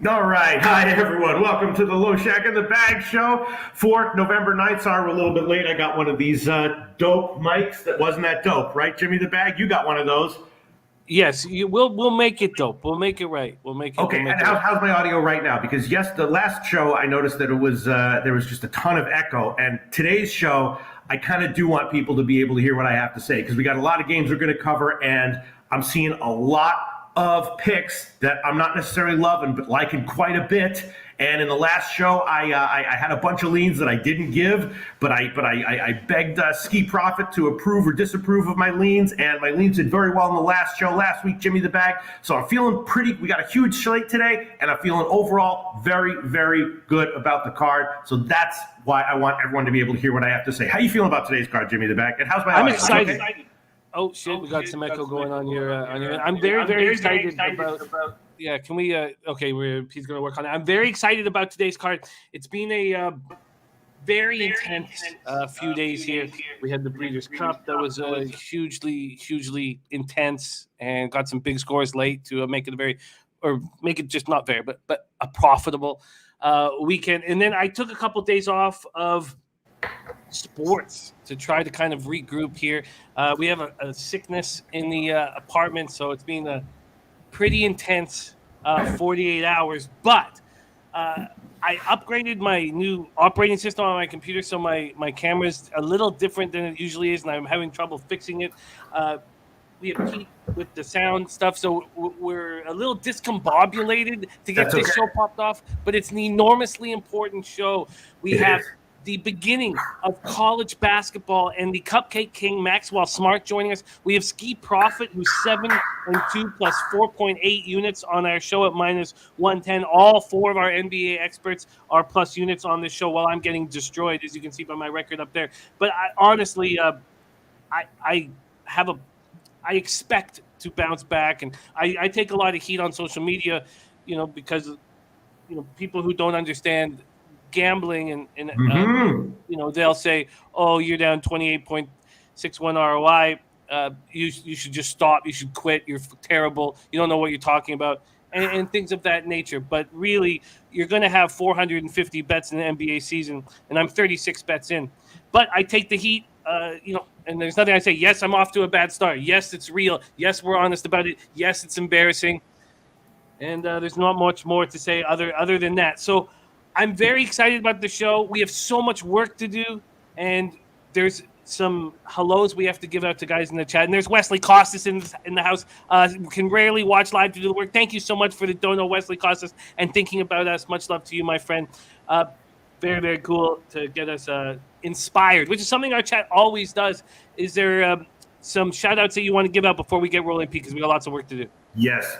All right. Hi, everyone. Welcome to the Loshak in the Bag show for November 9th. Sorry, we're a little bit late. I got one of these dope mics that wasn't that dope, right, Jimmy the Bag? You got one of those. Yes, we'll make it dope. We'll make it right. Okay, and how's my audio right now? Because yes, the last show I noticed that it was there was just a ton of echo, and today's show I kind of do want people to be able to hear what I have to say because we got a lot of games we're going to cover, and I'm seeing a lot of picks that I'm not necessarily loving, but liking quite a bit. And in the last show, I had a bunch of leans that I didn't give, but I begged Skee Profit to approve or disapprove of my leans, and my leans did very well in the last show last week, Jimmy the Bag. So I'm feeling pretty. We got a huge slate today, and I'm feeling overall very, very good about the card. So that's why I want everyone to be able to hear what I have to say. How you feeling about today's card, Jimmy the Bag? And how's my audio? I'm excited. Okay? Oh shit, we got some echo going on your I'm very excited about. Yeah, can we? Okay, he's going to work on it. I'm very excited about today's card. It's been a very intense few days here. We had the Breeders' Cup that was hugely intense and got some big scores late to make it just not very, but a profitable weekend. And then I took a couple days off of sports to try to kind of regroup here. We have a sickness in the apartment, so it's been a pretty intense 48 hours, but I upgraded my new operating system on my computer, so my camera's a little different than it usually is, and I'm having trouble fixing it. We have Pete with the sound stuff, so we're a little discombobulated to get this show popped off, but it's an enormously important show. We have the beginning of college basketball and the Cupcake King Maxwell Smart joining us. We have Skee Profit, who's 7-2 plus 4.8 units on our show at minus 110. All four of our NBA experts are plus units on this show while I'm getting destroyed, as you can see by my record up there. But honestly, I expect to bounce back, and I take a lot of heat on social media, because people who don't understand gambling and they'll say, oh, you're down 28.61 ROI, you should just stop, you should quit, you're terrible, you don't know what you're talking about, and things of that nature. But really, you're going to have 450 bets in the NBA season, and I'm 36 bets in. But I take the heat, and there's nothing I say. Yes, I'm off to a bad start. Yes, it's real. Yes, we're honest about it. Yes, it's embarrassing. And there's not much more to say other than that. So I'm very excited about the show. We have so much work to do, and there's some hellos we have to give out to guys in the chat. And there's Wesley Costas in the house. Can rarely watch live to do the work. Thank you so much for the dono, Wesley Costas, and thinking about us. Much love to you, my friend. Very, very cool to get us inspired, which is something our chat always does. Is there some shout-outs that you want to give out before we get rolling, Pete, because we got lots of work to do? Yes.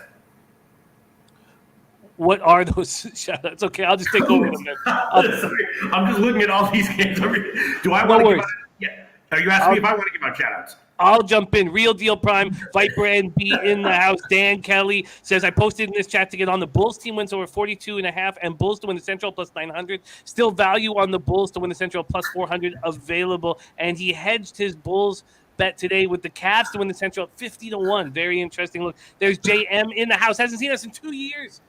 What are those shout-outs? Okay, I'll just take over them then. I'm just looking at all these games. Do I want to give out? Yeah. Are you asking me if I want to give out shout-outs? I'll jump in. Real Deal Prime, Viper NB in the house. Dan Kelly says, I posted in this chat to get on the Bulls team wins over 42.5 and Bulls to win the Central plus 900. Still value on the Bulls to win the Central plus 400 available. And he hedged his Bulls bet today with the Cavs to win the Central at 50-1. Very interesting look. There's JM in the house. Hasn't seen us in 2 years.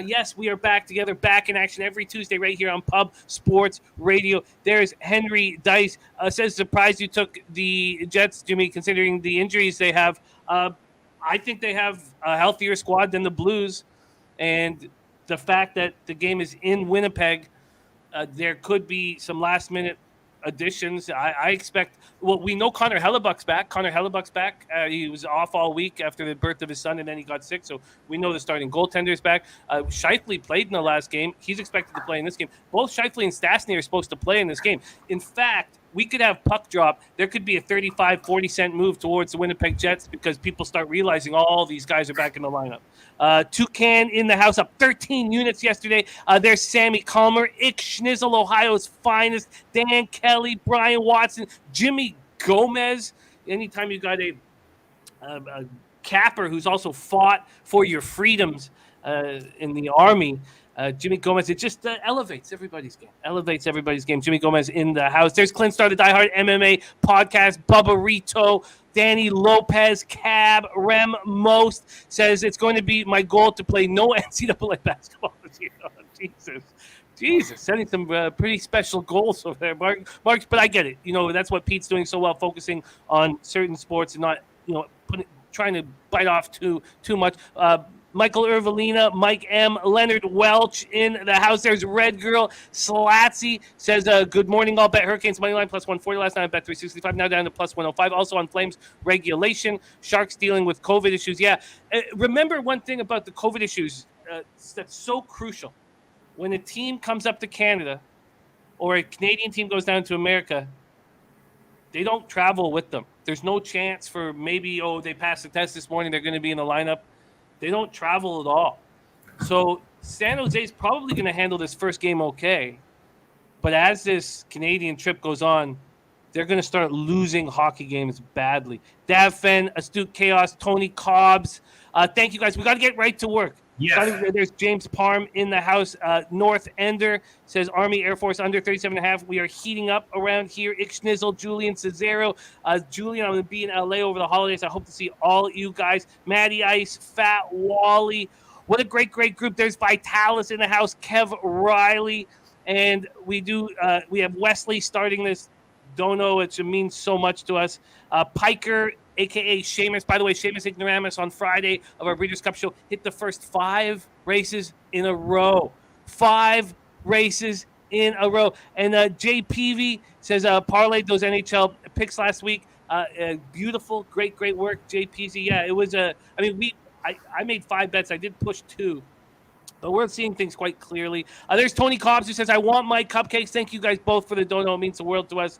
Yes, we are back together, back in action every Tuesday right here on Pub Sports Radio. There's Henry Dice. Says, surprised you took the Jets, Jimmy, considering the injuries they have. I think they have a healthier squad than the Blues. And the fact that the game is in Winnipeg, there could be some last-minute additions. I expect. Well, we know Connor Hellebuck's back. He was off all week after the birth of his son, and then he got sick. So we know the starting goaltender's back. Scheifele played in the last game. He's expected to play in this game. Both Scheifele and Stastny are supposed to play in this game. In fact, we could have puck drop. There could be a 35-40-cent move towards the Winnipeg Jets because people start realizing all these guys are back in the lineup. Toucan in the house, up 13 units yesterday. There's Sammy Calmer, Ick Schnizzle, Ohio's finest, Dan Kelly, Brian Watson, Jimmy Gomez. Anytime you got a capper who's also fought for your freedoms in the Army, Jimmy Gomez, it just elevates everybody's game. Jimmy Gomez in the house. There's Clint Star, the diehard MMA podcast, Bubba Rito, Danny Lopez, Cab, Rem, Most says it's going to be my goal to play no NCAA basketball this year. Oh, Jesus, sending some pretty special goals over there, Mark. But I get it. That's what Pete's doing so well, focusing on certain sports and not, trying to bite off too much. Michael Irvelina, Mike M, Leonard Welch in the house. There's Red Girl Slatsy says, good morning, all bet Hurricanes money line plus 140 last night. I bet 365, now down to plus 105. Also on Flames regulation. Sharks dealing with COVID issues. Yeah, remember one thing about the COVID issues that's so crucial. When a team comes up to Canada or a Canadian team goes down to America, they don't travel with them. There's no chance for maybe, they passed the test this morning, they're going to be in the lineup. They don't travel at all. So San Jose is probably going to handle this first game okay. But as this Canadian trip goes on, they're going to start losing hockey games badly. Davfen, Astute Chaos, Tony Cobbs. Thank you, guys. We got to get right to work. Yes. There's James Parm in the house. North Ender says Army Air Force under 37.5. We are heating up around here. Ixnizzle, Julian Cesaro. Julian, I'm going to be in LA over the holidays. I hope to see all you guys. Matty Ice, Fat Wally. What a great group. There's Vitalis in the house. Kev Riley. And we have Wesley starting this dono. It means so much to us. Piker, a.k.a. Seamus. By the way, Seamus Ignoramus on Friday of our Breeders' Cup show hit the first 5 races in a row. 5 races in a row. And Jay Peavy says, parlayed those NHL picks last week. Beautiful, great work, Jay Peavy. Yeah, it was I made 5 bets. I did push 2. But we're seeing things quite clearly. There's Tony Cobbs who says, I want my cupcakes. Thank you guys both for the dono. It means the world to us.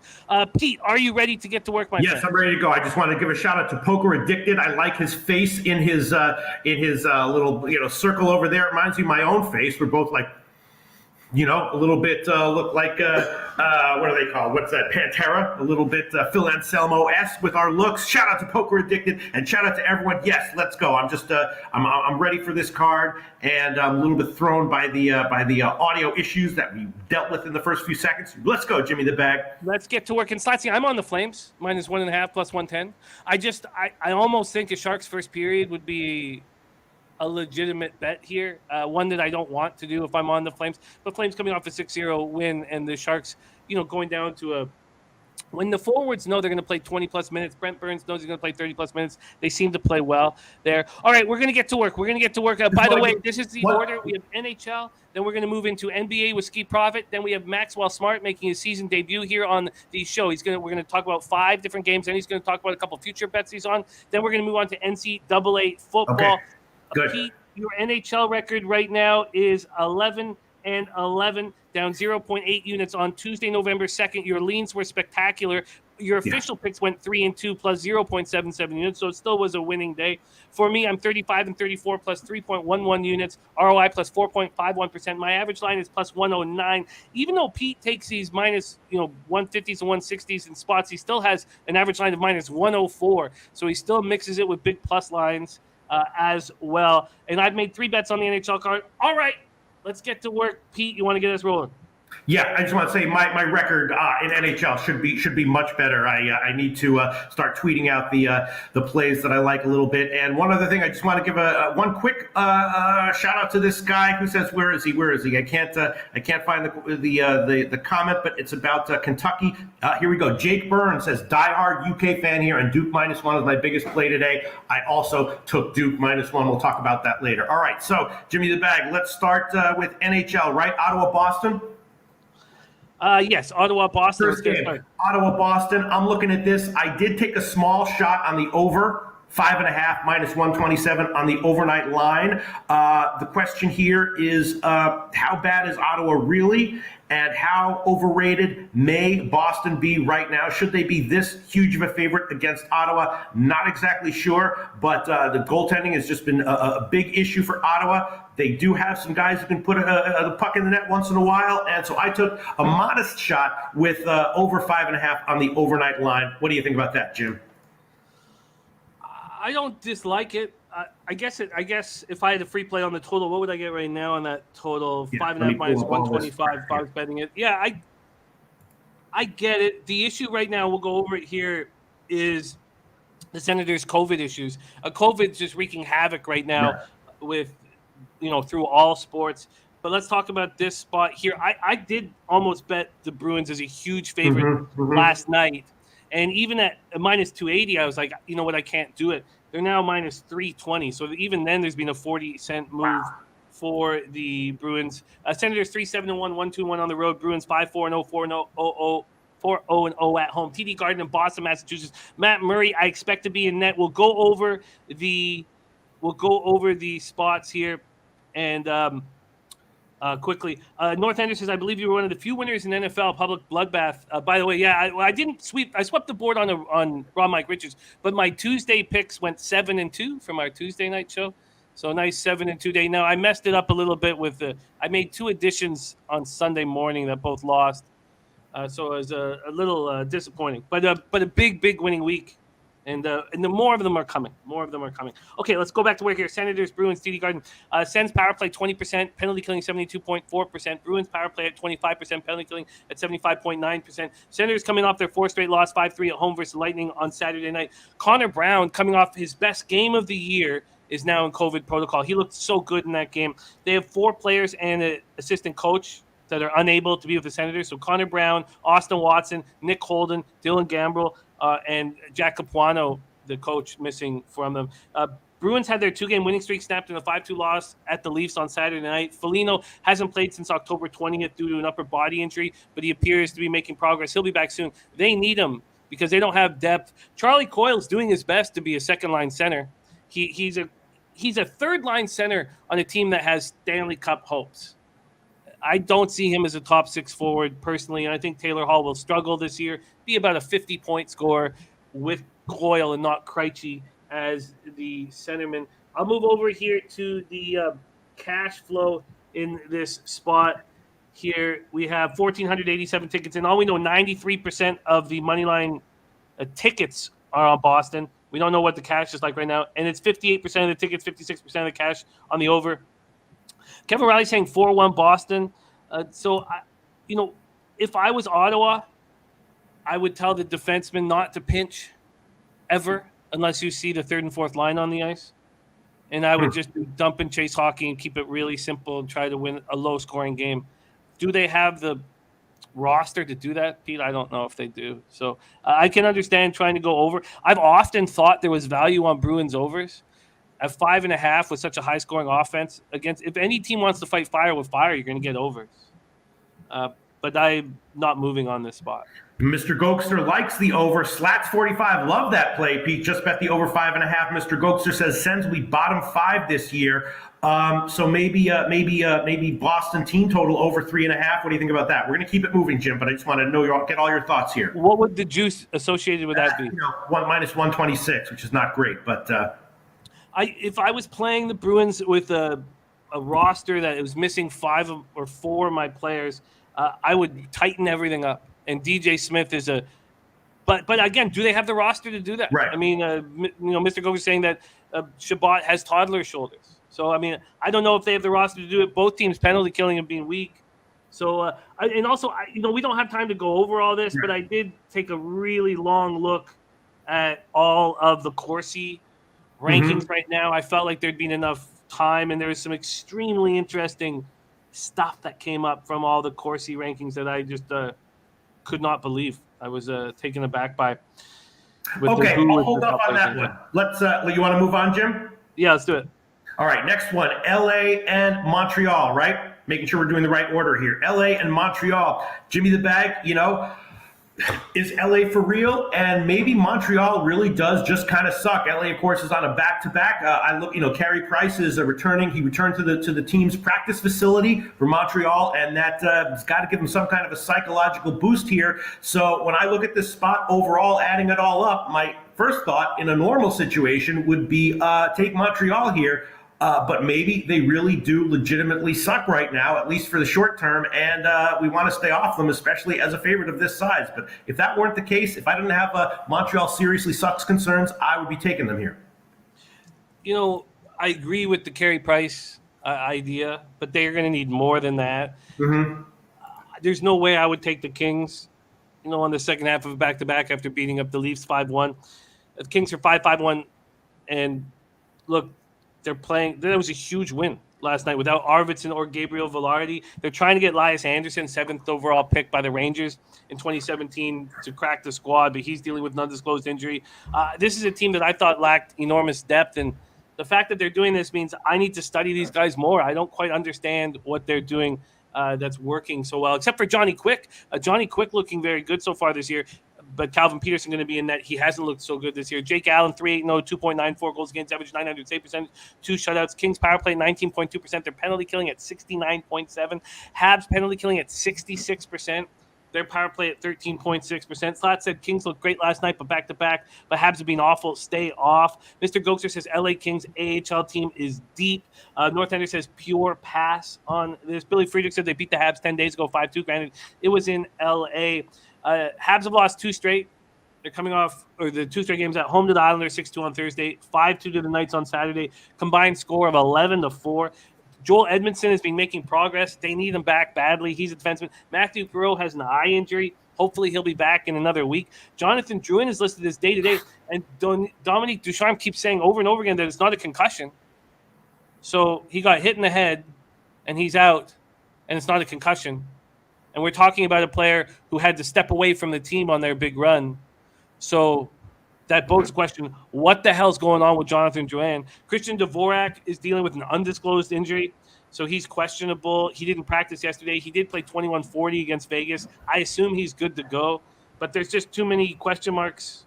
Pete, are you ready to get to work, my friend? Yes, I'm ready to go. I just want to give a shout out to Poker Addicted. I like his face in his little circle over there. It reminds me of my own face. We're both like, a little bit look like, what are they called? What's that? Pantera? A little bit Phil Anselmo-esque with our looks. Shout out to Poker Addicted and shout out to everyone. Yes, let's go. I'm just, I'm ready for this card, and I'm a little bit thrown by the audio issues that we dealt with in the first few seconds. Let's go, Jimmy the Bag. Let's get to work. And Slatsy, I'm on the Flames. Minus 1.5 plus 110. I almost think a Sharks first period would be a legitimate bet here, one that I don't want to do if I'm on the Flames. But Flames coming off a 6-0 win, and the Sharks, going down to when the forwards know they're going to play 20-plus minutes, Brent Burns knows he's going to play 30-plus minutes. They seem to play well there. All right, we're going to get to work. By the way, this is the order. We have NHL, then we're going to move into NBA with Skee Profit. Then we have Maxwell Smart making his season debut here on the show. We're going to talk about 5 different games, and he's going to talk about a couple future bets he's on. Then we're going to move on to NCAA football. Okay. Good. Pete, your NHL record right now is 11-11, down 0.8 units on Tuesday, November 2nd. Your leans were spectacular. Your official picks went 3-2 plus 0.77 units, so it still was a winning day. For me, I'm 35-34 plus 3.11 units, ROI plus 4.51%. My average line is plus 109. Even though Pete takes these minus 150s and 160s in spots, he still has an average line of minus 104. So he still mixes it with big plus lines as well. And I've made 3 bets on the NHL card. All right, let's get to work. Pete, you want to get us rolling? Yeah, I just want to say my record in NHL should be much better. I need to start tweeting out the plays that I like a little bit. And one other thing, I just want to give one quick shout out to this guy who says, "Where is he? Where is he?" I can't find the comment, but it's about Kentucky. Here we go. Jake Burns says, "Diehard UK fan here, and Duke -1 is my biggest play today." I also took Duke -1. We'll talk about that later. All right, so Jimmy the Bag. Let's start with NHL. Right, Ottawa, Boston. Yes, Ottawa, Boston. First game, Ottawa, Boston. I'm looking at this. I did take a small shot on the over, 5.5 minus 127 on the overnight line. The question here is, how bad is Ottawa really? And how overrated may Boston be right now? Should they be this huge of a favorite against Ottawa? Not exactly sure, but the goaltending has just been a big issue for Ottawa. They do have some guys who can put the puck in the net once in a while, and so I took a modest shot with over 5.5 on the overnight line. What do you think about that, Jim? I don't dislike it. I guess if I had a free play on the total, what would I get right now on that total? 5.5 minus 125 if I was betting it. Yeah, I get it. The issue right now, we'll go over it here, is the Senators' COVID issues. COVID's just wreaking havoc right now with, through all sports. But let's talk about this spot here. I did almost bet the Bruins as a huge favorite last night. And even at minus 280, I was like, you know what, I can't do it. They're now minus 320. So even then, there's been a 40-cent move for the Bruins. Senators 3-7-1, 1-2-1 on the road. Bruins 5-4-0, 4-0 at home. TD Garden in Boston, Massachusetts. Matt Murray, I expect to be in net. We'll go over the spots here, and quickly. North Ender says, I believe you were one of the few winners in NFL public bloodbath. By the way, yeah, I didn't sweep. I swept the board on Ron Mike Richards, but my Tuesday picks went 7-2 from our Tuesday night show. So a nice 7-2 day. Now I messed it up a little bit with I made 2 additions on Sunday morning that both lost. So it was a little disappointing, but a big winning week. And the more of them are coming. Okay, let's go back to work here. Senators, Bruins, TD Garden. Sens power play 20%, penalty killing 72.4%. Bruins power play at 25%, penalty killing at 75.9%. Senators coming off their 4 straight loss, 5-3 at home versus Lightning on Saturday night. Connor Brown coming off his best game of the year is now in COVID protocol. He looked so good in that game. They have 4 players and an assistant coach that are unable to be with the Senators. So Connor Brown, Austin Watson, Nick Holden, Dylan Gambrell, and Jack Capuano, the coach, missing from them. Bruins had their 2-game winning streak snapped in a 5-2 loss at the Leafs on Saturday night. Foligno hasn't played since October 20th due to an upper body injury, but he appears to be making progress. He'll be back soon. They need him because they don't have depth. Charlie Coyle's doing his best to be a second-line center. He's a third-line center on a team that has Stanley Cup hopes. I don't see him as a top 6 forward personally, and I think Taylor Hall will struggle this year, be about a 50-point scorer with Coyle and not Krejci as the centerman. I'll move over here to the cash flow in this spot. Here we have 1,487 tickets, and all we know, 93% of the moneyline tickets are on Boston. We don't know what the cash is like right now, and it's 58% of the tickets, 56% of the cash on the over. Kevin Riley saying 4-1 Boston. If I was Ottawa, I would tell the defenseman not to pinch ever unless you see the 3rd and 4th line on the ice. And I would just dump and chase hockey and keep it really simple and try to win a low-scoring game. Do they have the roster to do that, Pete? I don't know if they do. So I can understand trying to go over. I've often thought there was value on Bruins overs. At 5.5 with such a high-scoring offense, if any team wants to fight fire with fire, you're going to get overs. But I'm not moving on this spot. Mr. Gokster likes the over. Slats 45. Love that play, Pete. Just bet the over 5.5. Mr. Gokster says Sens we bottom 5 this year. So maybe Boston team total over 3.5. What do you think about that? We're going to keep it moving, Jim, but I just want to know get all your thoughts here. What would the juice associated with that be? Minus 126, which is not great, but. If I was playing the Bruins with a roster that was missing 5 or 4 of my players, I would tighten everything up. And DJ Smith is but again, do they have the roster to do that? Right. I mean, Mr. Goga is saying that Shabbat has toddler shoulders. So I mean, I don't know if they have the roster to do it. Both teams penalty killing and being weak. So we don't have time to go over all this, but I did take a really long look at all of the Corsi rankings right now. I felt like there'd been enough time, and there was some extremely interesting stuff that came up from all the Corsi rankings that I just could not believe. I was taken aback by. Okay, I'll hold up on that one. Let's. You want to move on, Jim? Yeah, let's do it. All right, next one, LA and Montreal, right? Making sure we're doing the right order here. LA and Montreal. Jimmy the Bag, is LA for real? And maybe Montreal really does just kind of suck. LA, of course, is on a back-to-back. I look, Carey Price is returning. He returned to the team's practice facility for Montreal, and that has got to give him some kind of a psychological boost here. So when I look at this spot overall, adding it all up, my first thought in a normal situation would be take Montreal here. But maybe they really do legitimately suck right now, at least for the short term, and we want to stay off them, especially as a favorite of this size. But if that weren't the case, if I didn't have Montreal seriously sucks concerns, I would be taking them here. I agree with the Carey Price idea, but they're going to need more than that. There's no way I would take the Kings, on the second half of a back-to-back after beating up the Leafs 5-1. The Kings are 5-5-1, and look, they're playing. That was a huge win last night without Arvidsson or Gabriel Velarde. They're trying to get Elias Anderson, 7th overall pick by the Rangers in 2017, to crack the squad, but he's dealing with an undisclosed injury. This is a team that I thought lacked enormous depth, and the fact that they're doing this means I need to study these guys more. I don't quite understand what they're doing that's working so well, except for Johnny Quick. Johnny Quick looking very good so far this year, but Calvin Peterson going to be in net. He hasn't looked so good this year. Jake Allen, 3.80, 2.94 goals against average, 900 save percentage, 2 shutouts. Kings power play, 19.2%. Their penalty killing at 69.7%. Habs penalty killing at 66%. Their power play at 13.6%. Slot said Kings looked great last night, but back-to-back. But Habs have been awful. Stay off. Mr. Goxer says LA Kings AHL team is deep. Northander says pure pass on this. Billy Friedrich said they beat the Habs 10 days ago, 5-2. Granted, it was in LA. Habs have lost 2 straight. They're coming off, or the 2 straight games at home to the Islanders, 6-2 on Thursday, 5-2 to the Knights on Saturday. Combined score of 11-4. Joel Edmondson has been making progress. They need him back badly. He's a defenseman. Matthew Perreault has an eye injury. Hopefully he'll be back in another week. Jonathan Drouin is listed as day-to-day, and Dominique Ducharme keeps saying over and over again that it's not a concussion. So he got hit in the head, and he's out, and it's not a concussion. And we're talking about a player who had to step away from the team on their big run. So that begs the question, what the hell's going on with Jonathan Drouin? Christian Dvorak is dealing with an undisclosed injury, so he's questionable. He didn't practice yesterday. He did play 21-40 against Vegas. I assume he's good to go, but there's just too many question marks.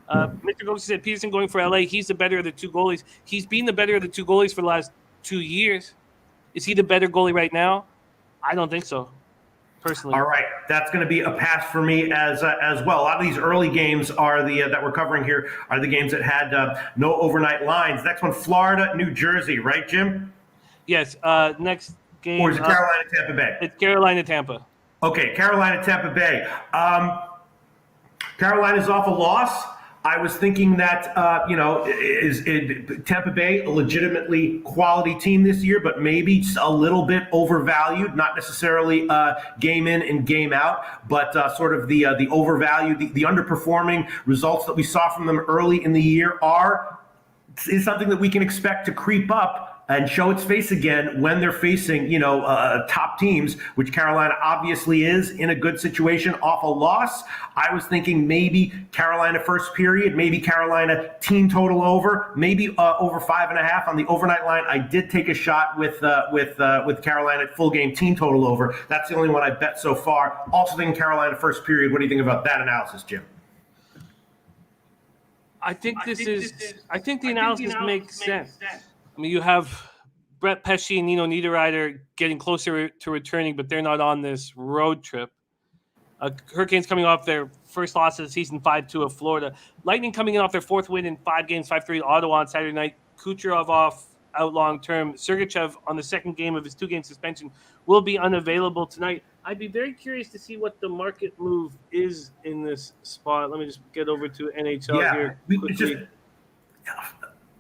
Mr. Gomes said Peterson going for LA. He's the better of the 2 goalies. He's been the better of the 2 goalies for the last 2 years. Is he the better goalie right now? I don't think so. Personally. All right, that's going to be a pass for me as well. A lot of these early games are the that we're covering here are the games that had no overnight lines. Next one, Florida, New Jersey, right, Jim? Yes. Next game. Or is it Carolina, Tampa Bay? It's Carolina, Tampa. Okay, Carolina, Tampa Bay. Carolina's off a loss. I was thinking that, is Tampa Bay a legitimately quality team this year, but maybe a little bit overvalued, not necessarily game in and game out, but sort of the overvalued, the underperforming results that we saw from them early in the year is something that we can expect to creep up and show its face again when they're facing, top teams, which Carolina obviously is in a good situation off a loss. I was thinking maybe Carolina first period, maybe Carolina team total over, maybe over 5.5 on the overnight line. I did take a shot with Carolina at full game team total over. That's the only one I bet so far. Also thinking Carolina first period. What do you think about that analysis, Jim? I think the analysis makes sense. I mean, you have Brett Pesce and Nino Niederreiter getting closer to returning, but they're not on this road trip. Hurricanes coming off their first loss of the season, 5-2 of Florida. Lightning coming in off their 4th win in 5 games, 5-3 Ottawa on Saturday night. Kucherov off out long term. Sergachev on the 2nd game of his 2-game suspension will be unavailable tonight. I'd be very curious to see what the market move is in this spot. Let me just get over to NHL here quickly.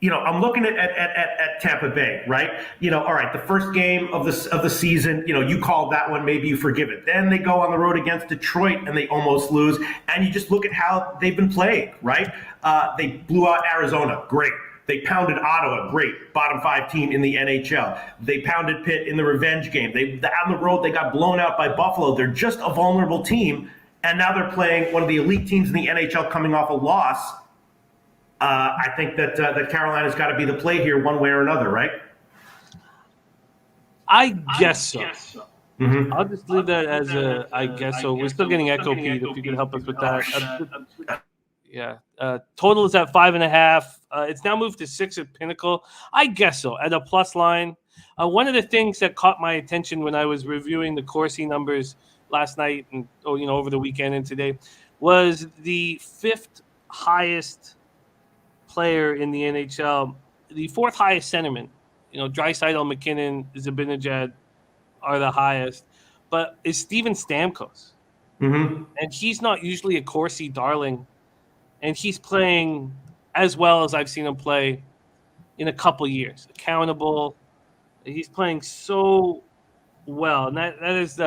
I'm looking at Tampa Bay, right? All right, the first game of the season, you called that one, maybe you forgive it. Then they go on the road against Detroit and they almost lose. And you just look at how they've been playing, right? They blew out Arizona, great. They pounded Ottawa, great, bottom 5 team in the NHL. They pounded Pitt in the revenge game. On the road, they got blown out by Buffalo. They're just a vulnerable team. And now they're playing one of the elite teams in the NHL coming off a loss. I think that Carolina's got to be the play here one way or another, right? I guess so. Mm-hmm. I'll just leave that as a I guess so. We're still getting echo, Pete, if you could help us with that. Yeah. Total is at 5.5. It's now moved to 6 at Pinnacle. I guess so, at a plus line. One of the things that caught my attention when I was reviewing the Corsi numbers last night and over the weekend and today was the 5th highest player in the NHL, the 4th highest centerman. Draisaitl, McKinnon, Zibanejad are the highest, but is Steven Stamkos. Mm-hmm. And he's not usually a Corsi darling, and he's playing as well as I've seen him play in a couple years. Accountable. He's playing so well, and that is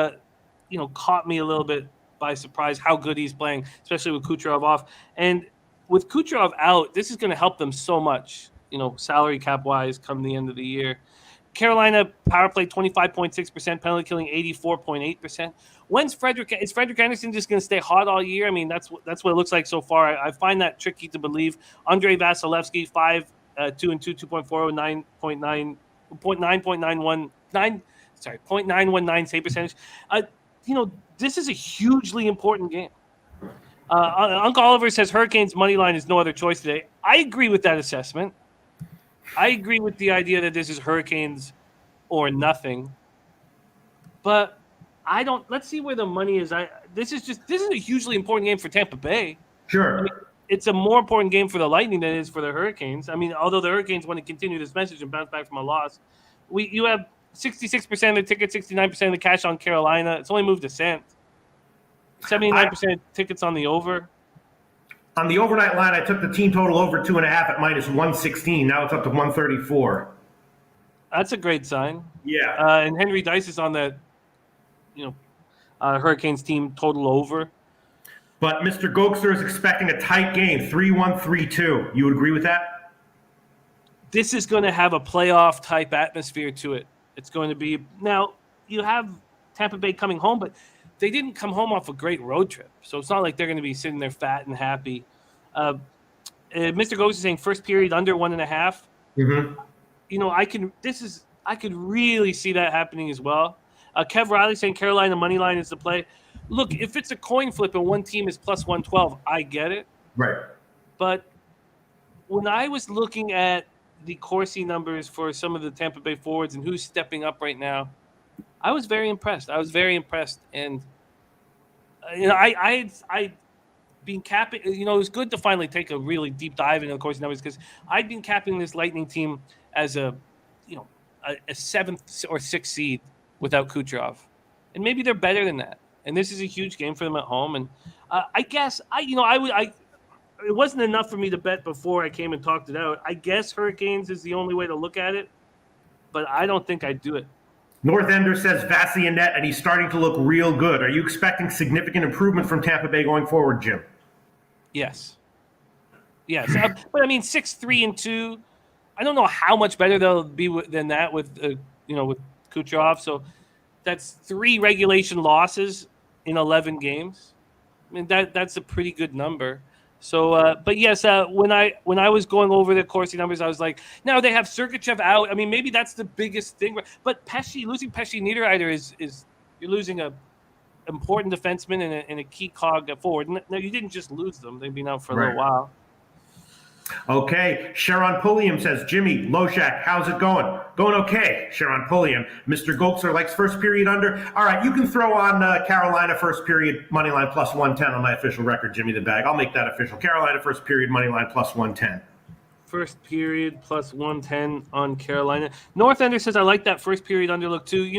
caught me a little bit by surprise how good he's playing, especially with Kucherov off. And with Kucherov out, this is going to help them so much, salary cap wise come the end of the year. Carolina power play 25.6%, penalty killing 84.8%. Is Frederick Anderson just going to stay hot all year? I mean, that's what it looks like so far. I find that tricky to believe. Andrei Vasilevsky 5-2 and 2, 2.40, 0.919 save percentage. This is a hugely important game. Uncle Oliver says Hurricanes money line is no other choice today. I agree with that assessment. I agree with the idea that this is Hurricanes or nothing. But let's see where the money is. This is a hugely important game for Tampa Bay. Sure. I mean, it's a more important game for the Lightning than it is for the Hurricanes. I mean, although the Hurricanes want to continue this message and bounce back from a loss, you have 66% of the tickets, 69% of the cash on Carolina. It's only moved a cent. 79% tickets on the over. On the overnight line, I took the team total over 2.5 at -116. Now it's up to 134. That's a great sign. Yeah. And Henry Dice is on that, Hurricanes team total over. But Mr. Gokster is expecting a tight game, 3-1, 3-2. You would agree with that? This is going to have a playoff type atmosphere to it. It's going to be now. You have Tampa Bay coming home, but they didn't come home off a great road trip, so it's not like they're going to be sitting there fat and happy. Mr. Ghost is saying first period under 1.5. Mm-hmm. I could really see that happening as well. Kev Riley saying Carolina money line is the play. Look, if it's a coin flip and one team is plus 112, I get it. Right. But when I was looking at the Corsi numbers for some of the Tampa Bay forwards and who's stepping up right now, I was very impressed. And I'd been capping. It was good to finally take a really deep dive into the Corsi numbers because I'd been capping this Lightning team as a 7th or 6th seed without Kucherov, and maybe they're better than that. And this is a huge game for them at home. And I guess it wasn't enough for me to bet before I came and talked it out. I guess Hurricanes is the only way to look at it, but I don't think I'd do it. North Ender says Vasi in net, and he's starting to look real good. Are you expecting significant improvement from Tampa Bay going forward, Jim? Yes. But I mean, 6-3-2. I don't know how much better they'll be than that with with Kucherov. So that's 3 regulation losses in 11 games. I mean that's a pretty good number. So, but yes, when I was going over the Corsi numbers, I was like, now they have Sergachev out. I mean, maybe that's the biggest thing. But losing Pesce Niederreiter is you're losing a important defenseman and a key cog forward. No, you didn't just lose them; they've been out for a little while. Okay, Sharon Pulliam says, Jimmy, Loshak, how's it going? Going okay, Sharon Pulliam. Mr. Gokser likes first period under. All right, you can throw on Carolina first period money line plus 110 on my official record, Jimmy the Bag. I'll make that official. Carolina first period money line plus 110. First period plus 110 on Carolina. North Ender says, I like that first period under look too.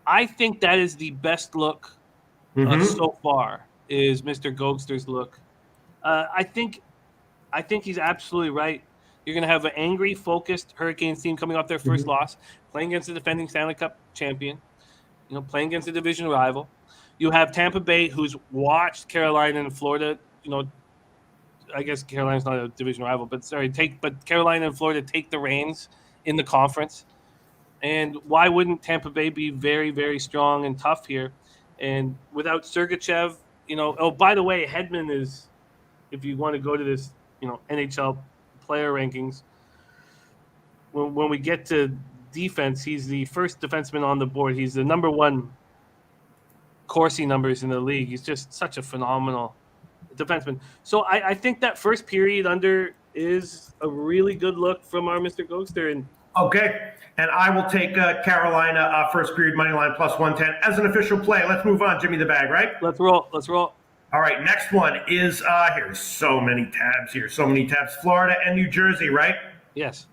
I think that is the best look so far is Mr. Gokster's look. I think he's absolutely right. You're going to have an angry, focused Hurricanes team coming off their first loss, playing against the defending Stanley Cup champion, playing against a division rival. You have Tampa Bay, who's watched Carolina and Florida. I guess Carolina's not a division rival, but Carolina and Florida take the reins in the conference. And why wouldn't Tampa Bay be very, very strong and tough here? And without Sergachev, by the way, Hedman is, if you want to go to this, NHL player rankings, when we get to defense, he's the first defenseman on the board. He's the number 1 Corsi numbers in the league. He's just such a phenomenal defenseman. So I think that first period under is a really good look from our Mr. Gokster. And okay, and I will take Carolina first period money line plus 110 as an official play. Let's move on, Jimmy the Bag, right? Let's roll. All right, next one is here's so many tabs here, Florida and New Jersey, right? Yes.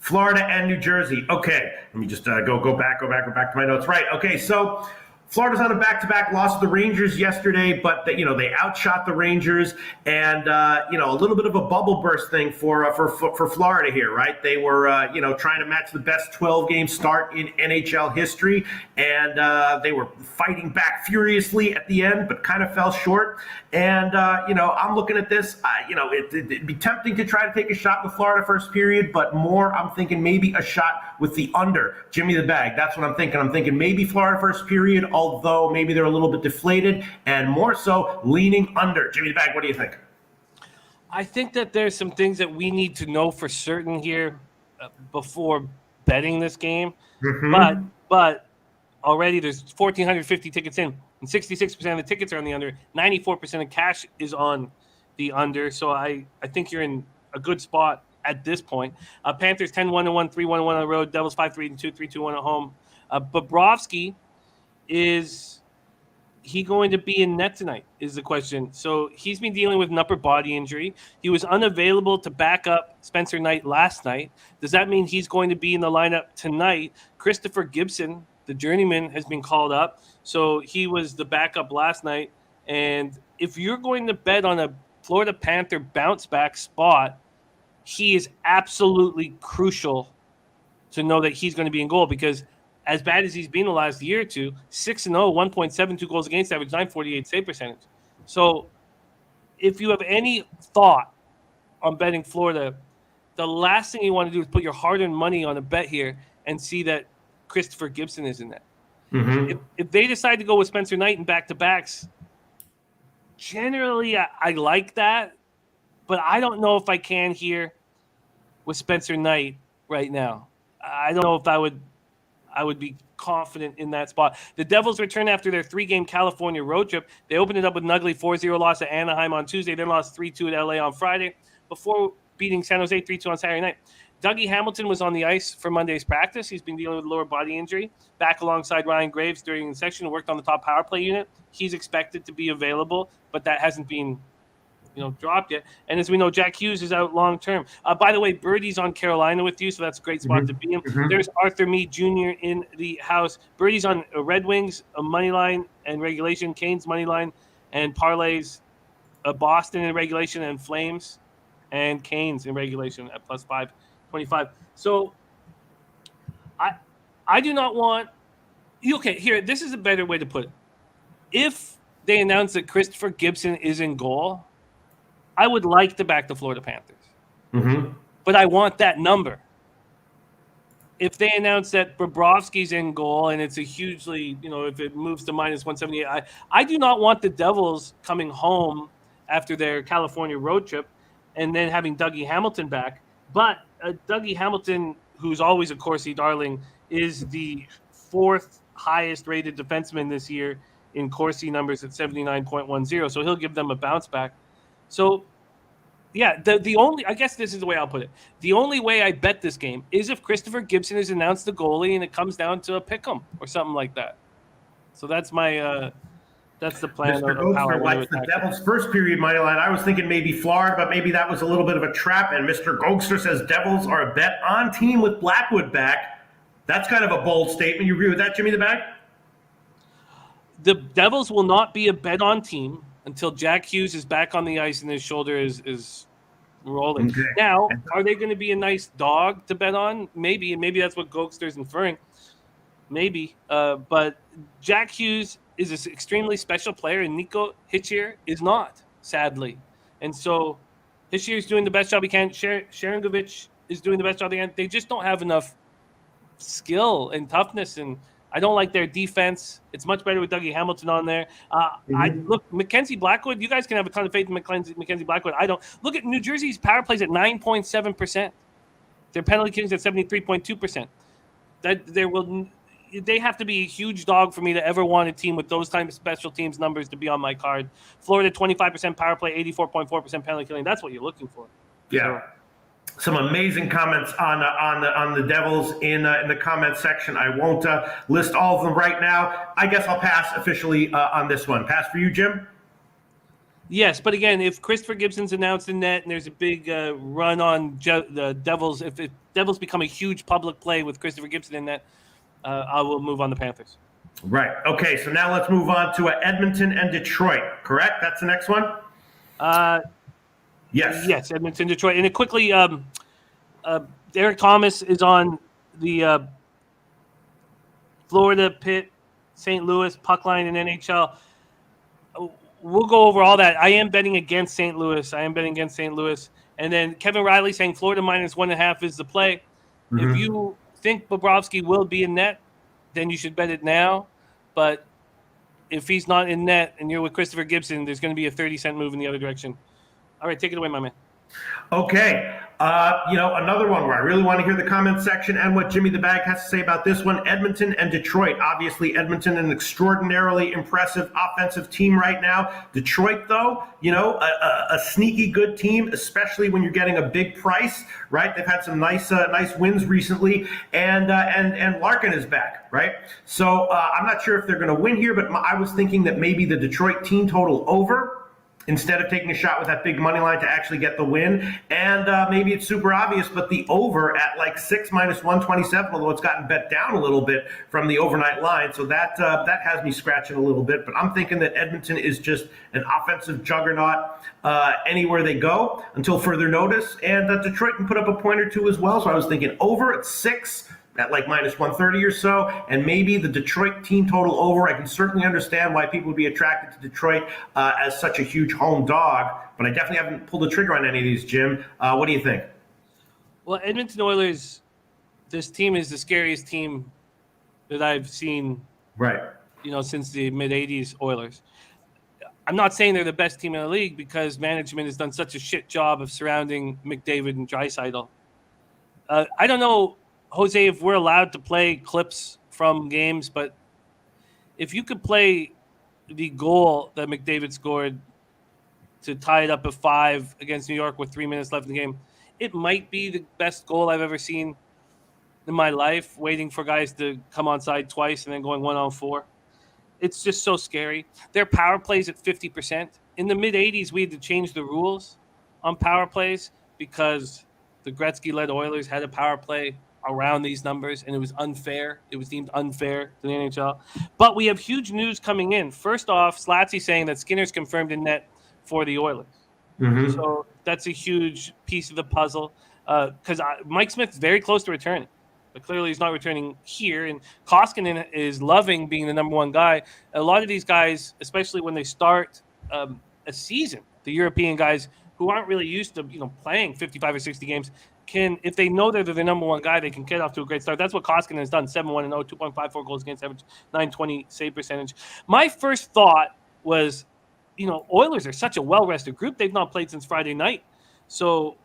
Florida and New Jersey. Okay, let me just go back to my notes. Right. Okay, so Florida's on a back-to-back loss to the Rangers yesterday, but they outshot the Rangers, and a little bit of a bubble burst thing for Florida here, right? They were trying to match the best 12-game start in NHL history, and they were fighting back furiously at the end, but kind of fell short. And I'm looking at this. It'd be tempting to try to take a shot with Florida first period, but more I'm thinking maybe a shot with the under. Jimmy the Bag. That's what I'm thinking. I'm thinking maybe Florida first period, although maybe they're a little bit deflated, and more so leaning under. Jimmy the Bag, what do you think? I think that there's some things that we need to know for certain here before betting this game. Mm-hmm. But already there's 1,450 tickets in, and 66% of the tickets are on the under. 94% of cash is on the under. So I think you're in a good spot at this point. Panthers 10-1-1, 3-1-1 on the road. Devils 5-3-2, 3-2-1 at home. Bobrovsky, is he going to be in net tonight is the question. So he's been dealing with an upper body injury. He was unavailable to back up Spencer Knight last night. Does that mean he's going to be in the lineup tonight? Christopher Gibson, the journeyman, has been called up. So he was the backup last night. And if you're going to bet on a Florida Panther bounce back spot, he is absolutely crucial to know that he's going to be in goal, because as bad as he's been the last year or two, 6-0, 1.72 goals against average, 948 save percentage. So if you have any thought on betting Florida, the last thing you want to do is put your hard-earned money on a bet here and see that Christopher Gibson is in that. Mm-hmm. If they decide to go with Spencer Knight in back-to-backs, generally I like that, but I don't know if I can here with Spencer Knight right now. I don't know if I would be confident in that spot. The Devils return after their 3-game California road trip. They opened it up with an ugly 4-0 loss at Anaheim on Tuesday, then lost 3-2 at LA on Friday, before beating San Jose 3-2 on Saturday night. Dougie Hamilton was on the ice for Monday's practice. He's been dealing with a lower body injury. Back alongside Ryan Graves during the session, worked on the top power play unit. He's expected to be available, but that hasn't been dropped yet. And as we know, Jack Hughes is out long term. By the way, Birdie's on Carolina with you, so that's a great spot to be in. Mm-hmm. There's Arthur Meade Jr. in the house. Birdie's on Red Wings, a money line and regulation, Canes money line, and parlays Boston in regulation, and Flames and Canes in regulation at plus 525. So I do not want – okay, here, this is a better way to put it. If they announce that Christopher Gibson is in goal, I would like to back the Florida Panthers. Mm-hmm. But I want that number. If they announce that Bobrovsky's in goal and it's a hugely, if it moves to minus 178, I do not want the Devils coming home after their California road trip and then having Dougie Hamilton back. But Dougie Hamilton, who's always a Corsi darling, is the 4th highest rated defenseman this year in Corsi numbers at 79.10. So he'll give them a bounce back. So, yeah, the only – I guess this is the way I'll put it. The only way I bet this game is if Christopher Gibson is announced the goalie and it comes down to a pick'em or something like that. So that's my that's the plan. Mr. Gogster likes the Devils' first period money line. I was thinking maybe Florida, but maybe that was a little bit of a trap. And Mr. Gogster says Devils are a bet on team with Blackwood back. That's kind of a bold statement. You agree with that, Jimmy the Bag? The Devils will not be a bet on team until Jack Hughes is back on the ice and his shoulder is rolling. Okay. Now, are they going to be a nice dog to bet on? Maybe, and maybe that's what Gokster's inferring. Maybe. But Jack Hughes is an extremely special player, and Nico Hischier is not, sadly. And so Hischier is doing the best job he can. Sharangovich is doing the best job they can. They just don't have enough skill and toughness, and I don't like their defense. It's much better with Dougie Hamilton on there. I look, Mackenzie Blackwood, you guys can have a ton of faith in Mackenzie Blackwood. I don't. Look at New Jersey's power plays at 9.7%. Their penalty killings at 73.2%. They have to be a huge dog for me to ever want a team with those type of special teams numbers to be on my card. Florida, 25% power play, 84.4% penalty killing. That's what you're looking for. Yeah. So, some amazing comments on the Devils in the comment section. I won't list all of them right now. I guess I'll pass officially on this one. Pass for you, Jim? Yes, but again, if Christopher Gibson's announced in net and there's a big run on the Devils, if Devils become a huge public play with Christopher Gibson in net, I will move on the Panthers. Right. Okay, so now let's move on to Edmonton and Detroit, correct? That's the next one? Yes. Yes, Edmonton, Detroit. And it quickly, Derek Thomas is on the Florida, Pitt, St. Louis, puck line, and NHL. We'll go over all that. I am betting against St. Louis. And then Kevin Riley saying Florida -1.5 is the play. Mm-hmm. If you think Bobrovsky will be in net, then you should bet it now. But if he's not in net and you're with Christopher Gibson, there's going to be a 30-cent move in the other direction. All right, take it away, my man. Okay. Another one where I really want to hear the comment section and what Jimmy the Bag has to say about this one. Edmonton and Detroit. Obviously, Edmonton, an extraordinarily impressive offensive team right now. Detroit, though, a sneaky good team, especially when you're getting a big price, right? They've had some nice wins recently, and Larkin is back, right? So I'm not sure if they're going to win here, but I was thinking that maybe the Detroit team total over, instead of taking a shot with that big money line to actually get the win. And maybe it's super obvious, but the over at like 6 -127, although it's gotten bet down a little bit from the overnight line. So that has me scratching a little bit. But I'm thinking that Edmonton is just an offensive juggernaut anywhere they go until further notice. And Detroit can put up a point or two as well. So I was thinking over at 6 at like -130 or so, and maybe the Detroit team total over. I can certainly understand why people would be attracted to Detroit as such a huge home dog, but I definitely haven't pulled the trigger on any of these, Jim. What do you think? Well, Edmonton Oilers, this team is the scariest team that I've seen, right? Since the mid-'80s Oilers. I'm not saying they're the best team in the league because management has done such a shit job of surrounding McDavid and Draisaitl. I don't know, Jose, if we're allowed to play clips from games, but if you could play the goal that McDavid scored to tie it up at 5 against New York with 3 minutes left in the game, it might be the best goal I've ever seen in my life, waiting for guys to come onside twice and then going 1-on-4. It's just so scary. Their power plays at 50%. In the mid-'80s, we had to change the rules on power plays because the Gretzky-led Oilers had a power play around these numbers, and it was unfair. It was deemed unfair to the NHL. But we have huge news coming in. First off, Slatsy saying that Skinner's confirmed in net for the Oilers. Mm-hmm. So that's a huge piece of the puzzle because Mike Smith's very close to returning, but clearly he's not returning here. And Koskinen is loving being the number one guy. A lot of these guys, especially when they start a season, the European guys who aren't really used to playing 55 or 60 games, can, if they know they're the number one guy, they can get off to a great start. That's what Koskinen has done. 7-1-0, 2.54 goals against average, 920 save percentage. My first thought was, Oilers are such a well-rested group. They've not played since Friday night. So,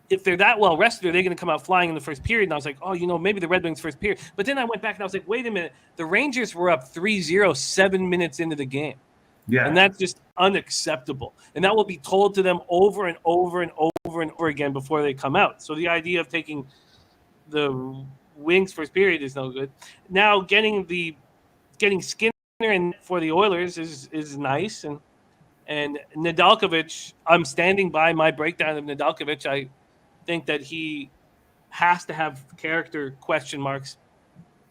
if they're that well-rested, are they going to come out flying in the first period? And I was like, maybe the Red Wings first period. But then I went back and I was like, wait a minute. The Rangers were up 3-0 7 minutes into the game. Yeah. And that's just unacceptable. And that will be told to them over and over and over and over again before they come out. So the idea of taking the Wings first period is no good. Now getting Skinner in for the Oilers is nice. And Nedeljkovic, I'm standing by my breakdown of Nedeljkovic. I think that he has to have character question marks.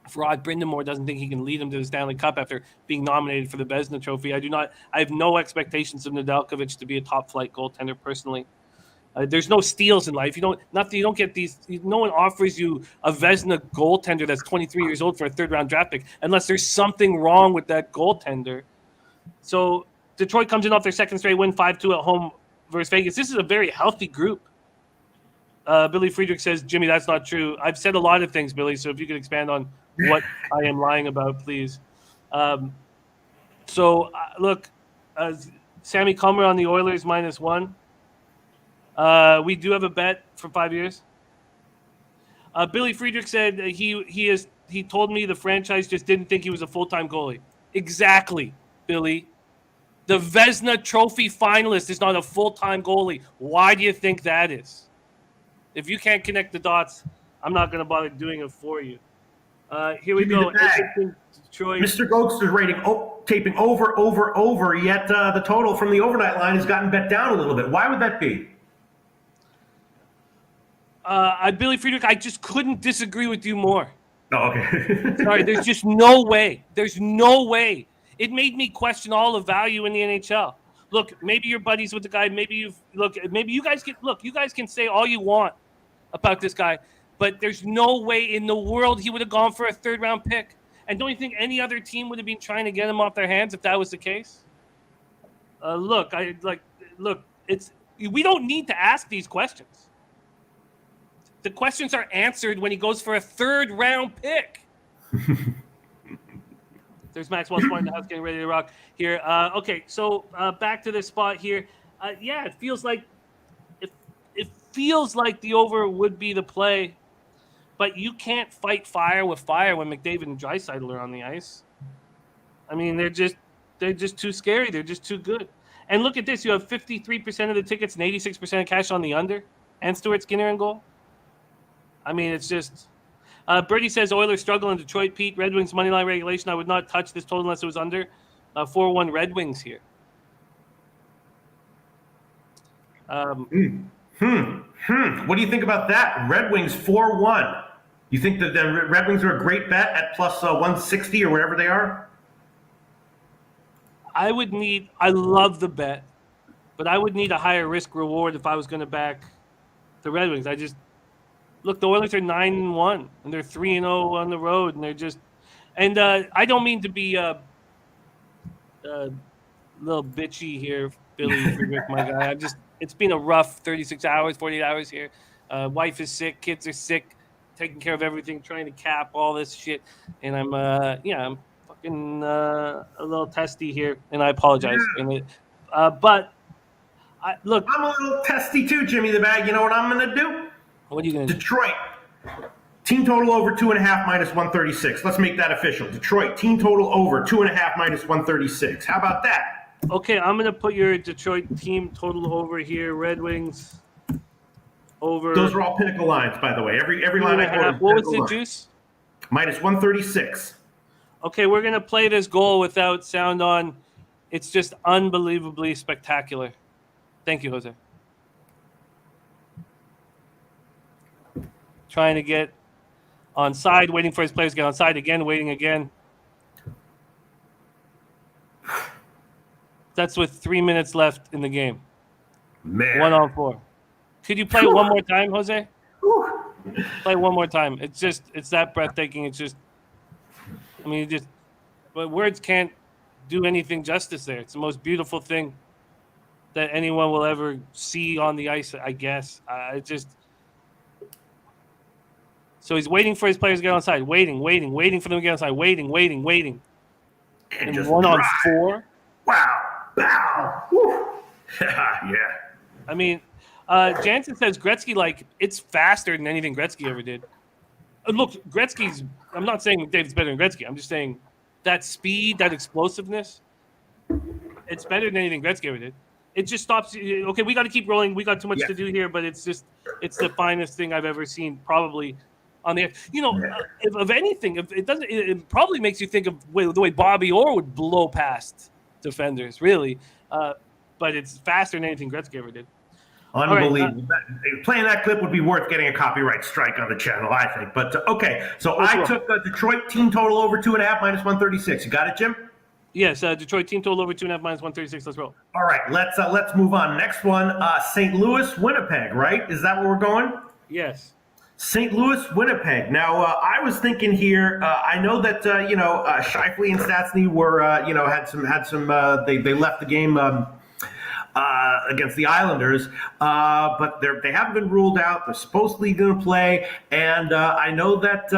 If Rod Brindamore doesn't think he can lead him to the Stanley Cup after being nominated for the Vezina Trophy, I have no expectations of Nedeljkovic to be a top-flight goaltender personally. There's no steals in life. You don't get these. No one offers you a Vezina goaltender that's 23 years old for a third-round draft pick unless there's something wrong with that goaltender. So Detroit comes in off their second straight win, 5-2 at home versus Vegas. This is a very healthy group. Billy Friedrich says, Jimmy, that's not true. I've said a lot of things, Billy, so if you could expand on what I am lying about, please. Look, Sammy Comer on the Oilers -1. We do have a bet for 5 years. Billy Friedrich said he told me the franchise just didn't think he was a full-time goalie. Exactly, Billy. The Vezina Trophy finalist is not a full-time goalie. Why do you think that is? If you can't connect the dots, I'm not going to bother doing it for you. Here we go. Detroit. Mr. Gokster's rating taping over, yet the total from the overnight line has gotten bet down a little bit. Why would that be? Billy Friedrich, I just couldn't disagree with you more. Oh, okay. Sorry, there's just no way. There's no way. It made me question all the value in the NHL. Look, maybe you're buddies with the guy. Maybe you guys can say all you want about this guy, but there's no way in the world he would have gone for a 3rd-round pick. And don't you think any other team would have been trying to get him off their hands if that was the case? We don't need to ask these questions. The questions are answered when he goes for a 3rd-round pick. There's Maxwell Smart in the house getting ready to rock here. Okay, so back to this spot here. It feels like the over would be the play, but you can't fight fire with fire when McDavid and Draisaitl are on the ice. I mean, they're just too scary. They're just too good. And look at this: you have 53% of the tickets and 86% of cash on the under, and Stuart Skinner in goal. I mean, it's just. Bertie says Oilers struggle in Detroit. Pete, Red Wings moneyline regulation. I would not touch this total unless it was under 4-1 Red Wings here. What do you think about that? Red Wings 4-1. You think that the Red Wings are a great bet at plus 160 or wherever they are? I love the bet, but I would need a higher risk reward if I was going to back the Red Wings. Look, the Oilers are 9-1 and they're 3-0 on the road, and they're just. And I don't mean to be a little bitchy here, Billy, my guy. It's been a rough 36 hours, 48 hours here. Wife is sick, kids are sick, taking care of everything, trying to cap all this shit, and I'm fucking a little testy here, and I apologize. But look, I'm a little testy too, Jimmy the Bag. You know what I'm going to do? What are you going to do? Detroit. Team total over 2.5 minus 136. Let's make that official. Detroit, team total over 2.5 minus 136. How about that? Okay, I'm going to put your Detroit team total over here. Red Wings over. Those are all pinnacle lines, by the way. Every line I quoted. What was the juice? Minus 136. Okay, we're going to play this goal without sound on. It's just unbelievably spectacular. Thank you, Jose. Trying to get on side, waiting for his players to get on side again, waiting again. That's with 3 minutes left in the game. Man. 1-on-4. Could you play it one more time, Jose? Play one more time. It's that breathtaking. It's just, I mean, but words can't do anything justice there. It's the most beautiful thing that anyone will ever see on the ice, I guess. So he's waiting for his players to get on side. Waiting for them to get on side. Waiting. And just 1-on-4. Wow. Yeah. I mean, Jansen says Gretzky, it's faster than anything Gretzky ever did. Look, I'm not saying McDavid's better than Gretzky. I'm just saying that speed, that explosiveness, it's better than anything Gretzky ever did. It just stops. Okay, we got to keep rolling. We got too much to do here, but it's the finest thing I've ever seen, probably. On the, if anything, it probably makes you think of the way Bobby Orr would blow past defenders, really. But it's faster than anything Gretzky ever did. Unbelievable. Right, playing that clip would be worth getting a copyright strike on the channel, I think. But okay, so I took Detroit team total over 2.5 minus 136. You got it, Jim? Yes, Detroit team total over 2.5 minus 136. Let's roll. All right, let's move on. Next one, St. Louis, Winnipeg. Right? Is that where we're going? Yes. St. Louis, Winnipeg. Now, I was thinking here. I know that Scheifele and Stastny were had some. They left the game against the Islanders, but they haven't been ruled out. They're supposedly going to play, and I know that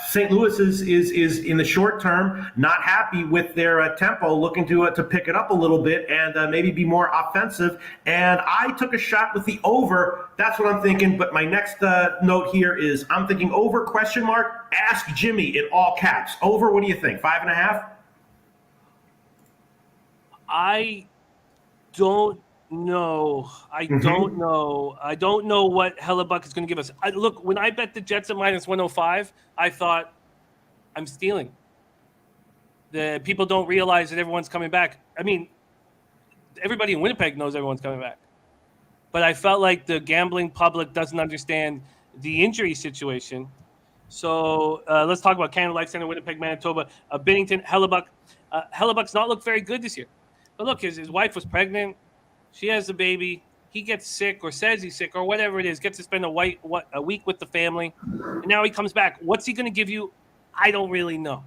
St. Louis is in the short term not happy with their tempo, looking to pick it up a little bit and maybe be more offensive. And I took a shot with the over. That's what I'm thinking. But my next note here is I'm thinking over ? Ask Jimmy in all caps. Over. What do you think? 5.5. I don't know. I don't know. I don't know what Hellebuck is going to give us. Look, when I bet the Jets at minus 105, I thought I'm stealing. The people don't realize that everyone's coming back. I mean, everybody in Winnipeg knows everyone's coming back. But I felt like the gambling public doesn't understand the injury situation. So let's talk about Canada Life Center, Winnipeg, Manitoba, Binnington, Hellebuck. Hellebuck's not looked very good this year. But look, his wife was pregnant. She has a baby. He gets sick or says he's sick or whatever it is, gets to spend a week with the family. And now he comes back. What's he going to give you? I don't really know.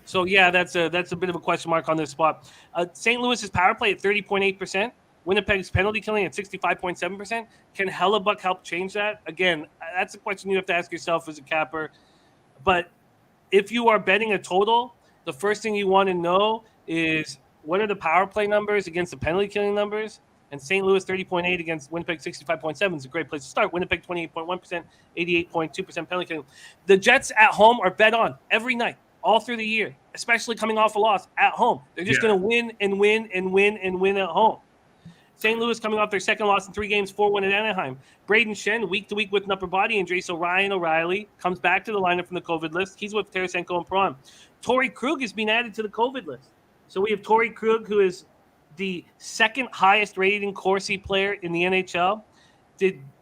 So, yeah, that's a bit of a question mark on this spot. St. Louis's power play at 30.8%. Winnipeg's penalty killing at 65.7%. Can Hellebuck help change that? Again, that's a question you have to ask yourself as a capper. But if you are betting a total, the first thing you want to know is what are the power play numbers against the penalty killing numbers? And St. Louis 30.8 against Winnipeg 65.7 is a great place to start. Winnipeg 28.1%, 88.2% penalty killing. The Jets at home are bet on every night, all through the year, especially coming off a loss at home. They're just going to win and win and win and win at home. St. Louis coming off their second loss in 3 games, 4-1 at Anaheim. Braden Shen, week to week with an upper body injury, so Ryan O'Reilly comes back to the lineup from the COVID list. He's with Tarasenko and Perron. Torrey Krug has been added to the COVID list. So we have Torrey Krug, who is the second highest rated Corsi player in the NHL.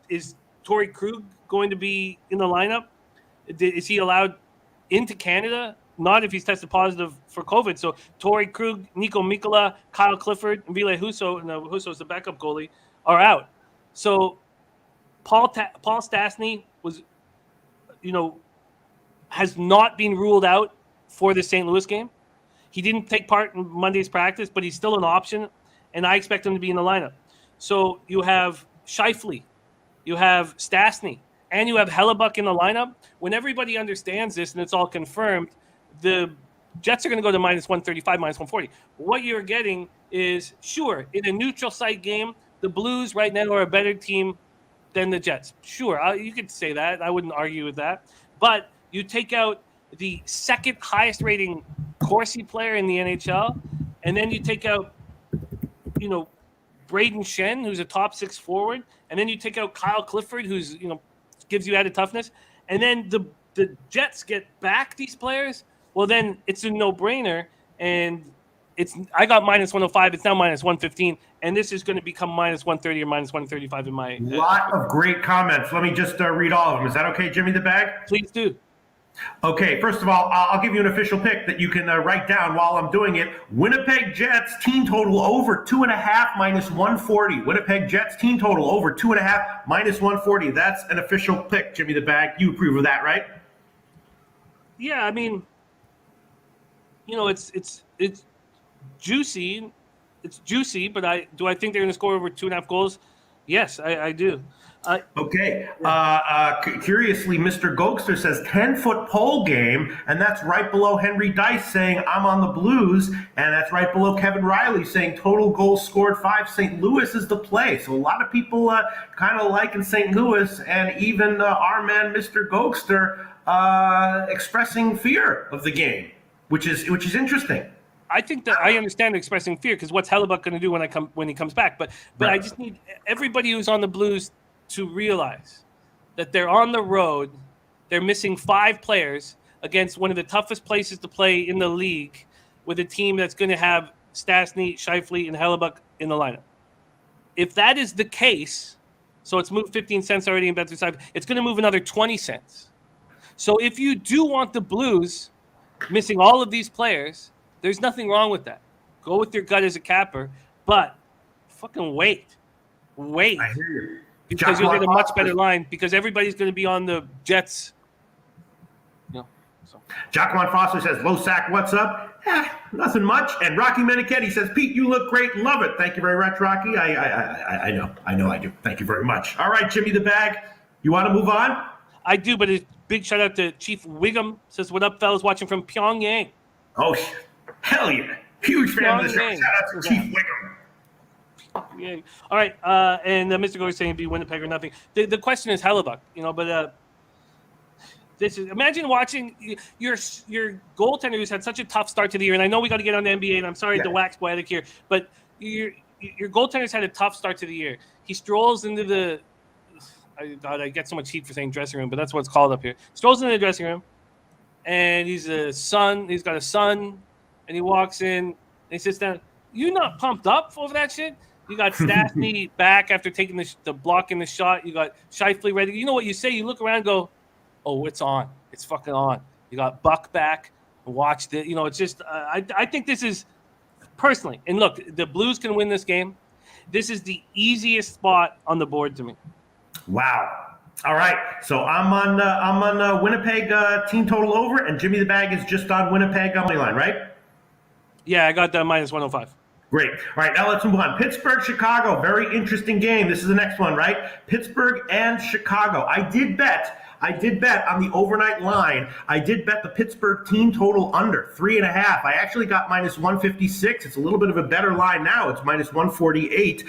Is Torrey Krug going to be in the lineup? Is he allowed into Canada? Not if he's tested positive for COVID. So Torrey Krug, Nico Mikkola, Kyle Clifford, and Ville Husso, and Husso's the backup goalie, are out. So Paul Stastny was, has not been ruled out for the St. Louis game. He didn't take part in Monday's practice, but he's still an option, and I expect him to be in the lineup. So you have Scheifele, you have Stastny, and you have Hellebuck in the lineup. When everybody understands this and it's all confirmed, the Jets are going to go to minus 135, minus 140. What you're getting is, sure, in a neutral site game, the Blues right now are a better team than the Jets. Sure, you could say that. I wouldn't argue with that. But you take out the second highest rating Corsi player in the NHL, and then you take out, Braden Shen, who's a top 6 forward, and then you take out Kyle Clifford, who's, gives you added toughness, and then the Jets get back these players. Well, then it's a no-brainer, and I got minus 105. It's now minus 115, and this is going to become minus 130 or minus 135 in my. Lot of great comments. Let me just read all of them. Is that okay, Jimmy the Bag? Please do. Okay, first of all, I'll give you an official pick that you can write down while I'm doing it. Winnipeg Jets team total over 2.5 minus 140. Winnipeg Jets team total over 2.5 minus 140. That's an official pick, Jimmy the Bag. You approve of that, right? Yeah, I mean, it's juicy. It's juicy, but do I think they're going to score over 2.5 goals? Yes, I do. Okay. Curiously, Mr. Gokster says 10-foot pole game, and that's right below Henry Dice saying I'm on the Blues, and that's right below Kevin Riley saying total goals scored 5. St. Louis is the play. So a lot of people kind of liking St. Louis, and even our man, Mr. Gokster, expressing fear of the game, which is interesting. I think that I understand expressing fear because what's Hellebuck going to do when he comes back? But right. I just need everybody who's on the Blues to realize that they're on the road. They're missing 5 players against one of the toughest places to play in the league with a team that's going to have Stastny, Scheifele, and Hellebuck in the lineup. If that is the case, so it's moved 15 cents already in Bet365, it's going to move another 20 cents. So if you do want the Blues missing all of these players, there's nothing wrong with that. Go with your gut as a capper, but fucking wait. I hear you. Because you'll get a much better line because everybody's going to be on the Jets. Jacqueline Foster says, Loshak, what's up? Nothing much. And Rocky Menichetti says, Pete, you look great. Love it. Thank you very much, Rocky. I know I do. Thank you very much. All right, Jimmy the Bag, you want to move on? I do, but a big shout out to Chief Wiggum. Says, what up, fellas, watching from Pyongyang. Oh, hell yeah. Huge fan of the show. Shout out to Chief Wiggum. Yeah. All right. And Mr. Gore is saying be Winnipeg or nothing. The question is Hellebuck, but this is imagine watching your goaltender who's had such a tough start to the year. And I know we got to get on the NBA, and I'm sorry to wax poetic here, but your goaltender's had a tough start to the year. He strolls into the I get so much heat for saying dressing room, but that's what it's called up here. Strolls into the dressing room, and he's got a son, and he walks in and he sits down. You not pumped up over that shit? You got Stastny back after taking the block in the shot. You got Scheifele ready. You know what you say? You look around and go, oh, it's on. It's fucking on. You got Buck back. Watched it. It's just I think this is personally. And look, the Blues can win this game. This is the easiest spot on the board to me. Wow. All right. So I'm on Winnipeg team total over, and Jimmy the Bag is just on Winnipeg money line, right? Yeah, I got that minus 105. Great. All right, now let's move on. Pittsburgh, Chicago, very interesting game. This is the next one, right? Pittsburgh and Chicago. I did bet on the overnight line. I did bet the Pittsburgh team total under 3.5. I actually got minus 156. It's a little bit of a better line now. It's minus 148,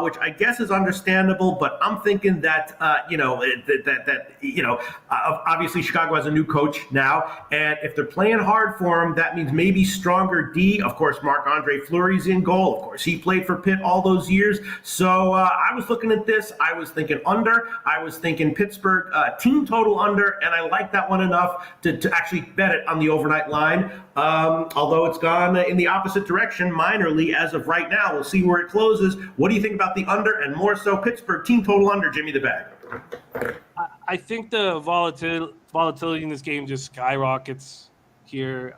which I guess is understandable. But I'm thinking that obviously Chicago has a new coach now, and if they're playing hard for him, that means maybe stronger D. Of course, Marc-Andre Fleury's in goal. Of course, he played for Pitt all those years. So I was looking at this. I was thinking under. I was thinking Pittsburgh team total under, and I like that one enough to actually bet it on the overnight line. Although it's gone in the opposite direction minorly as of right now. We'll see where it closes. What do you think about the under, and more so Pittsburgh team total under, Jimmy the Bag? I think the volatility in this game just skyrockets here.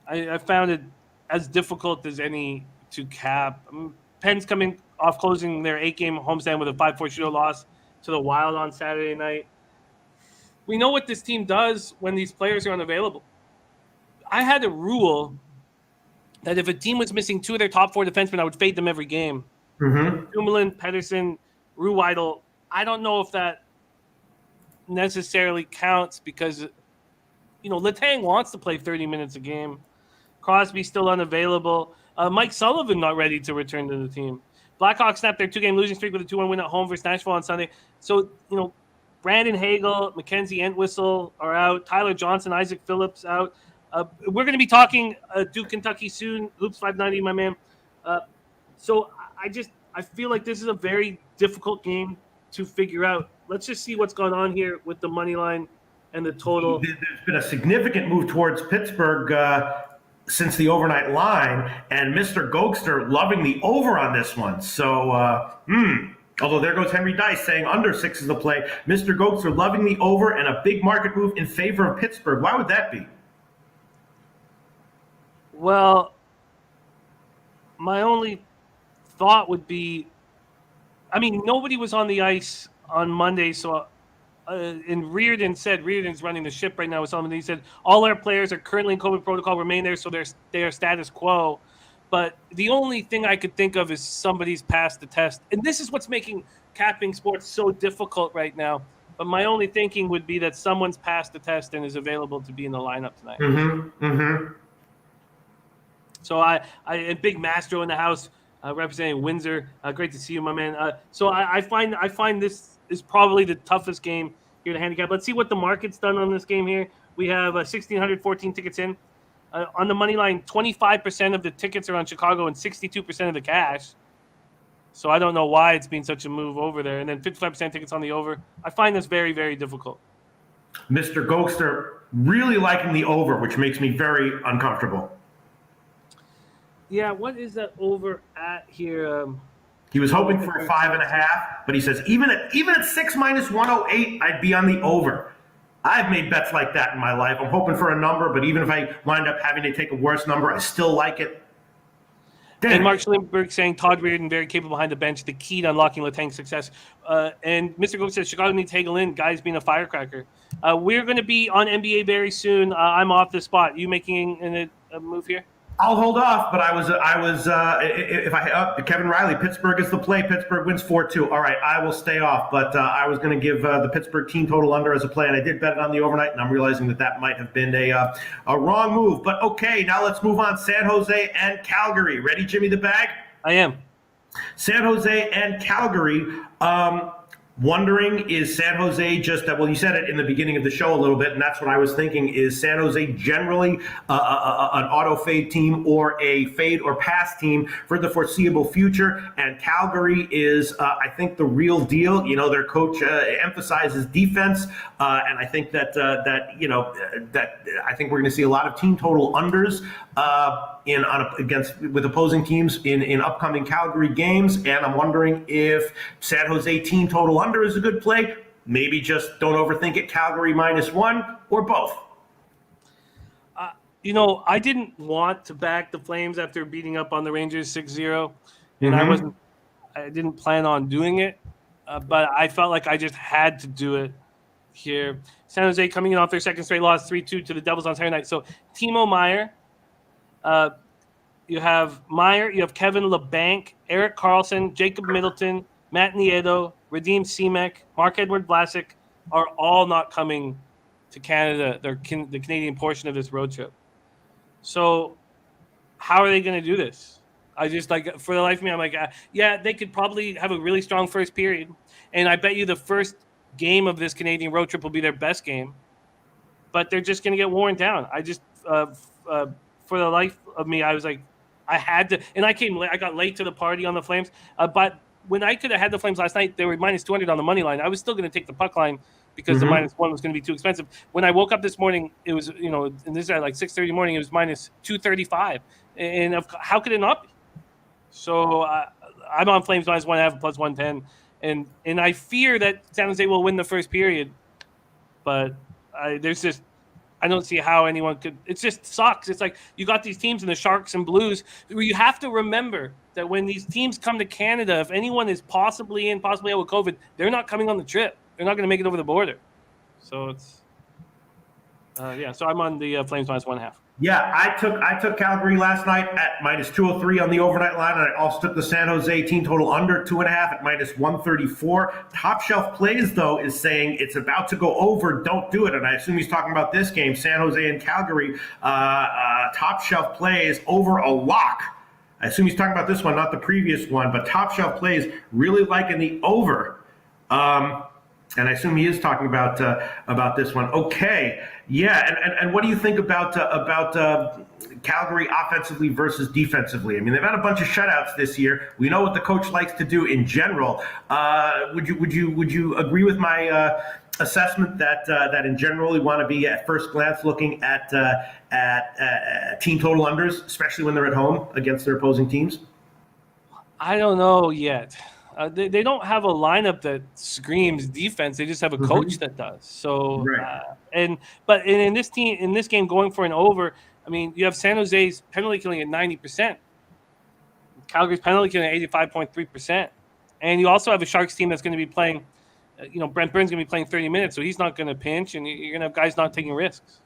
I found it as difficult as any to cap. Penn's coming off closing their 8-game homestand with a 5-4 shootout loss to the Wild on Saturday night. We know what this team does when these players are unavailable. I had a rule that if a team was missing 2 of their top 4 defensemen, I would fade them every game. Dumoulin, Pedersen, Ruhweidel. I don't know if that necessarily counts because, Letang wants to play 30 minutes a game. Crosby's still unavailable. Mike Sullivan not ready to return to the team. Blackhawks snapped their 2-game losing streak with a 2-1 win at home versus Nashville on Sunday. So, Brandon Hagel, Mackenzie Entwistle are out. Tyler Johnson, Isaac Phillips out. We're going to be talking Duke, Kentucky soon. Hoops 590, my man. So I feel like this is a very difficult game to figure out. Let's just see what's going on here with the money line and the total. There's been a significant move towards Pittsburgh since the overnight line, and Mr. Gokster loving the over on this one. So, although there goes Henry Dice saying under 6 is the play. Mr. Gokster loving the over and a big market move in favor of Pittsburgh. Why would that be? Well, my only thought would be, nobody was on the ice on Monday, so and Reardon's running the ship right now with something. He said all our players are currently in COVID protocol, remain there, so they are status quo. But the only thing I could think of is somebody's passed the test. And this is what's making capping sports so difficult right now. But my only thinking would be that someone's passed the test and is available to be in the lineup tonight. So I big Mastro in the house representing Windsor. Great to see you, my man. So I find this is probably the toughest game here to handicap. Let's see what the market's done on this game here. We have 1,614 tickets in. On the money line, 25% of the tickets are on Chicago and 62% of the cash. So I don't know why it's been such a move over there. And then 55% tickets on the over. I find this very, very difficult. Mr. Gokster really liking the over, which makes me very uncomfortable. Yeah, what is that over at here? He was hoping for a 5.5, but he says even at 6 minus 108, I'd be on the over. I've made bets like that in my life. I'm hoping for a number, but even if I wind up having to take a worse number, I still like it. Damn. And Mark Schlimberg saying Todd Reardon very capable behind the bench, the key to unlocking Letang's success. And Mr. Gook says Chicago needs Hagel in, guys being a firecracker. We're going to be on NBA very soon. I'm off the spot. You making a move here? I'll hold off, but I was Kevin Riley, Pittsburgh is the play. Pittsburgh wins 4-2. All right, I will stay off, but I was going to give the Pittsburgh team total under as a play, and I did bet it on the overnight, and I'm realizing that might have been a wrong move. But okay, now let's move on. San Jose and Calgary. Ready, Jimmy the Bag? I am. San Jose and Calgary. Wondering, is San Jose just well, you said it in the beginning of the show a little bit, and that's what I was thinking. Is San Jose generally an auto fade team or a fade or pass team for the foreseeable future? And Calgary is, I think, the real deal. Their coach emphasizes defense, and I think that I think we're going to see a lot of team total unders. with opposing teams in upcoming Calgary games, and I'm wondering if San Jose team total under is a good play. Maybe just don't overthink it. Calgary -1 or both. I didn't want to back the Flames after beating up on the Rangers 6-0, and I didn't plan on doing it, but I felt like I just had to do it here. San Jose coming in off their second straight loss, 3-2 to the Devils on Saturday night. So Timo Meier, you have Meier, you have Kevin LeBanc, Eric Carlson, Jacob Middleton, Matt Nieto, Radim Semek, Mark-Edward Vlasic are all not coming to Canada. They're the Canadian portion of this road trip. So how are they going to do this? I just for the life of me, I'm like, yeah, they could probably have a really strong first period. And I bet you the first game of this Canadian road trip will be their best game. But they're just going to get worn down. I just, for the life of me, I was like, I had to. And I got late to the party on the Flames. But when I could have had the Flames last night, they were -200 on the money line. I was still going to take the puck line because the -1 was going to be too expensive. When I woke up this morning, it was, and this is at like 6:30 in the morning, it was -235. And how could it not be? So I'm on Flames -1.5 plus 110. And I fear that San Jose will win the first period. But I don't see how anyone could. It just sucks. It's like you got these teams in the Sharks and Blues where you have to remember that when these teams come to Canada, if anyone is possibly out with COVID, they're not coming on the trip. They're not going to make it over the border. So it's So I'm on the Flames -1.5. Yeah, I took Calgary last night at -203 on the overnight line, and I also took the San Jose team total under 2.5 at -134. Top Shelf Plays, though, is saying it's about to go over. Don't do it, and I assume he's talking about this game, San Jose and Calgary. Top Shelf Plays over a lock. I assume he's talking about this one, not the previous one, but Top Shelf Plays really liking the over. And I assume he is talking about this one. Okay, yeah, and what do you think about Calgary offensively versus defensively? I mean, they've had a bunch of shutouts this year. We know what the coach likes to do in general. Would you agree with my assessment that in general you want to be at first glance looking at team total unders, especially when they're at home against their opposing teams? I don't know yet. They don't have a lineup that screams defense. They just have a coach that does. So, right. But in this game, going for an over, I mean, you have San Jose's penalty killing at 90%, Calgary's penalty killing at 85.3%, and you also have a Sharks team that's going to be playing. Brent Burns going to be playing 30 minutes, so he's not going to pinch, and you're going to have guys not taking risks.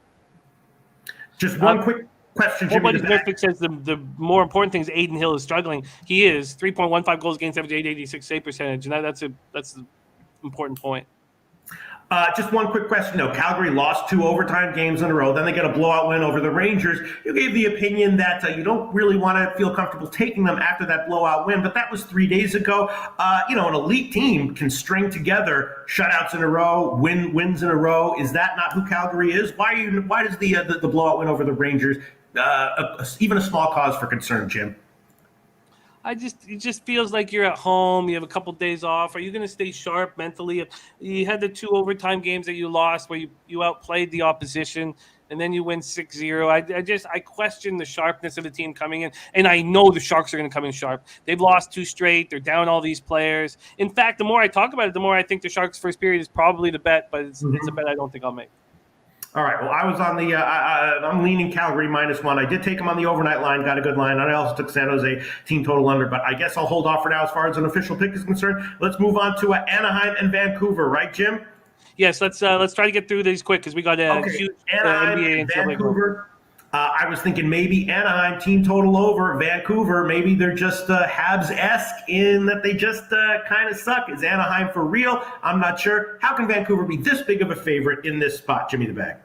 Just one quick question, Jimmy. Nobody's Nurkic says the more important thing is Aiden Hill is struggling. He is 3.15 goals against average, 886 save percentage, and that's an important point. Just one quick question, though. Calgary lost 2 overtime games in a row. Then they get a blowout win over the Rangers. You gave the opinion that you don't really want to feel comfortable taking them after that blowout win, but that was 3 days ago. An elite team can string together shutouts in a row, wins in a row. Is that not who Calgary is? Why does the blowout win over the Rangers even a small cause for concern, Jim? It just feels like you're at home. You have a couple days off. Are you going to stay sharp mentally? You had the 2 overtime games that you lost where you outplayed the opposition, and then you win 6-0. I question the sharpness of the team coming in, and I know the Sharks are going to come in sharp. They've lost 2 straight. They're down all these players. In fact, the more I talk about it, the more I think the Sharks' first period is probably the bet, but it's a bet I don't think I'll make. All right. Well, I was on the I'm leaning Calgary -1. I did take them on the overnight line, got a good line. I also took San Jose team total under, but I guess I'll hold off for now as far as an official pick is concerned. Let's move on to Anaheim and Vancouver, right, Jim? Yes. Let's try to get through these quick because we got huge Anaheim NBA and Vancouver. I was thinking maybe Anaheim team total over. Vancouver, maybe they're just Habs-esque in that they just kind of suck. Is Anaheim for real? I'm not sure. How can Vancouver be this big of a favorite in this spot? Jimmy the Bag.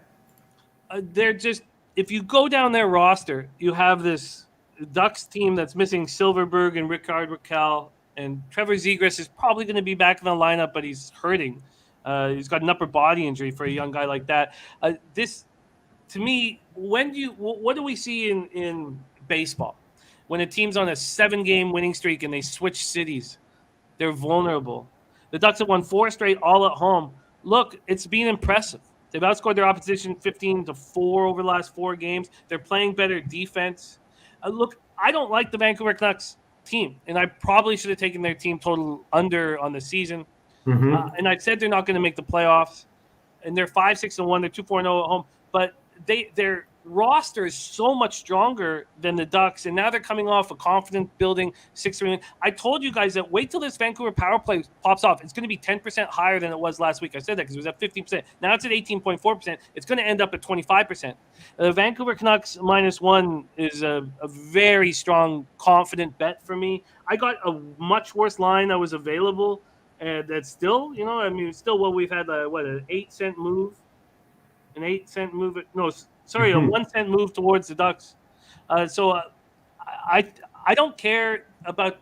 They're just, if you go down their roster, you have this Ducks team that's missing Silverberg and Rickard Rakell, and Trevor Zegras is probably going to be back in the lineup, but he's hurting. He's got an upper body injury for a young guy like that. This, to me, what do we see in baseball? When a team's on a 7-game winning streak and they switch cities, they're vulnerable. The Ducks have won 4 straight all at home. Look, it's been impressive. They've outscored their opposition 15-4 over the last 4 games. They're playing better defense. Look, I don't like the Vancouver Canucks team, and I probably should have taken their team total under on the season. And I said they're not going to make the playoffs, and they're 5-6-1. They're 2-4-0 at home, but their roster is so much stronger than the Ducks, and now they're coming off a confident building 6-3. I told you guys that wait till this Vancouver power play pops off. It's going to be 10% higher than it was last week. I said that because it was at 15%. Now it's at 18.4%. It's going to end up at 25%. The Vancouver Canucks -1 is a very strong, confident bet for me. I got a much worse line that was available, and that's still, still what we've had, an 8-cent move. An 8-cent move. A 1-cent move towards the Ducks. I don't care about.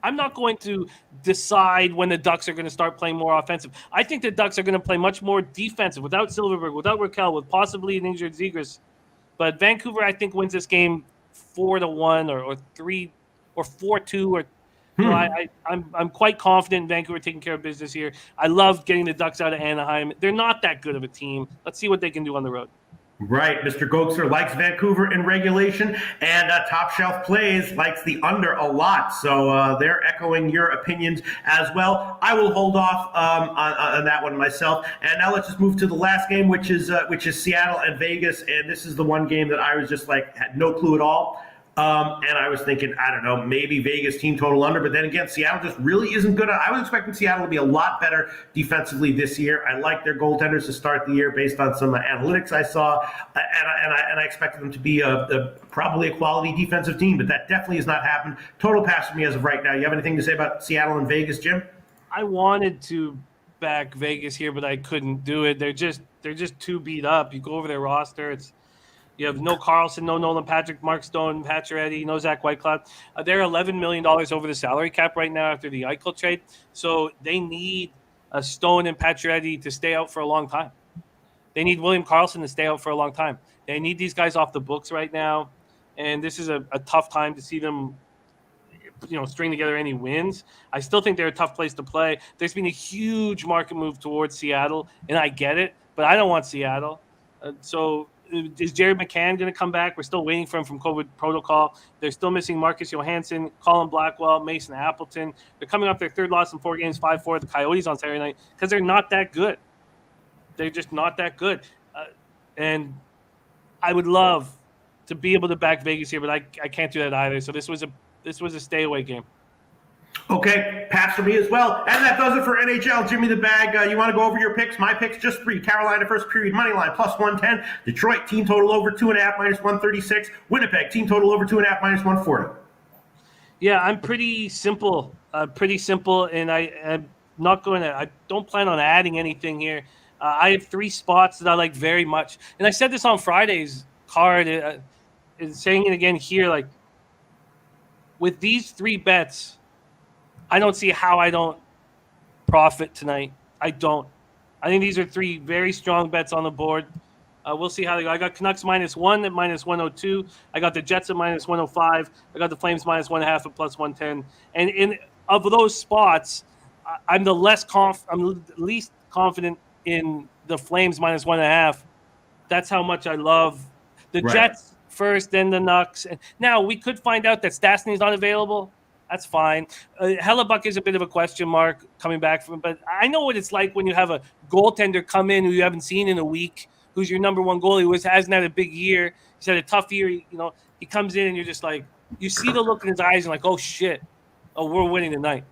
I'm not going to decide when the Ducks are going to start playing more offensive. I think the Ducks are going to play much more defensive without Silverberg, without Raquel, with possibly an injured Zegras. But Vancouver, I think, wins this game 4-1 or 3 or 4-2 or. I'm quite confident in Vancouver taking care of business here. I love getting the Ducks out of Anaheim. They're not that good of a team. Let's see what they can do on the road. Right. Mr. Gokster likes Vancouver in regulation, and Top Shelf Plays likes the under a lot. So they're echoing your opinions as well. I will hold off on that one myself. And now let's just move to the last game, which is Seattle and Vegas. And this is the one game that I was just had no clue at all. And I was thinking, I don't know, maybe Vegas team total under, but then again, Seattle just really isn't good. I was expecting Seattle to be a lot better defensively this year. I like their goaltenders to start the year based on some analytics I saw, and I expected them to be probably a quality defensive team, but that definitely has not happened. Total pass for me as of right now. You have anything to say about Seattle and Vegas, Jim? I wanted to back Vegas here, but I couldn't do it. They're just too beat up. You go over their roster, you have no Carlson, no Nolan Patrick, Mark Stone, Pacioretty, no Zach Whitecloud. They're $11 million over the salary cap right now after the Eichel trade. So they need Stone and Pacioretty to stay out for a long time. They need William Karlsson to stay out for a long time. They need these guys off the books right now. And this is a tough time to see them string together any wins. I still think they're a tough place to play. There's been a huge market move towards Seattle, and I get it, but I don't want Seattle. So is Jared McCann going to come back? We're still waiting for him from COVID protocol. They're still missing Marcus Johansson, Colin Blackwell, Mason Appleton. They're coming off their third loss in 4 games, 5-4 at the Coyotes on Saturday night because they're not that good. They're just not that good. And I would love to be able to back Vegas here, but I can't do that either. So this was a stay away game. Okay, pass for me as well. And that does it for NHL. Jimmy the Bag, you want to go over your picks? My picks, just 3. Carolina first period money line, +110. Detroit, team total over 2.5, -136. Winnipeg, team total over 2.5, -140. Yeah, I'm pretty simple. And I'm not going to – I don't plan on adding anything here. I have 3 spots that I like very much. And I said this on Friday's card, and saying it again here, with these 3 bets – I don't see how I don't profit tonight. I don't. I think these are 3 very strong bets on the board. We'll see how they go. I got Canucks -1 at -102. I got the Jets at -105. I got the Flames -1.5 at +110. And of those spots, I'm the least confident in the Flames -1.5. That's how much I love the Jets first, then the Canucks. Now we could find out that Stastny's not available. That's fine. Hellebuck is a bit of a question mark coming back from, but I know what it's like when you have a goaltender come in who you haven't seen in a week, who's your number 1 goalie, who hasn't had a big year. He's had a tough year. He comes in and you're just like, you see the look in his eyes and like, oh shit, we're winning tonight.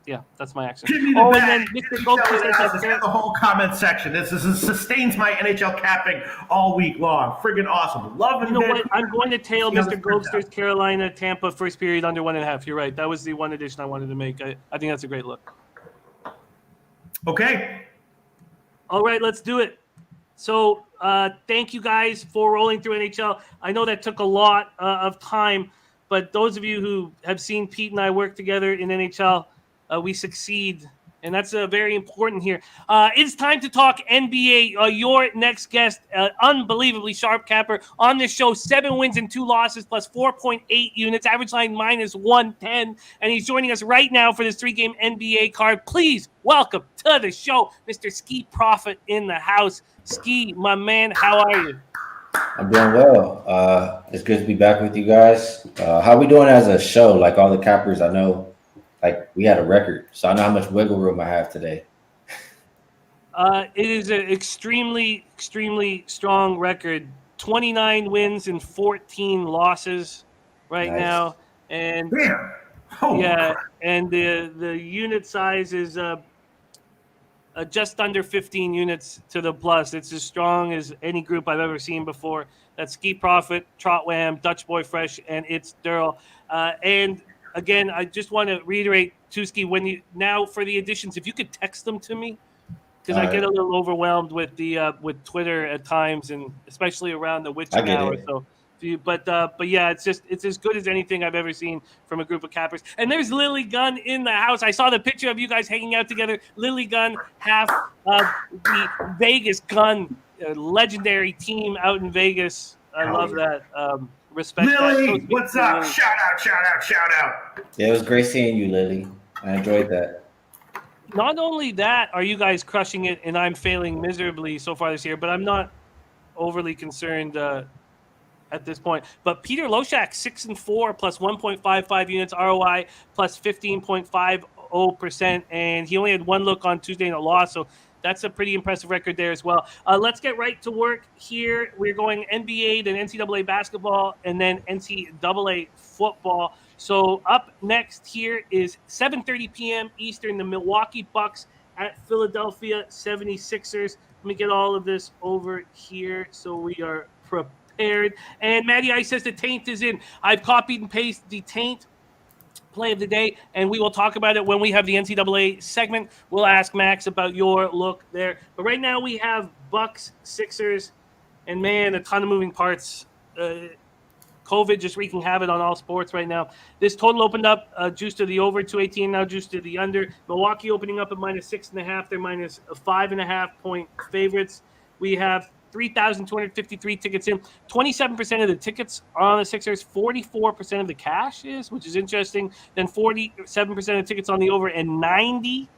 Yeah, that's my accent. And then Mr. Gokster says the whole comment section. This sustains my NHL capping all week long. Friggin' awesome. Love it. You know what? I'm going to tail Mr. Gokster's Carolina, Tampa first period under 1.5. You're right. That was the one addition I wanted to make. I think that's a great look. Okay. All right, let's do it. So thank you guys for rolling through NHL. I know that took a lot of time, but those of you who have seen Pete and I work together in NHL, we succeed, and that's very important here. It's time to talk NBA. Your next guest, unbelievably sharp capper on this show, 7 wins and 2 losses, plus 4.8 units, average line -110, and he's joining us right now for this 3-game NBA card. Please welcome to the show, Mr. Skee Profit in the house. Skee, my man, how are you? I'm doing well. It's good to be back with you guys. How we doing as a show? Like all the cappers, I know, like we had a record, so I know how much wiggle room I have today. It is an extremely, extremely strong record. 29 wins and 14 losses right Nice. now, and Damn. Holy yeah, crap. and the unit size is just under 15 units to the plus. It's as strong as any group I've ever seen before. That's Skee Profit, Trotwam, Dutch Boy Fresh, and It's Daryl. And again, I just want to reiterate, Tuski, when you now for the additions, if you could text them to me, because All I get a right. little overwhelmed with the with Twitter at times, and especially around the I witching get hour. it. So, but yeah, it's as good as anything I've ever seen from a group of cappers. And there's Lily Gunn in the house. I saw the picture of you guys hanging out together. Lily Gunn, half of the Vegas Gun legendary team out in Vegas. I Hell love yeah. that. Respect that. Lily, So what's speaking of up? Lily, Shout out, shout out, shout out. Yeah, it was great seeing you, Lily. I enjoyed that. not only that, are you guys crushing it, and I'm failing miserably so far this year, but I'm not overly concerned at this point. But Peter Loshak, 6-4 plus 1.55 units ROI plus 15.50%, and he only had one look on Tuesday in a loss, so that's a pretty impressive record there as well. Let's get right to work here. We're going NBA, then NCAA basketball, and then NCAA football. So up next here is 7:30 p.m. Eastern, the Milwaukee Bucks at Philadelphia 76ers. Let me get all of this over here so we are prepared. And Matty Ice says the Taint is in. I've copied and pasted the Taint play of the day, and we will talk about it when we have the NCAA segment. We'll ask Max about your look there. But right now we have Bucks, Sixers, and man, a ton of moving parts. COVID just wreaking havoc on all sports right now. This total opened up juice to the over 218, now juice to the under. Milwaukee opening up at -6.5. They're -5.5 point favorites. We have 3,253 tickets in. 27% of the tickets are on the Sixers. 44% of the cash is, which is interesting. Then 47% of tickets on the over and 90%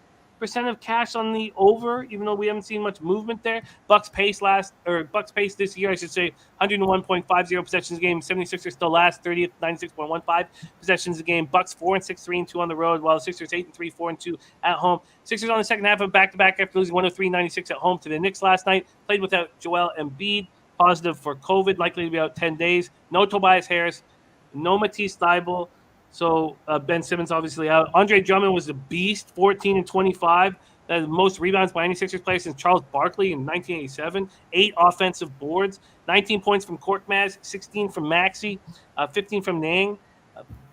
of cash on the over, even though we haven't seen much movement there. Bucks pace this year, I should say, 101.50 possessions a game. 76ers still last, 30th, 96.15 possessions a game. Bucks 4-6, 3-2 on the road, while the Sixers 8-3, 4-2 at home. Sixers on the second half of back-to-back after losing 103-96 at home to the Knicks last night. Played without Joel Embiid, positive for COVID, likely to be out 10 days. No Tobias Harris, no Matisse Thybulle. So Ben Simmons obviously out. Andre Drummond was a beast, 14 and 25. That is the most rebounds by any Sixers player since Charles Barkley in 1987. 8 offensive boards, 19 points from Korkmaz, 16 from Maxey, 15 from Nang.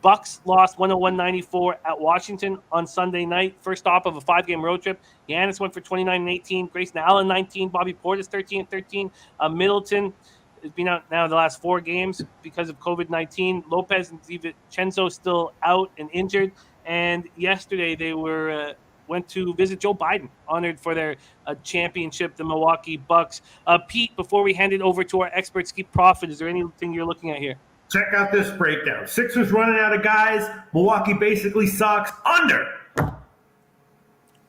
Bucks lost 101-94 at Washington on Sunday night. First stop of a 5-game road trip. Giannis went for 29 and 18. Grayson Allen 19. Bobby Portis 13 and 13. Middleton has been out now the last 4 games because of COVID-19. Lopez and DiVincenzo still out and injured. And yesterday they went to visit Joe Biden, honored for their championship, the Milwaukee Bucks. Pete, before we hand it over to our expert, Skee Profit, is there anything you're looking at here? Check out this breakdown. Sixers running out of guys. Milwaukee basically sucks. Under.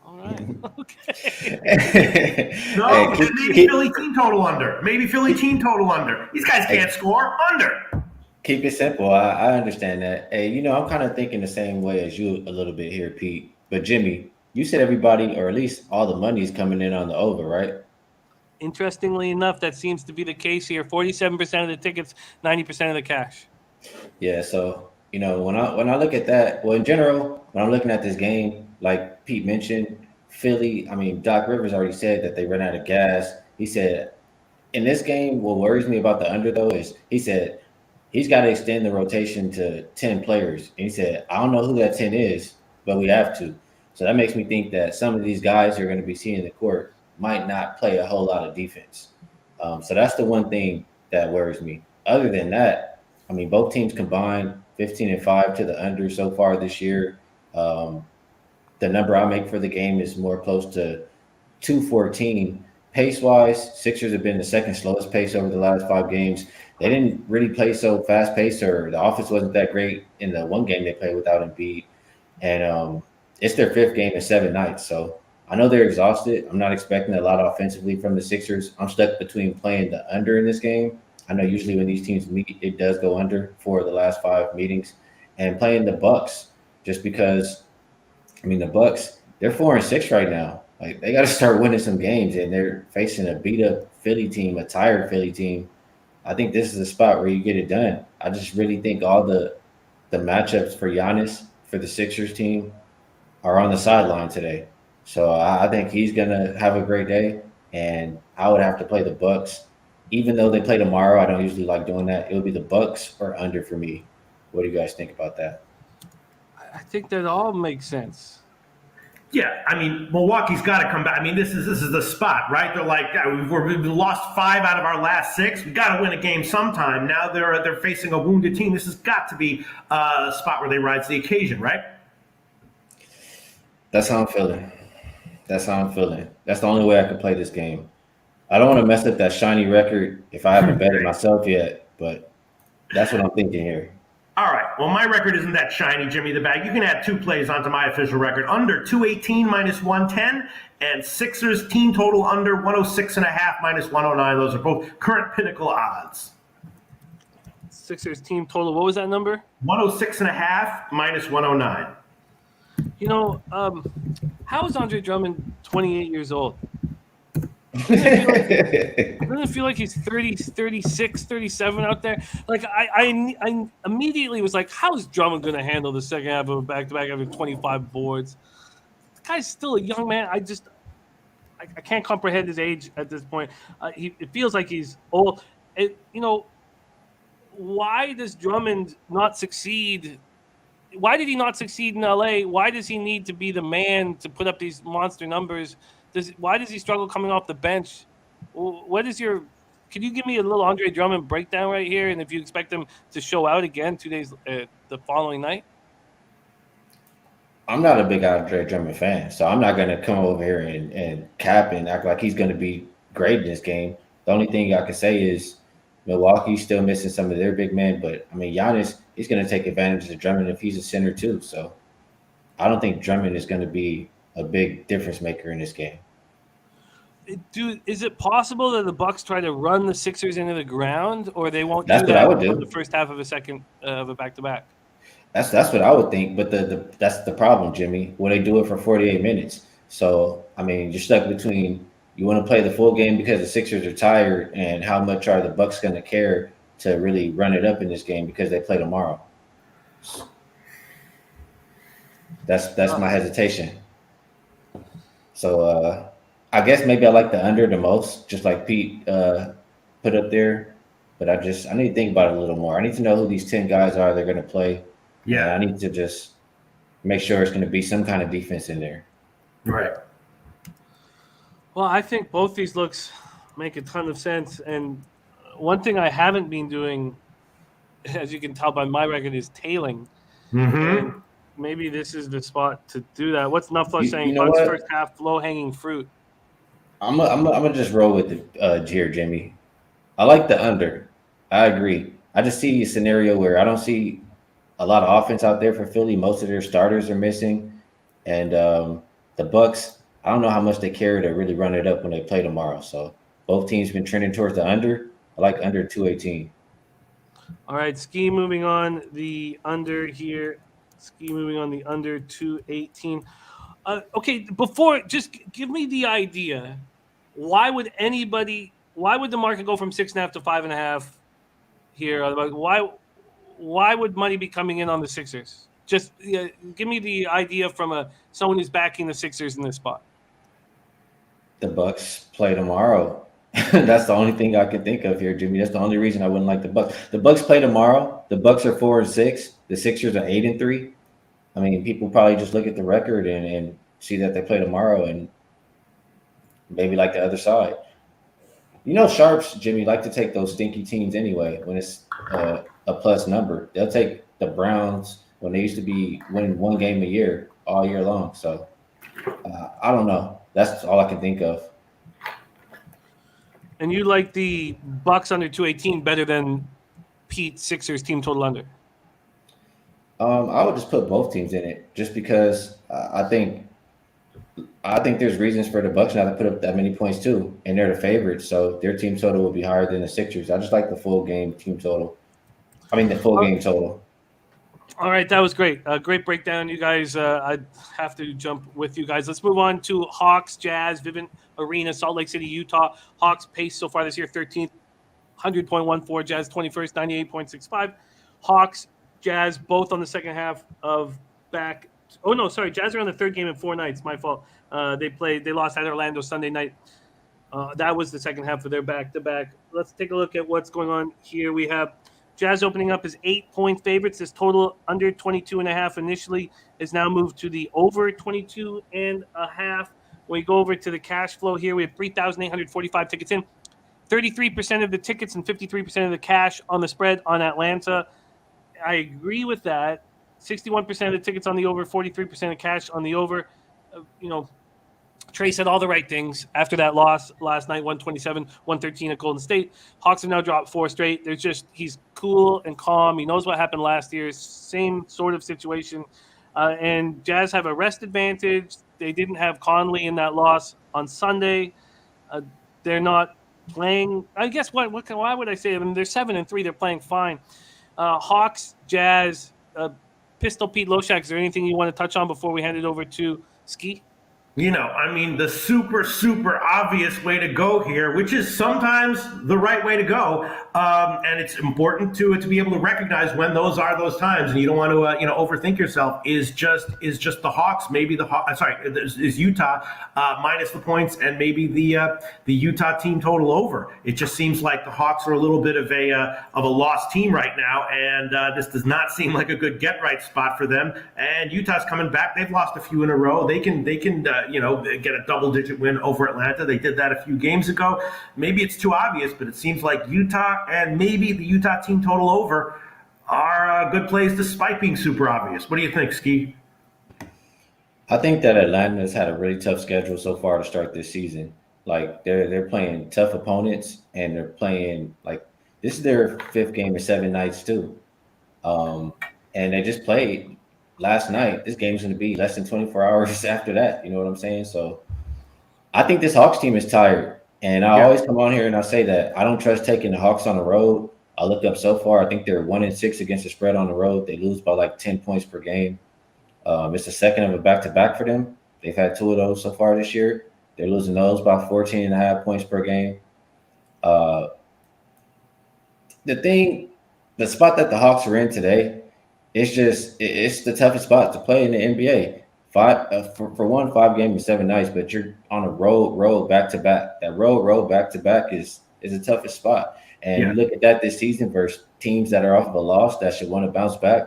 All right. Okay. No, maybe Philly team total under. Maybe Philly team total under. These guys can't score. Under. Keep it simple. I understand that. Hey, I'm kind of thinking the same way as you a little bit here, Pete. But Jimmy, you said everybody, or at least all the money is coming in on the over, right? Interestingly enough, that seems to be the case here. 47% of the tickets, 90% of the cash. Yeah, so when I look at that, well, in general, when I'm looking at this game, like Pete mentioned, Philly, I mean, Doc Rivers already said that they ran out of gas. He said in this game, what worries me about the under though is he said he's got to extend the rotation to 10 players. And he said, I don't know who that 10 is, but we have to. So that makes me think that some of these guys who are going to be seeing the court might not play a whole lot of defense. So that's the one thing that worries me. Other than that, I mean, both teams combined 15-5 to the under so far this year. The number I make for the game is more close to 214. Pace-wise, Sixers have been the second slowest pace over the last 5 games. They didn't really play so fast-paced, or the offense wasn't that great in the one game they played without Embiid. And it's their 5th game in 7 nights. So I know they're exhausted. I'm not expecting a lot offensively from the Sixers. I'm stuck between playing the under in this game I know usually when these teams meet, it does go under for the last 5 meetings. And playing the Bucks, just because, I mean, the Bucks, they're 4-6 right now. Like, they got to start winning some games, and they're facing a beat up Philly team, a tired Philly team. I think this is a spot where you get it done. I just really think all the matchups for Giannis for the Sixers team are on the sideline today. So I think he's gonna have a great day, and I would have to play the Bucks. Even though they play tomorrow, I don't usually like doing that. It would be the Bucks or under for me. What do you guys think about that? I think that all makes sense. Yeah, I mean, Milwaukee's got to come back. I mean, this is the spot, right? They're like, we've lost 5 out of our last 6. We got to win a game sometime. Now they're facing a wounded team. This has got to be a spot where they rise to the occasion, right? That's how I'm feeling. That's the only way I could play this game. I don't want to mess up that shiny record if I haven't betted myself yet, but that's what I'm thinking here. All right. Well, my record isn't that shiny, Jimmy the Bag. You can add 2 plays onto my official record. Under 218 minus 110 and Sixers team total under 106.5 minus 109. Those are both current Pinnacle odds. Sixers team total. What was that number? 106.5 minus 109. You know, how is Andre Drummond 28 years old? Doesn't feel like he's 30, 36, 37 out there. Like I immediately was like, how is Drummond going to handle the second half of a back-to-back having 25 boards? The guy's still a young man. I can't comprehend his age at this point. It feels like he's old. Why does Drummond not succeed? Why did he not succeed in LA? Why does he need to be the man to put up these monster numbers? Why does he struggle coming off the bench? Can you give me a little Andre Drummond breakdown right here? And if you expect him to show out again 2 days the following night? I'm not a big Andre Drummond fan, so I'm not going to come over here and cap and act like he's going to be great in this game. The only thing I can say is Milwaukee's still missing some of their big men, but I mean, Giannis, he's going to take advantage of Drummond if he's a center too. So I don't think Drummond is going to be a big difference maker in this game. Is it possible that the Bucks try to run the Sixers into the ground, or they won't? That's do what that I would do. The first half of a back-to-back. That's what I would think, but that's the problem, Jimmy. Will they do it for 48 minutes? So I mean, you're stuck between you want to play the full game because the Sixers are tired, and how much are the Bucks going to care to really run it up in this game because they play tomorrow? That's my hesitation. So I guess maybe I like the under the most, just like Pete put up there. But I need to think about it a little more. I need to know who these 10 guys are they're going to play. Yeah, I need to just make sure it's going to be some kind of defense in there. Right. Well, I think both these looks make a ton of sense. And one thing I haven't been doing, as you can tell by my record, is tailing. Mm-hmm. And maybe this is the spot to do that. What's Nufflush saying? You know Bucks what? first half, low-hanging fruit. I'm gonna just roll with it here, Jimmy. I like the under. I agree. I just see a scenario where I don't see a lot of offense out there for Philly. Most of their starters are missing, and the Bucks, I don't know how much they care to really run it up when they play tomorrow. So both teams been trending towards the under. I like under 218. All right, Skee moving on the under here. Skee moving on the under 218. Okay, before, just give me the idea. Why would the market go from 6.5 to 5.5 here? Why would money be coming in on the Sixers? Just give me the idea from someone who's backing the Sixers in this spot. The Bucks play tomorrow. That's the only thing I can think of here, Jimmy. That's the only reason I wouldn't like the Bucks. The Bucks play tomorrow. The Bucks are 4-6. The Sixers are 8-3. I mean, people probably just look at the record and see that they play tomorrow and maybe like the other side. You know, sharps, Jimmy, like to take those stinky teams anyway when it's a plus number. They'll take the Browns when they used to be winning one game a year all year long. So I don't know. That's all I can think of. And you like the Bucks under 218 better than Pete Sixers team total under? I would just put both teams in it just because I think I think there's reasons for the Bucks not to put up that many points too, and they're the favorites, so their team total will be higher than the Sixers. I just like the full game team total. I mean, the full game total. All right, that was great. Great breakdown, you guys. I have to jump with you guys. Let's move on to Hawks, Jazz, Vivint Arena, Salt Lake City, Utah. Hawks pace so far this year, 13th, 100.14. Jazz, 21st, 98.65. Hawks, Jazz, both on the second half of back. Oh, no, sorry. Jazz are on the third game in 4 nights. My fault. They lost at Orlando Sunday night. That was the second half of their back-to-back. Let's take a look at what's going on here. We have Jazz opening up as 8-point favorites. This total under 22.5 initially is now moved to the over 22.5. When we go over to the cash flow here, we have 3,845 tickets in. 33% of the tickets and 53% of the cash on the spread on Atlanta. I agree with that. 61% of the tickets on the over, 43% of cash on the over. Trey said all the right things after that loss last night, 127-113 at Golden State. Hawks have now dropped 4 straight. He's cool and calm. He knows what happened last year. Same sort of situation. And Jazz have a rest advantage. They didn't have Conley in that loss on Sunday. They're not playing. I guess why would I say? I mean, they're 7-3. They're playing fine. Hawks, Jazz, Pistol Pete, Loshak. Is there anything you want to touch on before we hand it over to Skee? The super, super obvious way to go here, which is sometimes the right way to go. And it's important to be able to recognize when those are those times, and you don't want to, overthink yourself. Is just the Hawks, maybe is Utah minus the points, and maybe the Utah team total over. It just seems like the Hawks are a little bit of a lost team right now, and this does not seem like a good get right spot for them. And Utah's coming back. They've lost a few in a row. They can get a double-digit win over Atlanta. They did that a few games ago. Maybe it's too obvious, but it seems like Utah and maybe the Utah team total over are good plays despite being super obvious. What do you think, Skee? I think that Atlanta's had a really tough schedule so far to start this season. Like they're playing tough opponents, and they're playing this is their 5th game in 7 nights too. And they just played last night. This game's going to be less than 24 hours after that. You know what I'm saying? So I think this Hawks team is tired. And I always come on here and I say that I don't trust taking the Hawks on the road. I looked up so far. I think they're 1-6 against the spread on the road. They lose by 10 points per game. It's the second of a back-to-back for them. They've had 2 of those so far this year. They're losing those by 14.5 points per game. The spot that the Hawks are in today, it's the toughest spot to play in the NBA. 5 games in 7 nights, but you're on a road back to back. That road back to back is the toughest spot. And you look at that this season versus teams that are off of a loss that should want to bounce back.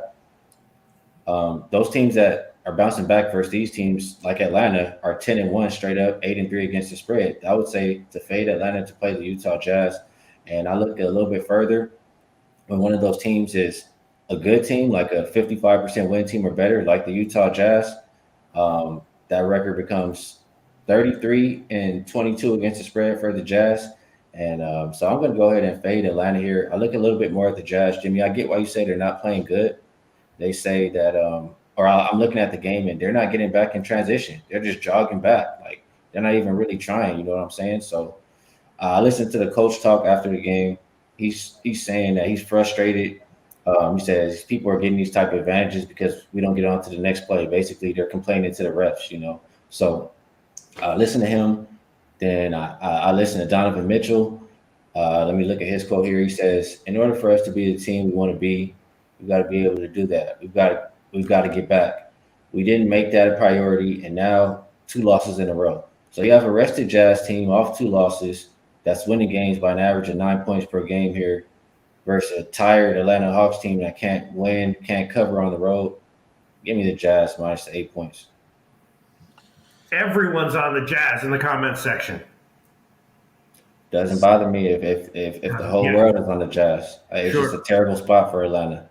Those teams that are bouncing back versus these teams like Atlanta are 10-1 straight up, 8-3 against the spread. I would say to fade Atlanta to play the Utah Jazz. And I look at a little bit further when one of those teams is a good team, like a 55% win team or better, like the Utah Jazz, that record becomes 33-22 against the spread for the Jazz. And so I'm going to go ahead and fade Atlanta here. I look a little bit more at the Jazz, Jimmy. I get why you say they're not playing good. They say that, I'm looking at the game and they're not getting back in transition. They're just jogging back. Like they're not even really trying. You know what I'm saying? So I listened to the coach talk after the game. He's saying that he's frustrated. He says people are getting these type of advantages because we don't get on to the next play. Basically, they're complaining to the refs, So listen to him. Then I listen to Donovan Mitchell. Let me look at his quote here. He says, in order for us to be the team we want to be, we've got to be able to do that. We've got to get back. We didn't make that a priority, and now 2 losses in a row. So you have a rested Jazz team off 2 losses that's winning games by an average of 9 points per game here, versus a tired Atlanta Hawks team that can't win, can't cover on the road. Give me the Jazz minus the 8 points. Everyone's on the Jazz in the comments section. Doesn't bother me if the whole world is on the Jazz. It's just a terrible spot for Atlanta.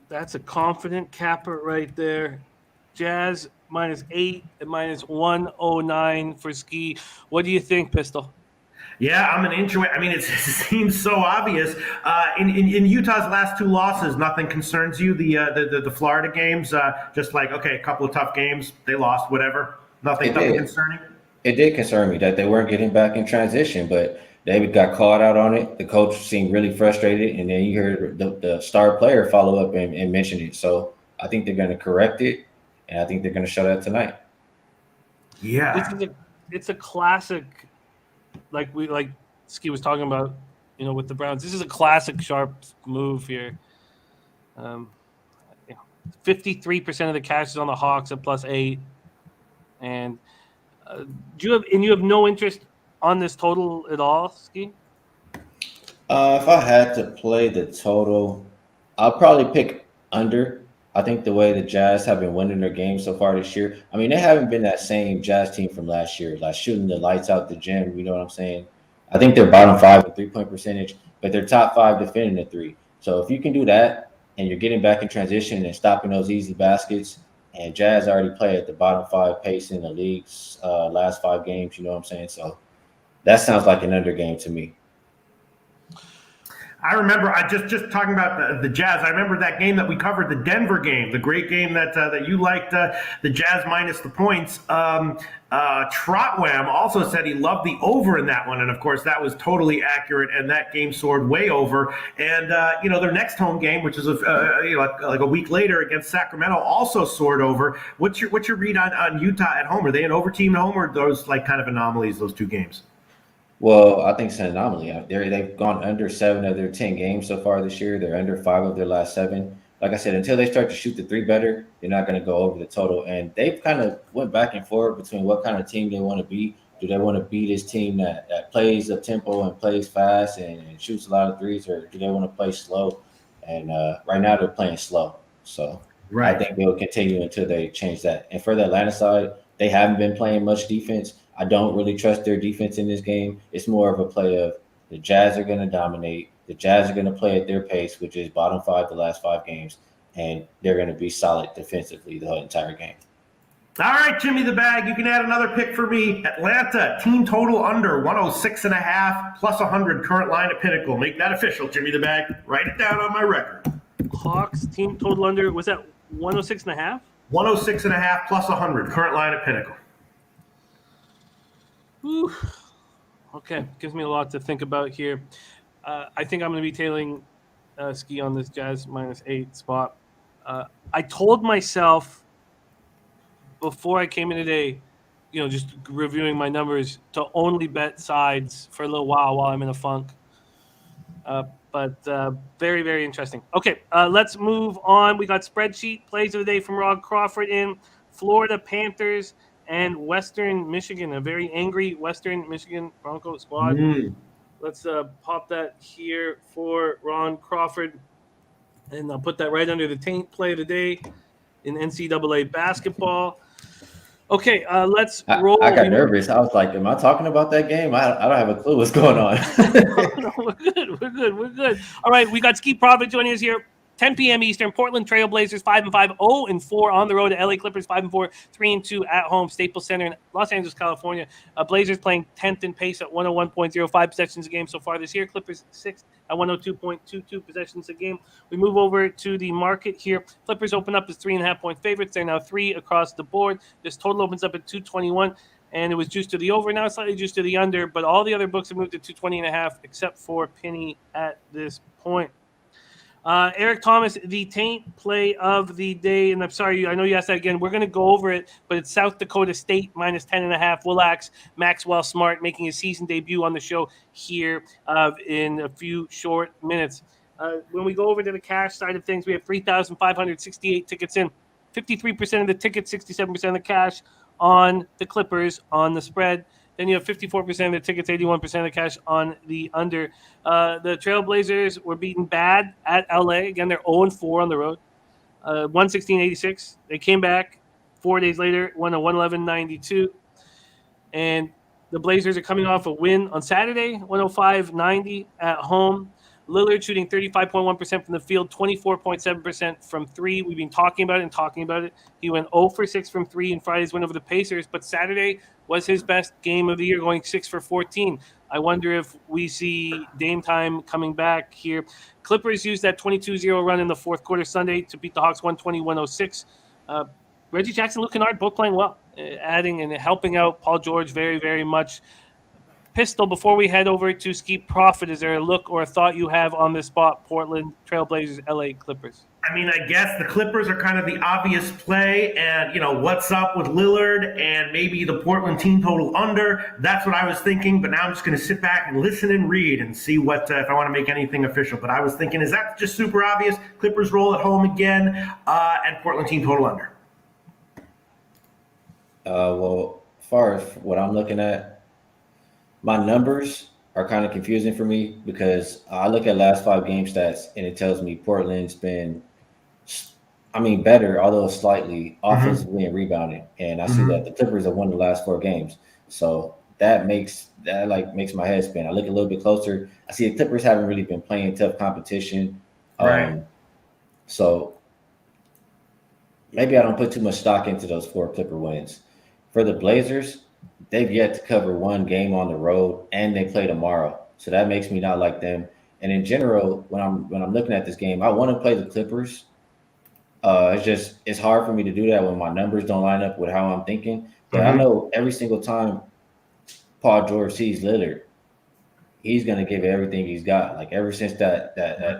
That's a confident capper right there. Jazz minus 8 and minus 109 for Skee. What do you think, Pistol? Yeah, I'm an inch away. I mean, it seems so obvious. In Utah's last two losses, nothing concerns you. The Florida games, just like, okay, a couple of tough games, they lost, whatever. It Nothing did. concerning. It did concern me that they weren't getting back in transition, but David got called out on it. The coach seemed really frustrated, and then you heard the star player follow up and mention it. So I think they're going to correct it, and I think they're going to show that tonight. Yeah. It's a classic, like Skee was talking about, with the Browns. This is a classic sharp move here. 53% of the cash is on the Hawks at +8, and you have no interest on this total at all, Skee? If I had to play the total, I'll probably pick under. I think the way the Jazz have been winning their games so far this year, I mean, they haven't been that same Jazz team from last year, like shooting the lights out the gym. You know what I'm saying? I think they're bottom 5 in 3-point percentage, but they're top 5 defending the three. So if you can do that and you're getting back in transition and stopping those easy baskets, and Jazz already play at the bottom 5 pace in the league's last 5 games, you know what I'm saying? So that sounds like an under game to me. I remember, I just talking about the Jazz. I remember that game that we covered, the Denver game, the great game that you liked, the Jazz minus the points. Trotwam also said he loved the over in that one, and of course that was totally accurate. And that game soared way over. And their next home game, which is like a week later against Sacramento, also soared over. What's your read on Utah at home? Are they an over team at home, or are those like kind of anomalies? Those two games? Well, I think it's an anomaly. They've gone under 7 of their 10 games so far this year. They're under 5 of their last 7. Like I said, until they start to shoot the three better, they're not going to go over the total. And they've kind of went back and forth between what kind of team they want to be. Do they want to be this team that plays up tempo and plays fast and shoots a lot of threes, or do they want to play slow? And right now they're playing slow. So Right. I think they'll continue until they change that. And for the Atlanta side, they haven't been playing much defense. I don't really trust their defense in this game. It's more of a play of the Jazz are going to dominate. The Jazz are going to play at their pace, which is bottom 5 the last 5 games, and they're going to be solid defensively the whole entire game. All right, Jimmy the Bag, you can add another pick for me. Atlanta, team total under 106.5 plus 100 current line at Pinnacle. Make that official, Jimmy the Bag. Write it down on my record. Hawks, team total under, was that 106.5? 106.5 plus 100 current line at Pinnacle. Whew. Okay, gives me a lot to think about here. I think I'm going to be tailing Skee on this Jazz -8 spot. I told myself before I came in today, just reviewing my numbers, to only bet sides for a little while I'm in a funk. But very, very interesting. Okay, let's move on. We got spreadsheet plays of the day from Rod Crawford in Florida Panthers and Western Michigan, a very angry Western Michigan Bronco squad. Let's pop that here for Ron Crawford, and I'll put that right under the Taint play of the day in NCAA basketball. Okay, let's roll. I got nervous. I was like, am I talking about that game? I don't have a clue what's going on. No, we're good. All right, we got Skee Profit joining us here. 10 p.m. Eastern. Portland Trailblazers 5-5, 0-4 on the road. LA Clippers 5-4, 3-2 at home. Staples Center in Los Angeles, California. Blazers playing 10th in pace at 101.05 possessions a game so far this year. Clippers 6th at 102.22 possessions a game. We move over to the market here. Clippers open up as 3.5-point favorites. They're now 3 across the board. This total opens up at 221. And it was juiced to the over, now slightly juiced to the under, but all the other books have moved to 220.5 except for Penny at this point. Eric Thomas, the Taint play of the day, and I'm sorry, I know you asked that again. We're going to go over it, but it's South Dakota State -10.5. Willax, Maxwell Smart making his season debut on the show here in a few short minutes. When we go over to the cash side of things, we have 3,568 tickets in. 53% of the tickets, 67% of the cash on the Clippers on the spread. Then you have 54% of the tickets, 81% of the cash on the under. The Trailblazers were beaten bad at LA. Again, they're 0-4 on the road. 116-86. They came back 4 days later, won a 111-92. And the Blazers are coming off a win on Saturday, 105-90 at home. Lillard shooting 35.1% from the field, 24.7% from three. We've been talking about it. He went 0 for 6 from three in Friday's win over the Pacers, but Saturday was his best game of the year, going 6 for 14. I wonder if we see Dame time coming back here. Clippers used that 22-0 run in the fourth quarter Sunday to beat the Hawks 120-106. Reggie Jackson, Luke Kennard, both playing well, adding and helping out Paul George very, very much. Pistol, before we head over to Skee Profit, is there a look or a thought you have on this spot, Portland, Trailblazers, LA Clippers? I mean, I guess the Clippers are kind of the obvious play, and, what's up with Lillard and maybe the Portland team total under. That's what I was thinking, but now I'm just going to sit back and listen and read and see what if I want to make anything official. But I was thinking, is that just super obvious? Clippers roll at home again, and Portland team total under. Well, as far as what I'm looking at, my numbers are kind of confusing for me because I look at last 5 game stats and it tells me Portland's been, better, although slightly offensively and rebounding. And I see that the Clippers have won the last 4 games. So that makes my head spin. I look a little bit closer. I see the Clippers haven't really been playing tough competition. Right. So maybe I don't put too much stock into those 4 Clipper wins. For the Blazers, they've yet to cover 1 game on the road, and they play tomorrow. So that makes me not like them. And in general, when I'm looking at this game, I want to play the Clippers. It's hard for me to do that when my numbers don't line up with how I'm thinking. But I know every single time Paul George sees Lillard, he's going to give it everything he's got. Like ever since that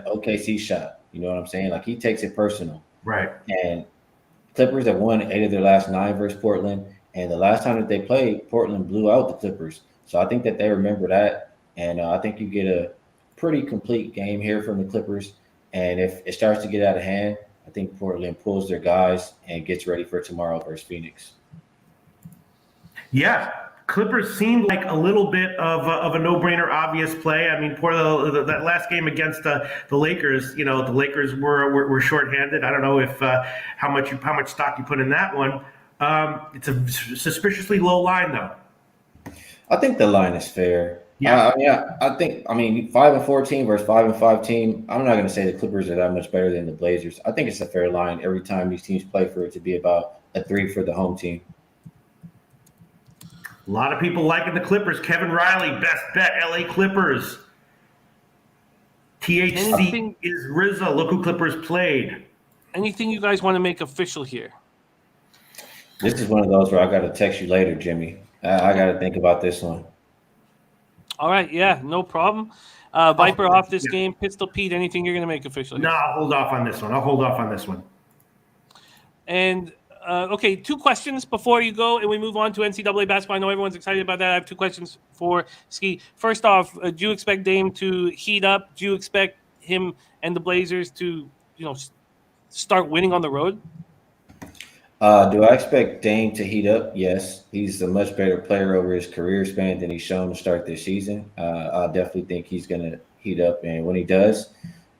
OKC shot, you know what I'm saying? Like he takes it personal. Right. And Clippers have won 8 of their last 9 versus Portland. And the last time that they played, Portland blew out the Clippers. So I think that they remember that. And I think you get a pretty complete game here from the Clippers. And if it starts to get out of hand, I think Portland pulls their guys and gets ready for tomorrow versus Phoenix. Yeah. Clippers seemed like a little bit of a no-brainer, obvious play. I mean, that last game against the Lakers, the Lakers were shorthanded. I don't know if how much stock you put in that one. It's a suspiciously low line, though. I think the line is fair. Yeah. I think 5-14 versus 5-5 team. I'm not going to say the Clippers are that much better than the Blazers. I think it's a fair line every time these teams play for it to be about a 3 for the home team. A lot of people liking the Clippers. Kevin Riley, best bet, LA Clippers. THC is Rizzo. Look who Clippers played. Anything you guys want to make official here? This is one of those where I got to text you later, Jimmy. I got to think about this one. All right, yeah, no problem. Viper off this game. Pistol Pete, anything you're going to make official here? No, I'll hold off on this one. And okay, 2 questions before you go, and we move on to NCAA basketball. I know everyone's excited about that. I have 2 questions for Skee. First off, do you expect Dame to heat up? Do you expect him and the Blazers to, start winning on the road? Do I expect Dame to heat up? Yes. He's a much better player over his career span than he's shown to start this season. I definitely think he's going to heat up, and when he does,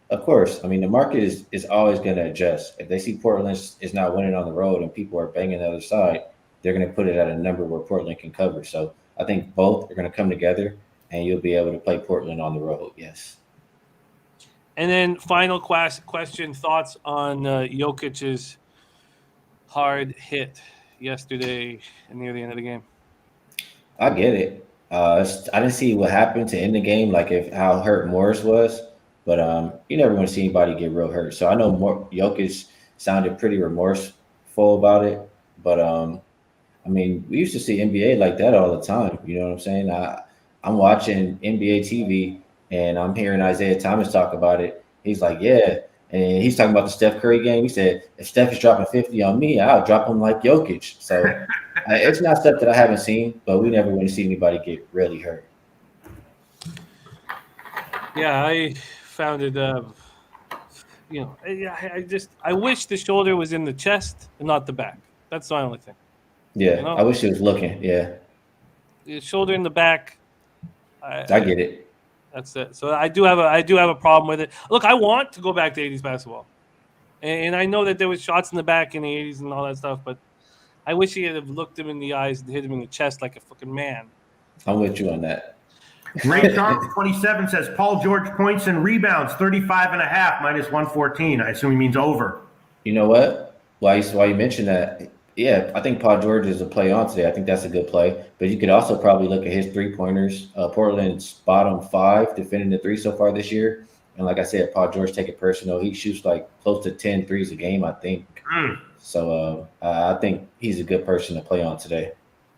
of course, the market is always going to adjust. If they see Portland is not winning on the road and people are banging the other side, they're going to put it at a number where Portland can cover. So I think both are going to come together, and you'll be able to play Portland on the road, yes. And then final question, thoughts on Jokic's hard hit yesterday near the end of the game? I get it. I didn't see what happened to end the game, like how hurt Morris was. But you never want to see anybody get real hurt. So I know Jokic sounded pretty remorseful about it. But, we used to see NBA like that all the time. You know what I'm saying? I'm watching NBA TV, and I'm hearing Isaiah Thomas talk about it. He's like, yeah. And he's talking about the Steph Curry game. He said, if Steph is dropping 50 on me, I'll drop him like Jokic. So it's not stuff that I haven't seen, but we never want to see anybody get really hurt. Yeah, I found it, I wish the shoulder was in the chest and not the back. That's the only thing. Yeah, I wish it was looking. Yeah. The shoulder in the back. I get it. That's it. So I do have a problem with it. Look, I want to go back to 80s basketball. And I know that there was shots in the back in the 80s and all that stuff, but I wish he had looked him in the eyes and hit him in the chest like a fucking man. I'm with you on that. Ray Sharp 27 says Paul George points and rebounds 35.5 minus 114. I assume he means over. You know what? Why you mentioned that? Yeah, I think Paul George is a play on today. I think that's a good play. But you could also probably look at his 3-pointers. Portland's bottom 5 defending the 3 so far this year. And like I said, Paul George take it personal. He shoots like close to 10 threes a game, I think. So I think he's a good person to play on today.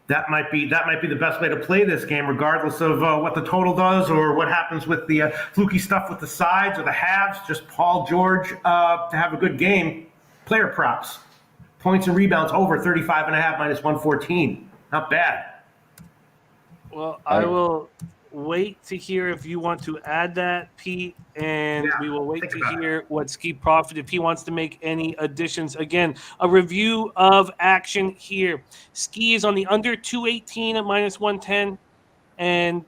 That might be the best way to play this game, regardless of what the total does or what happens with the fluky stuff with the sides or the halves. Just Paul George to have a good game. Player props. Points and rebounds over 35.5 minus 114. Not bad. Well, I will wait to hear if you want to add that, Pete, and we will wait to hear what Skee Profit, if he wants to make any additions. Again, a review of action here. Skee is on the under 218 at minus 110, and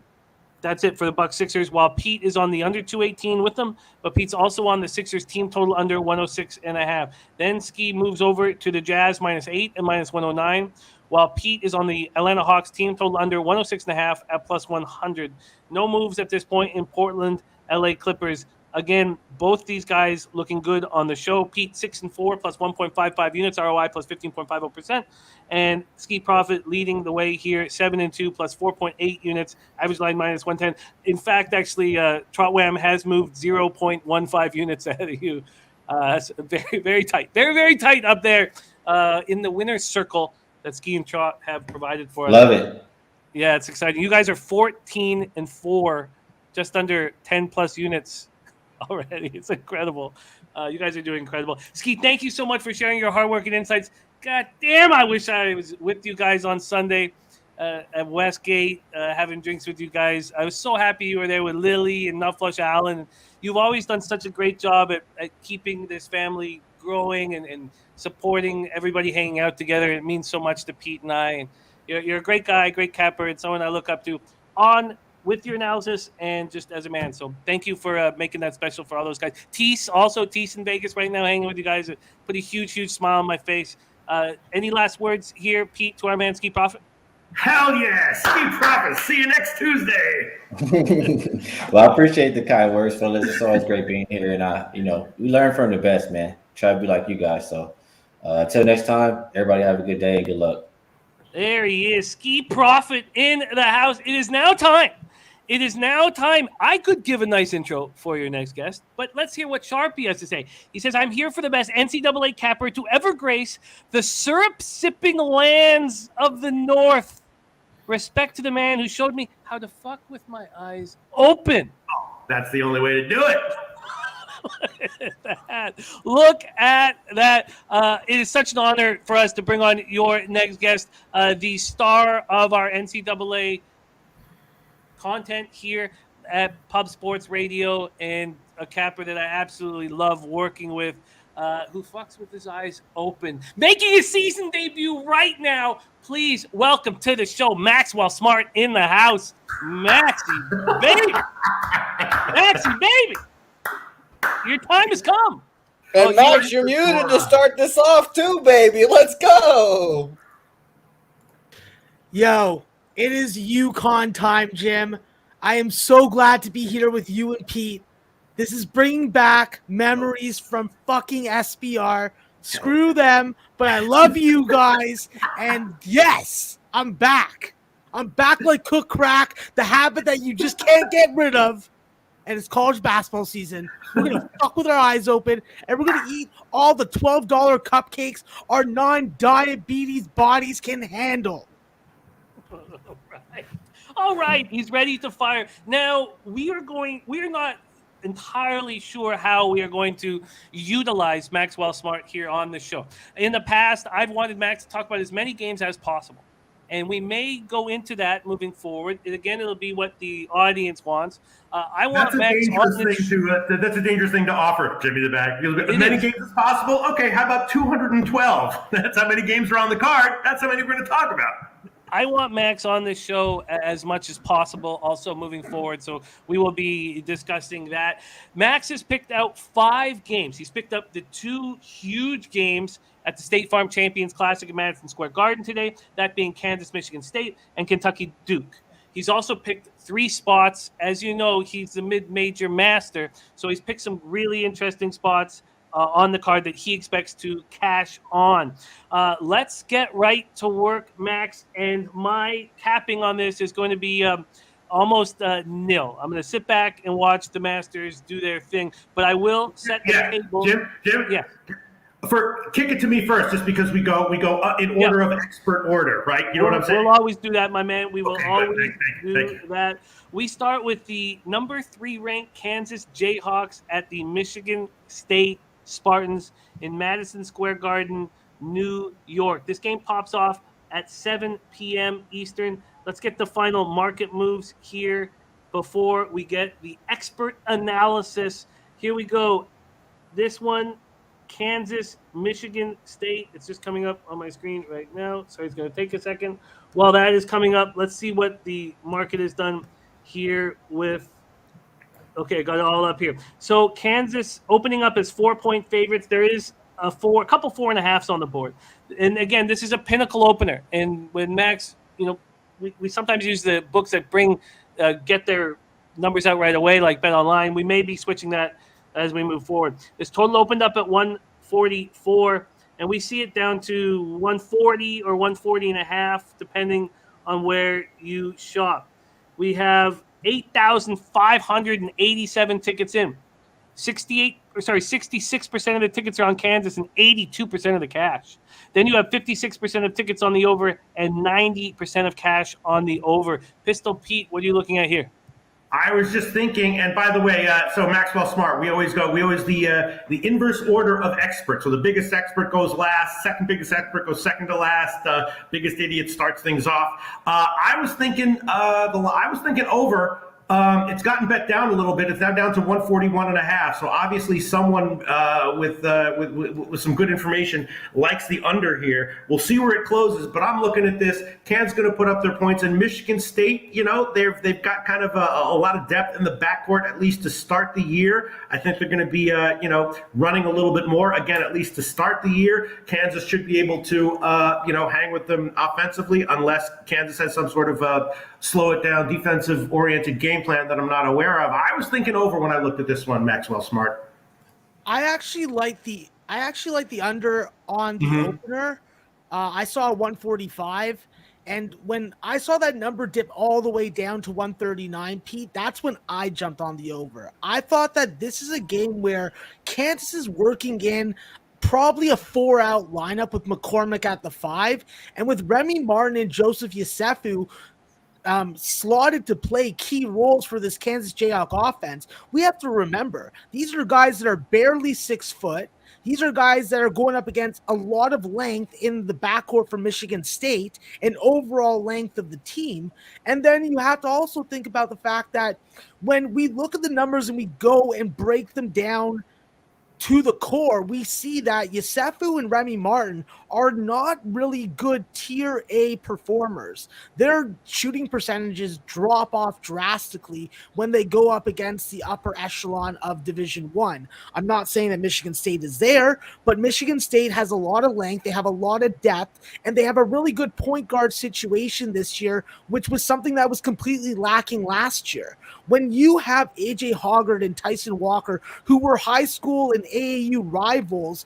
that's it for the Bucks Sixers, while Pete is on the under 218 with them, but Pete's also on the Sixers team total under 106.5. Then Skee moves over to the Jazz minus 8 and minus 109, while Pete is on the Atlanta Hawks team total under 106.5 at plus 100. No moves at this point in Portland, LA Clippers. Again, both these guys looking good on the show. Pete 6-4 plus 1.55 units, ROI plus 15.50%. And Skee Profit leading the way here, 7-2 plus 4.8 units, average line minus 110. In fact, actually, Trotwam has moved 0.15 units ahead of you. That's very, very tight. Very, very tight up there in the winner's circle that Skee and Trot have provided for us. Love it. Yeah, it's exciting. You guys are 14-4, just under 10 plus units already. It's incredible. You guys are doing incredible. Skee, thank you so much for sharing your hard work and insights. God damn, I wish I was with you guys on Sunday at Westgate, having drinks with you guys. I was so happy you were there with Lily and Nutflush Allen. You've always done such a great job at keeping this family growing and supporting everybody hanging out together. It means so much to Pete and I. And you're a great guy, great capper, and someone I look up to with your analysis and just as a man. So thank you for making that special for all those guys. Tease in Vegas right now, hanging with you guys. Put a huge, huge smile on my face. Any last words here, Pete, to our man Skee Profit? Hell yeah, Skee Profit. See you next Tuesday. Well, I appreciate the kind words, fellas. It's always great being here, and we learn from the best, man. Try to be like you guys. So until next time, everybody have a good day and good luck. There he is, Skee Profit in the house. It is now time. I could give a nice intro for your next guest, but let's hear what Sharpie has to say. He says, I'm here for the best NCAA capper to ever grace the syrup-sipping lands of the North. Respect to the man who showed me how to fuck with my eyes open. That's the only way to do it. Look at that. It is such an honor for us to bring on your next guest, the star of our NCAA content here at Pub Sports Radio, and a capper that I absolutely love working with, who fucks with his eyes open. Making his season debut right now, please welcome to the show, Maxwell Smart in the house. Maxie, baby. Your time has come. And Max, you're muted to start this off too, baby. Let's go. Yo, it is UConn time, Jim. I am so glad to be here with you and Pete. This is bringing back memories from fucking SBR. Screw them, but I love you guys. And yes, I'm back. I'm back like cook crack, the habit that you just can't get rid of. And it's college basketball season. We're going to fuck with our eyes open, and we're going to eat all the $12 cupcakes our non-diabetes bodies can handle. All right. He's ready to fire. Now, we're not entirely sure how we are going to utilize Maxwell Smart here on the show. In the past, I've wanted Max to talk about as many games as possible. And we may go into that moving forward. And again, it'll be what the audience wants. I want Max on the that's a dangerous thing to offer, Jimmy the Bag. As many games as possible? Okay, how about 212? That's how many games are on the card. That's how many we're going to talk about. I want Max on this show as much as possible, also moving forward. So we will be discussing that. Max has picked out 5 games. He's picked up the 2 huge games at the State Farm Champions Classic at Madison Square Garden today, that being Kansas, Michigan State, and Kentucky Duke. He's also picked 3 spots. As you know, he's the mid-major master, so he's picked some really interesting spots on the card that he expects to cash on. Let's get right to work, Max, and my capping on this is going to be almost nil. I'm going to sit back and watch the Masters do their thing, but I will set the table. Jim, yeah. Kick it to me first, just because we go in order of expert order, right? You know what I'm saying? We'll always do that, my man. We will always Thank do you. that. We start with the number 3 ranked Kansas Jayhawks at the Michigan State Spartans in Madison Square Garden, New York. This game pops off at 7 p.m. Eastern. Let's get the final market moves here before we get the expert analysis. Here we go. This one, Kansas, Michigan State. It's just coming up on my screen right now. So it's going to take a second. While that is coming up, let's see what the market has done here with. Okay, got it all up here. So Kansas opening up as 4-point favorites. There is a couple 4.5s on the board. And again, this is a pinnacle opener. And when Max, we sometimes use the books that get their numbers out right away, like Bet Online. We may be switching that as we move forward. This total opened up at 144, and we see it down to 140 or 140.5, depending on where you shop. We have 8,587 tickets in. 66% of the tickets are on Kansas and 82% of the cash. Then you have 56% of tickets on the over and 90% of cash on the over. Pistol Pete, what are you looking at here? I was just thinking, and by the way, so Maxwell Smart, we always the inverse order of experts. So the biggest expert goes last, second biggest expert goes second to last, biggest idiot starts things off. I was thinking over. It's gotten bet down a little bit. It's now down to 141.5. So obviously someone with some good information likes the under here. We'll see where it closes, but I'm looking at this. Can's going to put up their points, and Michigan State, they've got kind of a lot of depth in the backcourt, at least to start the year. I think they're going to be running a little bit more again, at least to start the year. Kansas should be able to hang with them offensively, unless Kansas has some sort of slow it down defensive oriented game plan that I'm not aware of. I was thinking over when I looked at this one, Maxwell Smart. I actually like the under on the opener. I saw 145, and when I saw that number dip all the way down to 139, Pete, that's when I jumped on the over. I thought that this is a game where Kansas is working in probably a 4-out lineup with McCormick at the 5, and with Remy Martin and Joseph Yesufu slotted to play key roles for this Kansas Jayhawk offense. We have to remember, these are guys that are barely 6 foot. These are guys that are going up against a lot of length in the backcourt for Michigan State and overall length of the team. And then you have to also think about the fact that when we look at the numbers and we go and break them down to the core, we see that Yesufu and Remy Martin are not really good tier A performers. Their shooting percentages drop off drastically when they go up against the upper echelon of Division I. I'm not saying that Michigan State is there, but Michigan State has a lot of length, they have a lot of depth, and they have a really good point guard situation this year, which was something that was completely lacking last year. When you have AJ Hoggard and Tyson Walker, who were high school and AAU rivals,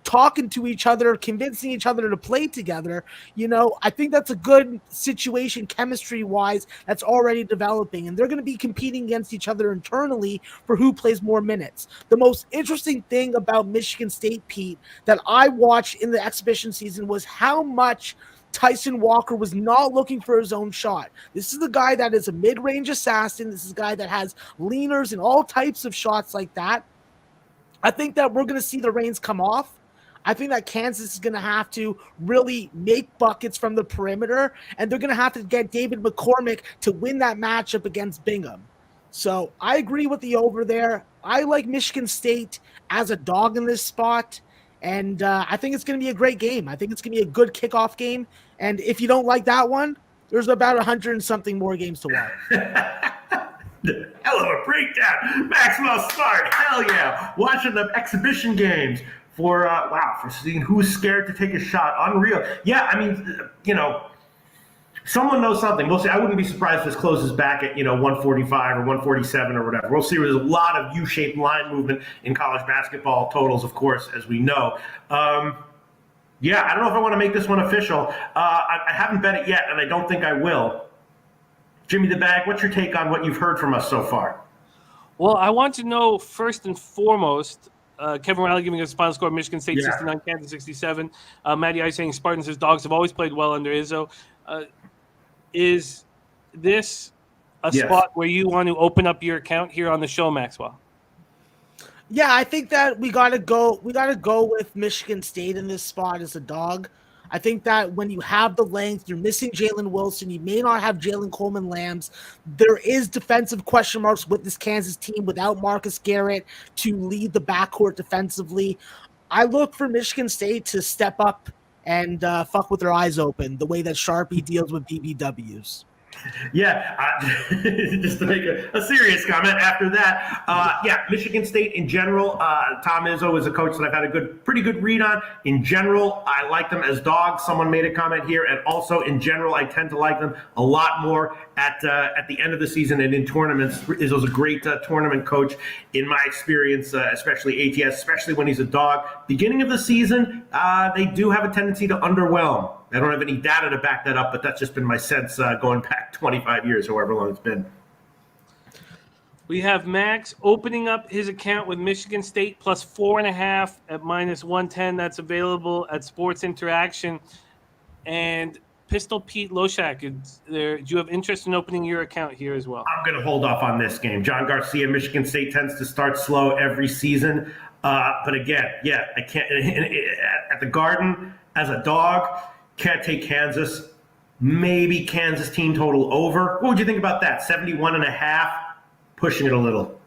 talking to each other, convincing each other to play together, I think that's a good situation chemistry-wise that's already developing, and they're going to be competing against each other internally for who plays more minutes. The most interesting thing about Michigan State, Pete, that I watched in the exhibition season was how much Tyson Walker was not looking for his own shot. This is the guy that is a mid-range assassin. This is a guy that has leaners and all types of shots like that. I think that we're going to see the reins come off. I think that Kansas is going to have to really make buckets from the perimeter, and they're going to have to get David McCormick to win that matchup against Bingham. So I agree with the over there. I like Michigan State as a dog in this spot, and I think it's going to be a great game. I think it's going to be a good kickoff game, and if you don't like that one, there's about 100 and something more games to watch. Hell of a breakdown. Maxwell Smart, hell yeah. Watching the exhibition games for seeing who's scared to take a shot. Unreal. Yeah, I mean, Someone knows something. We'll see. I wouldn't be surprised if this closes back at 145 or 147 or whatever. We'll see. There's a lot of U-shaped line movement in college basketball totals, of course, as we know. Yeah, I don't know if I want to make this one official. I haven't bet it yet, and I don't think I will. Jimmy the Bag, what's your take on what you've heard from us so far? Well, I want to know first and foremost, Kevin Riley giving us a final score: Michigan State 69, Kansas 67. Matty Ice saying Spartans, his dogs have always played well under Izzo. Is this a spot where you want to open up your account here on the show, Maxwell? Yeah, I think that we gotta go with Michigan State in this spot as a dog. I think that when you have the length, you're missing Jalen Wilson. You may not have Jalen Coleman Lambs. There is defensive question marks with this Kansas team without Marcus Garrett to lead the backcourt defensively. I look for Michigan State to step up and fuck with their eyes open, the way that Sharpie deals with BBWs. Yeah, just to make a serious comment after that. Michigan State in general, Tom Izzo is a coach that I've had a pretty good read on. In general, I like them as dogs. Someone made a comment here. And also, in general, I tend to like them a lot more at the end of the season and in tournaments. Izzo's a great tournament coach in my experience, especially ATS, especially when he's a dog. Beginning of the season, they do have a tendency to underwhelm. I don't have any data to back that up, but that's just been my sense going back 25 years, however long it's been. We have Max opening up his account with Michigan State plus 4.5 at minus 110. That's available at Sports Interaction. And Pistol Pete Loshak, do you have interest in opening your account here as well? I'm going to hold off on this game. John Garcia, Michigan State tends to start slow every season. But again, I can't – at the Garden, as a dog – can't take Kansas. Maybe Kansas team total over. What would you think about that? 71.5, pushing it a little.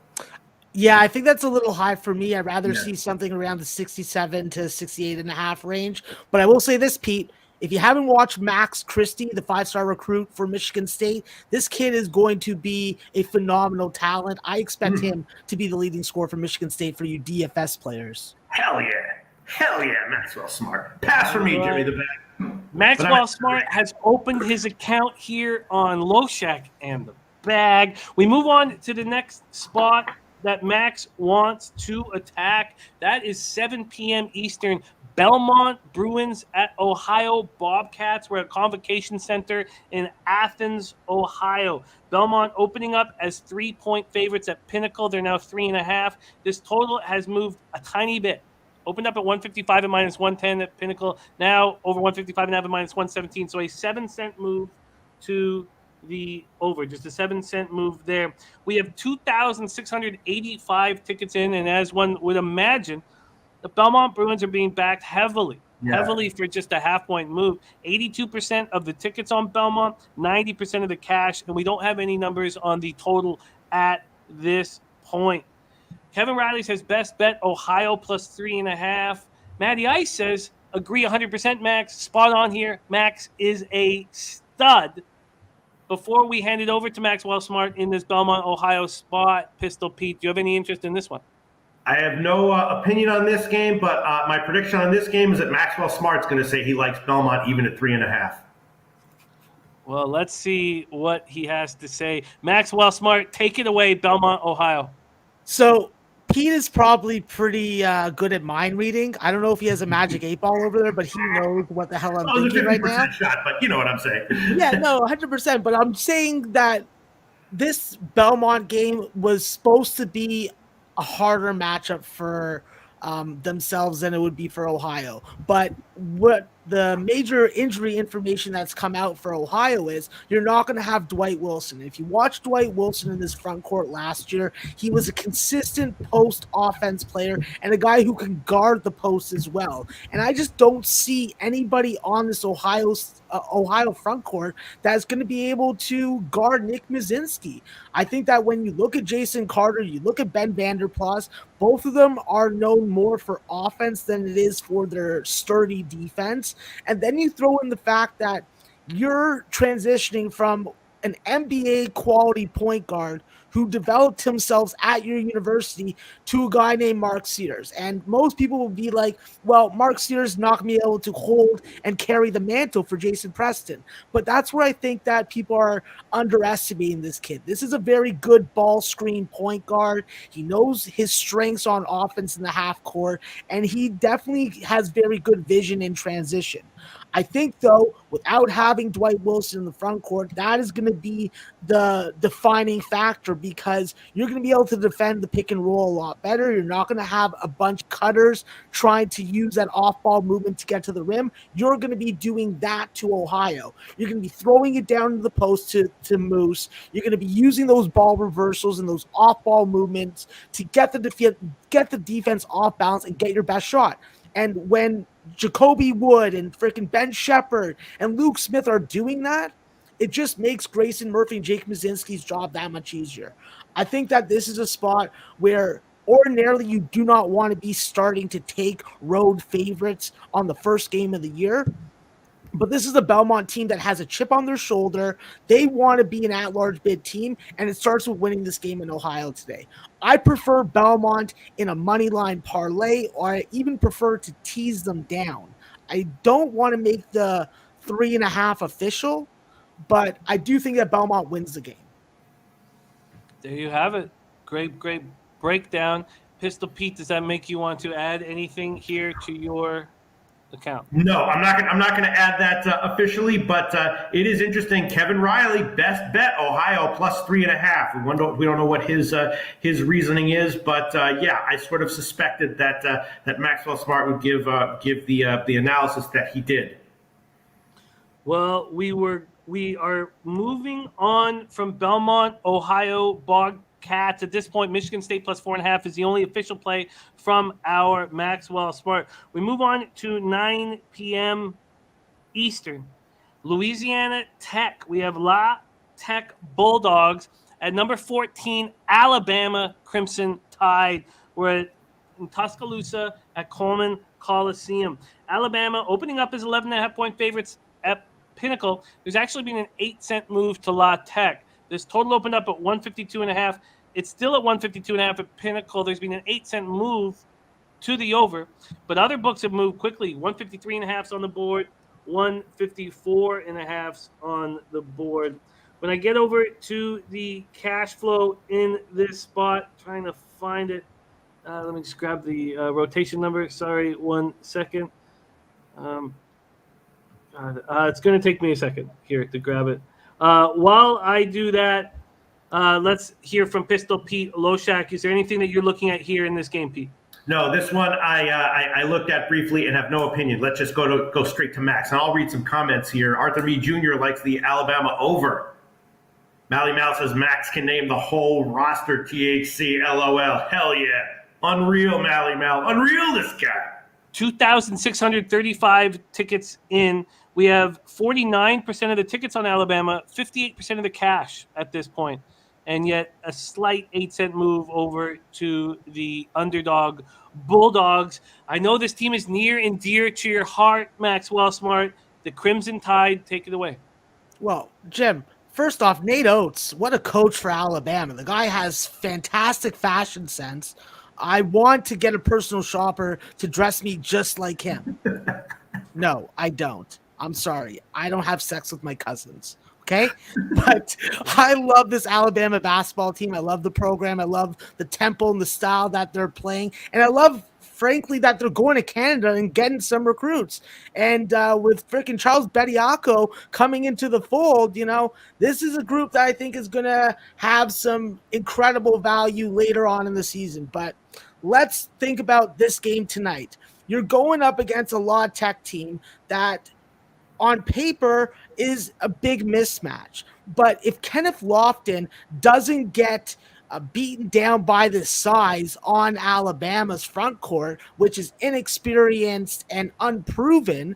Yeah, I think that's a little high for me. I'd rather see something around the 67 to 68.5 range. But I will say this, Pete. If you haven't watched Max Christie, the 5-star recruit for Michigan State, this kid is going to be a phenomenal talent. I expect him to be the leading scorer for Michigan State for you DFS players. Hell yeah, Maxwell Smart. Pass for me, Jimmy the Bag. Maxwell Smart has opened his account here on Loshak and the Bag. We move on to the next spot that Max wants to attack. That is 7 p.m. Eastern. Belmont Bruins at Ohio Bobcats. We're at Convocation Center in Athens, Ohio. Belmont opening up as 3-point favorites at Pinnacle. They're now 3.5. This total has moved a tiny bit. Opened up at 155 at minus 110 at Pinnacle. Now over 155 and a half at minus 117. So a 7-cent move to the over. Just a 7-cent move there. We have 2,685 tickets in. And as one would imagine, the Belmont Bruins are being backed heavily for just a half-point move. 82% of the tickets on Belmont, 90% of the cash. And we don't have any numbers on the total at this point. Kevin Riley says best bet Ohio plus 3.5. Matty Ice says agree 100%, Max. Spot on here. Max is a stud. Before we hand it over to Maxwell Smart in this Belmont, Ohio spot, Pistol Pete, do you have any interest in this one? I have no opinion on this game, but my prediction on this game is that Maxwell Smart's going to say he likes Belmont even at 3.5. Well, let's see what he has to say. Maxwell Smart, take it away, Belmont, Ohio. So Pete is probably pretty good at mind reading. I don't know if he has a magic 8-ball over there, but he knows what the hell I'm thinking right now. Shot, but you know what I'm saying. Yeah, no, 100%. But I'm saying that this Belmont game was supposed to be a harder matchup for themselves than it would be for Ohio. But what the major injury information that's come out for Ohio is you're not going to have Dwight Wilson. If you watch Dwight Wilson in this front court last year, he was a consistent post offense player and a guy who can guard the post as well. And I just don't see anybody on this Ohio front court that's going to be able to guard Nick Muszynski. I think that when you look at Jason Carter, you look at Ben Vanderplas, both of them are known more for offense than it is for their sturdy defense. And then you throw in the fact that you're transitioning from an NBA quality point guard who developed himself at your university to a guy named Mark Sears. And most people will be like, well, Mark Sears not going to be able to hold and carry the mantle for Jason Preston. But that's where I think that people are underestimating this kid. This is a very good ball screen point guard. He knows his strengths on offense in the half court, and he definitely has very good vision in transition. I think, though, without having Dwight Wilson in the front court, that is going to be the defining factor, because you're going to be able to defend the pick and roll a lot better. You're not going to have a bunch of cutters trying to use that off-ball movement to get to the rim. You're going to be doing that to Ohio. You're going to be throwing it down to the post to Moose. You're going to be using those ball reversals and those off-ball movements to get the defense off balance and get your best shot. And when Jacoby Wood and freaking Ben Shepherd and Luke Smith are doing that, it just makes Grayson Murphy and Jake Mazinski's job that much easier. I think that this is a spot where ordinarily you do not want to be starting to take road favorites on the first game of the year. But this is a Belmont team that has a chip on their shoulder. They want to be an at-large bid team, and it starts with winning this game in Ohio today. I prefer Belmont in a money line parlay, or I even prefer to tease them down. I don't want to make the 3.5 official, but I do think that Belmont wins the game. There you have it. Great breakdown. Pistol Pete, does that make you want to add anything here to your account? No, I'm not going to add that officially, but it is interesting. Kevin Riley, best bet, Ohio plus 3.5. We don't know what his reasoning is, but yeah, I sort of suspected that Maxwell Smart would give the analysis that he did. Well, we are moving on from Belmont, Ohio Bobcats. At this point, Michigan State plus 4.5 is the only official play from our Maxwell Smart. We move on to 9 p.m. Eastern. Louisiana Tech. We have La Tech Bulldogs at number 14, Alabama Crimson Tide. We're in Tuscaloosa at Coleman Coliseum. Alabama opening up as 11.5-point favorites at Pinnacle. There's actually been an 8-cent move to La Tech. This total opened up at 152.5. It's still at 152.5 at Pinnacle. There's been an 8-cent move to the over, but other books have moved quickly. 153.5 on the board, 154.5 on the board. When I get over to the cash flow in this spot, trying to find it. Let me just grab the rotation number. Sorry, 1 second. It's going to take me a second here to grab it. While I do that, let's hear from Pistol Pete. Loshak, is there anything that you're looking at here in this game, Pete? No, this one I looked at briefly and have no opinion. Let's just go straight to Max. And I'll read some comments here. Arthur Meade Jr. likes the Alabama over. Mally Mal says Max can name the whole roster. THC, LOL. Hell yeah. Unreal, Mally Mal. Unreal, this guy. 2,635 tickets in. We have 49% of the tickets on Alabama, 58% of the cash at this point, and yet a slight 8-cent move over to the underdog Bulldogs. I know this team is near and dear to your heart, Maxwell Smart. The Crimson Tide, take it away. Well, Jim, first off, Nate Oates, what a coach for Alabama. The guy has fantastic fashion sense. I want to get a personal shopper to dress me just like him. No, I don't. I'm sorry. I don't have sex with my cousins. Okay? But I love this Alabama basketball team. I love the program. I love the tempo and the style that they're playing. And I love, frankly, that they're going to Canada and getting some recruits. And with freaking Charles Bediako coming into the fold, this is a group that I think is going to have some incredible value later on in the season. But let's think about this game tonight. You're going up against a La Tech team that on paper is a big mismatch. But if Kenneth Lofton doesn't get beaten down by the size on Alabama's front court, which is inexperienced and unproven,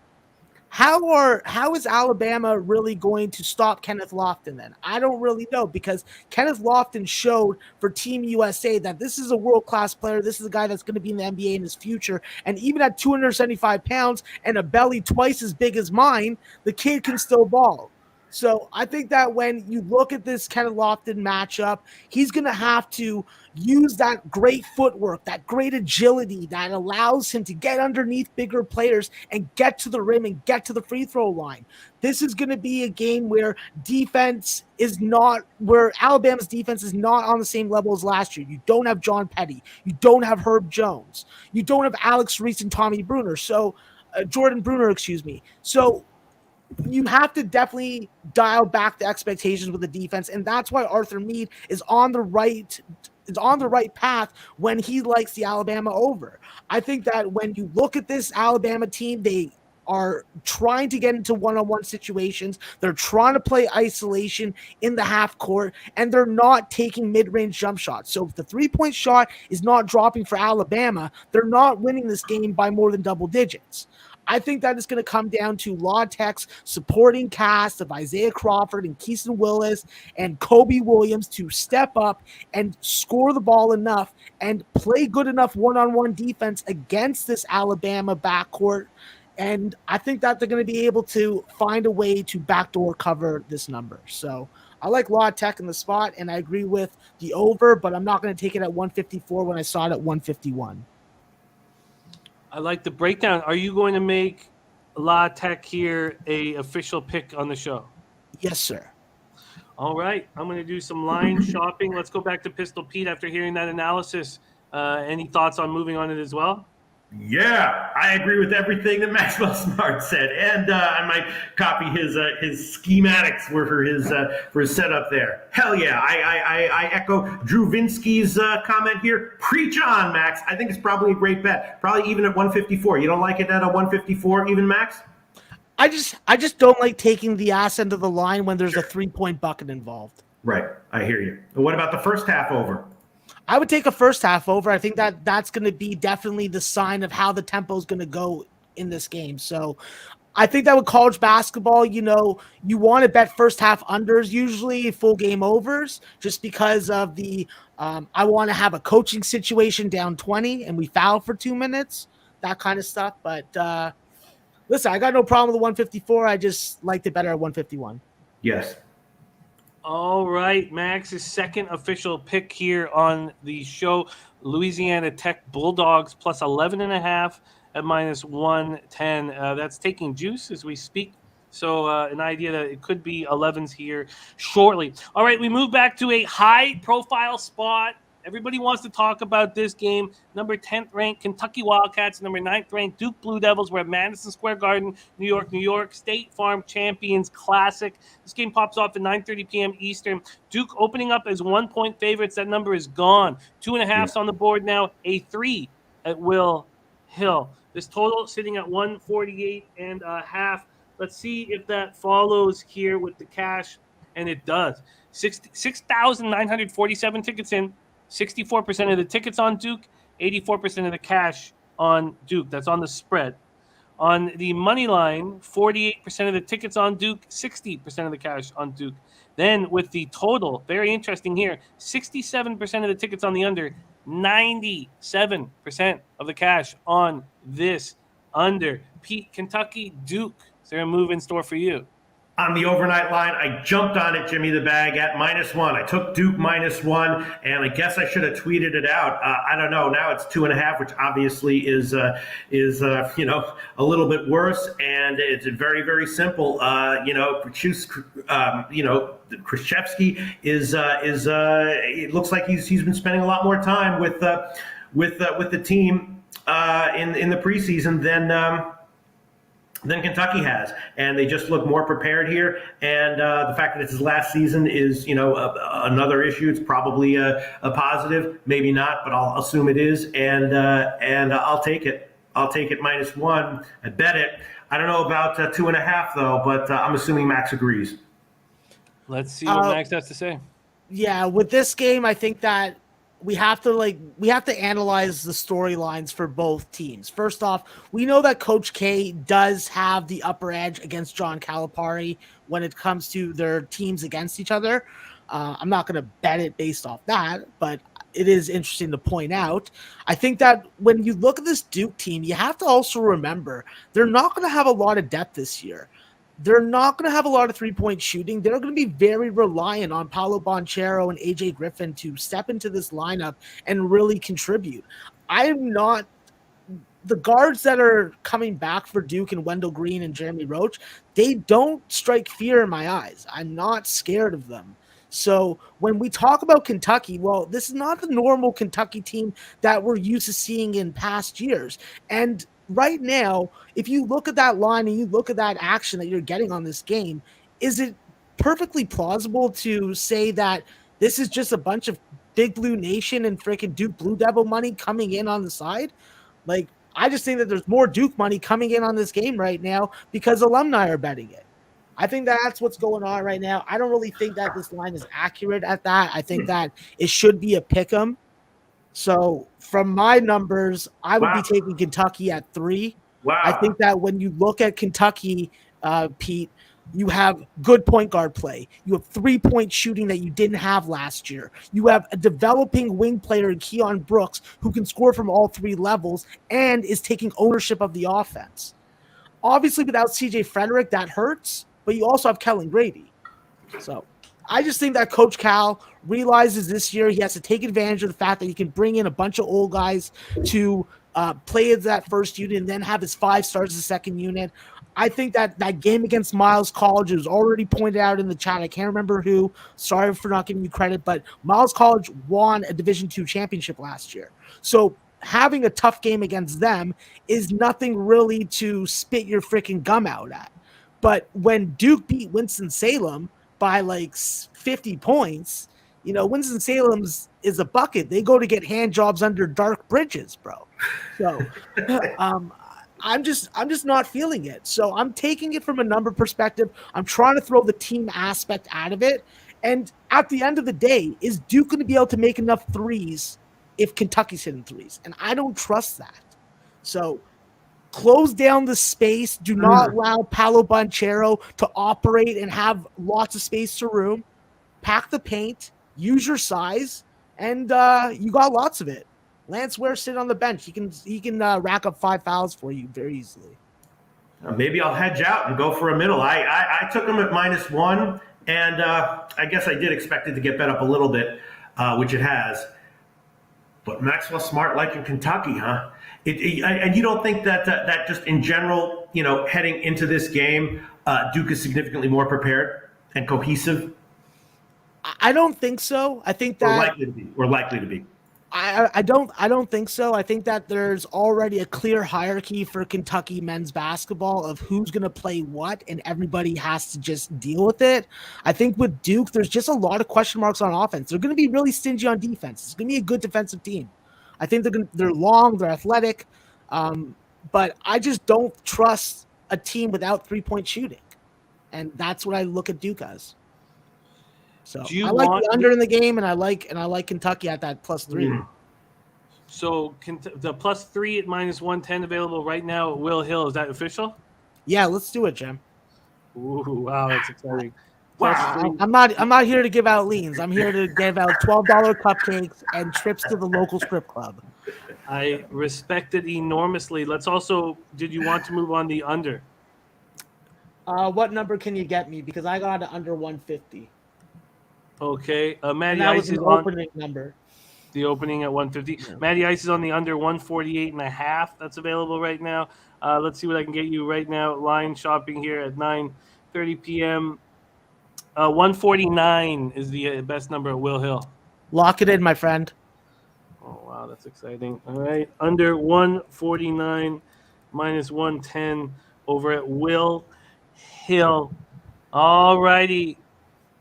how is Alabama really going to stop Kenneth Lofton then? I don't really know, because Kenneth Lofton showed for Team USA that this is a world-class player. This is a guy that's going to be in the NBA in his future. And even at 275 pounds and a belly twice as big as mine, the kid can still ball. So I think that when you look at this Ken Lofton matchup, he's going to have to use that great footwork, that great agility that allows him to get underneath bigger players and get to the rim and get to the free throw line. This is going to be a game where Alabama's defense is not on the same level as last year. You don't have John Petty. You don't have Herb Jones. You don't have Alex Reese and Tommy Bruner. So Jordan Bruner, excuse me. So you have to definitely dial back the expectations with the defense, and that's why Arthur Meade is on the right path when he likes the Alabama over. I think that when you look at this Alabama team, they are trying to get into one-on-one situations. They're trying to play isolation in the half court, and they're not taking mid-range jump shots. So if the three-point shot is not dropping for Alabama, they're not winning this game by more than double digits. I think that is going to come down to La Tech's supporting cast of Isaiah Crawford and Keeson Willis and Kobe Williams to step up and score the ball enough and play good enough one-on-one defense against this Alabama backcourt. And I think that they're going to be able to find a way to backdoor cover this number. So I like La Tech in the spot, and I agree with the over, but I'm not going to take it at 154 when I saw it at 151. I like the breakdown. Are you going to make La Tech here a official pick on the show? Yes, sir. All right. I'm going to do some line shopping. Let's go back to Pistol Pete after hearing that analysis. Any thoughts on moving on it as well? Yeah, I agree with everything that Maxwell Smart said, and I might copy his schematics for his setup there. Hell yeah, I echo Drew Vinsky's comment here. Preach on, Max. I think it's probably a great bet. Probably even at 154. You don't like it at a 154 even, Max? I just don't like taking the ass end of the line when there's a 3-point bucket involved. Right, I hear you. What about the first half over? I would take a first half over. I think that that's going to be definitely the sign of how the tempo is going to go in this game. So I think that with college basketball, you want to bet first half unders, usually full game overs, just because of the I want to have a coaching situation down 20 and we foul for 2 minutes, that kind of stuff. But listen, I got no problem with the 154. I just liked it better at 151. Yes. All right, Max's second official pick here on the show, Louisiana Tech Bulldogs plus 11.5 at minus 110. That's taking juice as we speak. So an idea that it could be 11s here shortly. All right, we move back to a high-profile spot. Everybody wants to talk about this game. Number 10th ranked Kentucky Wildcats, number 9th ranked Duke Blue Devils. We're at Madison Square Garden, New York. State Farm Champions Classic. This game pops off at 9:30 p.m. Eastern. Duke opening up as 1-point favorites. That number is gone. 2.5s on the board now. A 3 at Will Hill. This total sitting at 148.5. Let's see if that follows here with the cash, and it does. 6,947 tickets in. 64% of the tickets on Duke, 84% of the cash on Duke. That's on the spread. On the money line, 48% of the tickets on Duke, 60% of the cash on Duke. Then with the total, very interesting here, 67% of the tickets on the under, 97% of the cash on this under. Pete, Kentucky, Duke. Is there a move in store for you? On the overnight line, I jumped on it, Jimmy the Bag, at -1. I took Duke -1, and I guess I should have tweeted it out. I don't know. Now it's 2.5, which obviously is a little bit worse. And it's very, very simple. Krzyzewski is it looks like he's been spending a lot more time with the team in the preseason than Kentucky has, and they just look more prepared here. And the fact that it's his last season is, another issue. It's probably a positive, maybe not, but I'll assume it is. And I'll take it. I'll take it -1. I bet it. I don't know about 2.5 though, but I'm assuming Max agrees. Let's see what Max has to say. Yeah, with this game, I think that we have to analyze the storylines for both teams. First off, we know that Coach K does have the upper edge against John Calipari when it comes to their teams against each other. I'm not going to bet it based off that, but it is interesting to point out. I think that when you look at this Duke team, you have to also remember they're not going to have a lot of depth this year. they're not going to have a lot of three-point shooting. They're going to be very reliant on Paolo Banchero and AJ Griffin to step into this lineup and really contribute. I'm not the guards that are coming back for Duke and Wendell Green and Jeremy Roach. They don't strike fear in my eyes. I'm not scared of them. So when we talk about Kentucky, well, this is not the normal Kentucky team that we're used to seeing in past years. And right now, if you look at that line and you look at that action that you're getting on this game, is it perfectly plausible to say that this is just a bunch of Big Blue Nation and freaking Duke Blue Devil money coming in on the side? Like, I just think that there's more Duke money coming in on this game right now because alumni are betting it. I think that's what's going on right now. I don't really think that this line is accurate at that. I think that it should be a pick 'em. So from my numbers, I would be taking Kentucky at 3. Wow. I think that when you look at Kentucky, Pete, you have good point guard play. You have 3-point shooting that you didn't have last year. You have a developing wing player in Keon Brooks who can score from all 3 levels and is taking ownership of the offense. Obviously, without CJ Frederick, that hurts, but you also have Kellen Grady. So I just think that Coach Cal realizes this year he has to take advantage of the fact that he can bring in a bunch of old guys to play as that first unit and then have his 5 stars as the second unit. I think that that game against Miles College was already pointed out in the chat. I can't remember who. Sorry for not giving you credit, but Miles College won a Division II championship last year. So having a tough game against them is nothing really to spit your freaking gum out at. But when Duke beat Winston-Salem by like 50 points, you know, Winston-Salem's is a bucket. They go to get hand jobs under dark bridges, bro. So I'm just not feeling it. So I'm taking it from a number perspective. I'm trying to throw the team aspect out of it. And at the end of the day, is Duke going to be able to make enough threes if Kentucky's hitting threes? And I don't trust that. So close down the space. Do not allow Paolo Banchero to operate and have lots of space to room. Pack the paint. Use your size. And you got lots of it. Lance Ware sit on the bench. He can rack up 5 fouls for you very easily. Maybe I'll hedge out and go for a middle. I took him at -1, and I guess I did expect it to get bet up a little bit, which it has. But Maxwell Smart like in Kentucky, huh? And you don't think that that just in general, you know, heading into this game, Duke is significantly more prepared and cohesive? I don't think so. I think that we're likely to be. I don't think so. I think that there's already a clear hierarchy for Kentucky men's basketball of who's going to play what, and everybody has to just deal with it. I think with Duke, there's just a lot of question marks on offense. They're going to be really stingy on defense. It's going to be a good defensive team. I think they're long, they're athletic, but I just don't trust a team without 3-point shooting, and that's what I look at Duke as. So I like the under in the game, and I like Kentucky at that +3. So the +3 at -110 available right now at Will Hill. Is that official? Yeah, let's do it, Jim. Ooh, wow, that's exciting. Wow. I'm not here to give out leans. I'm here to give out $12 cupcakes and trips to the local strip club. I respect it enormously. Let's also. Did you want to move on the under? What number can you get me? Because I got it under 150. Okay, Matty that Ice was is an on opening number. the opening at 150. Yeah. Matty Ice is on the under 148.5. That's available right now. Let's see what I can get you right now. Line shopping here at 9:30 p.m. 149 is the best number at Will Hill. Lock it in, my friend. Oh wow, that's exciting. All right, under 149 -110 over at Will Hill. All righty,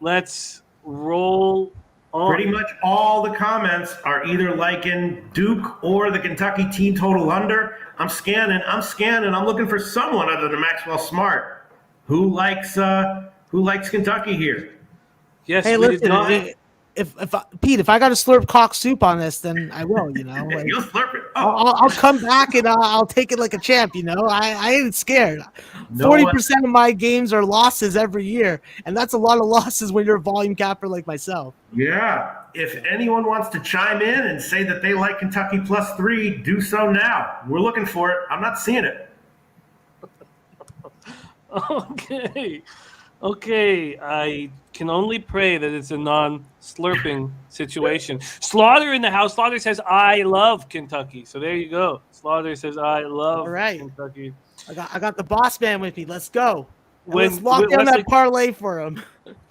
let's roll on. Pretty much all the comments are either liking Duke or the Kentucky team total under. I'm scanning. I'm looking for someone other than Maxwell Smart who likes Kentucky here. Yes, Hey, we did listen, not. Pete, if I got to slurp cock soup on this, then I will. You know, like, You'll slurp it. Oh, I'll come back and I'll take it like a champ. You know, I ain't scared. No 40% of my games are losses every year, and that's a lot of losses when you're a volume capper like myself. yeah. If anyone wants to chime in and say that they like Kentucky +3, do so now. We're looking for it. I'm not seeing it. Okay, I can only pray that it's a non-slurping situation. Slaughter in the house. Slaughter says, I love Kentucky. So there you go. Slaughter says, I love All right. Kentucky. I got the boss man with me. Let's go. And When- let's lock when down Wesley- that parlay for him.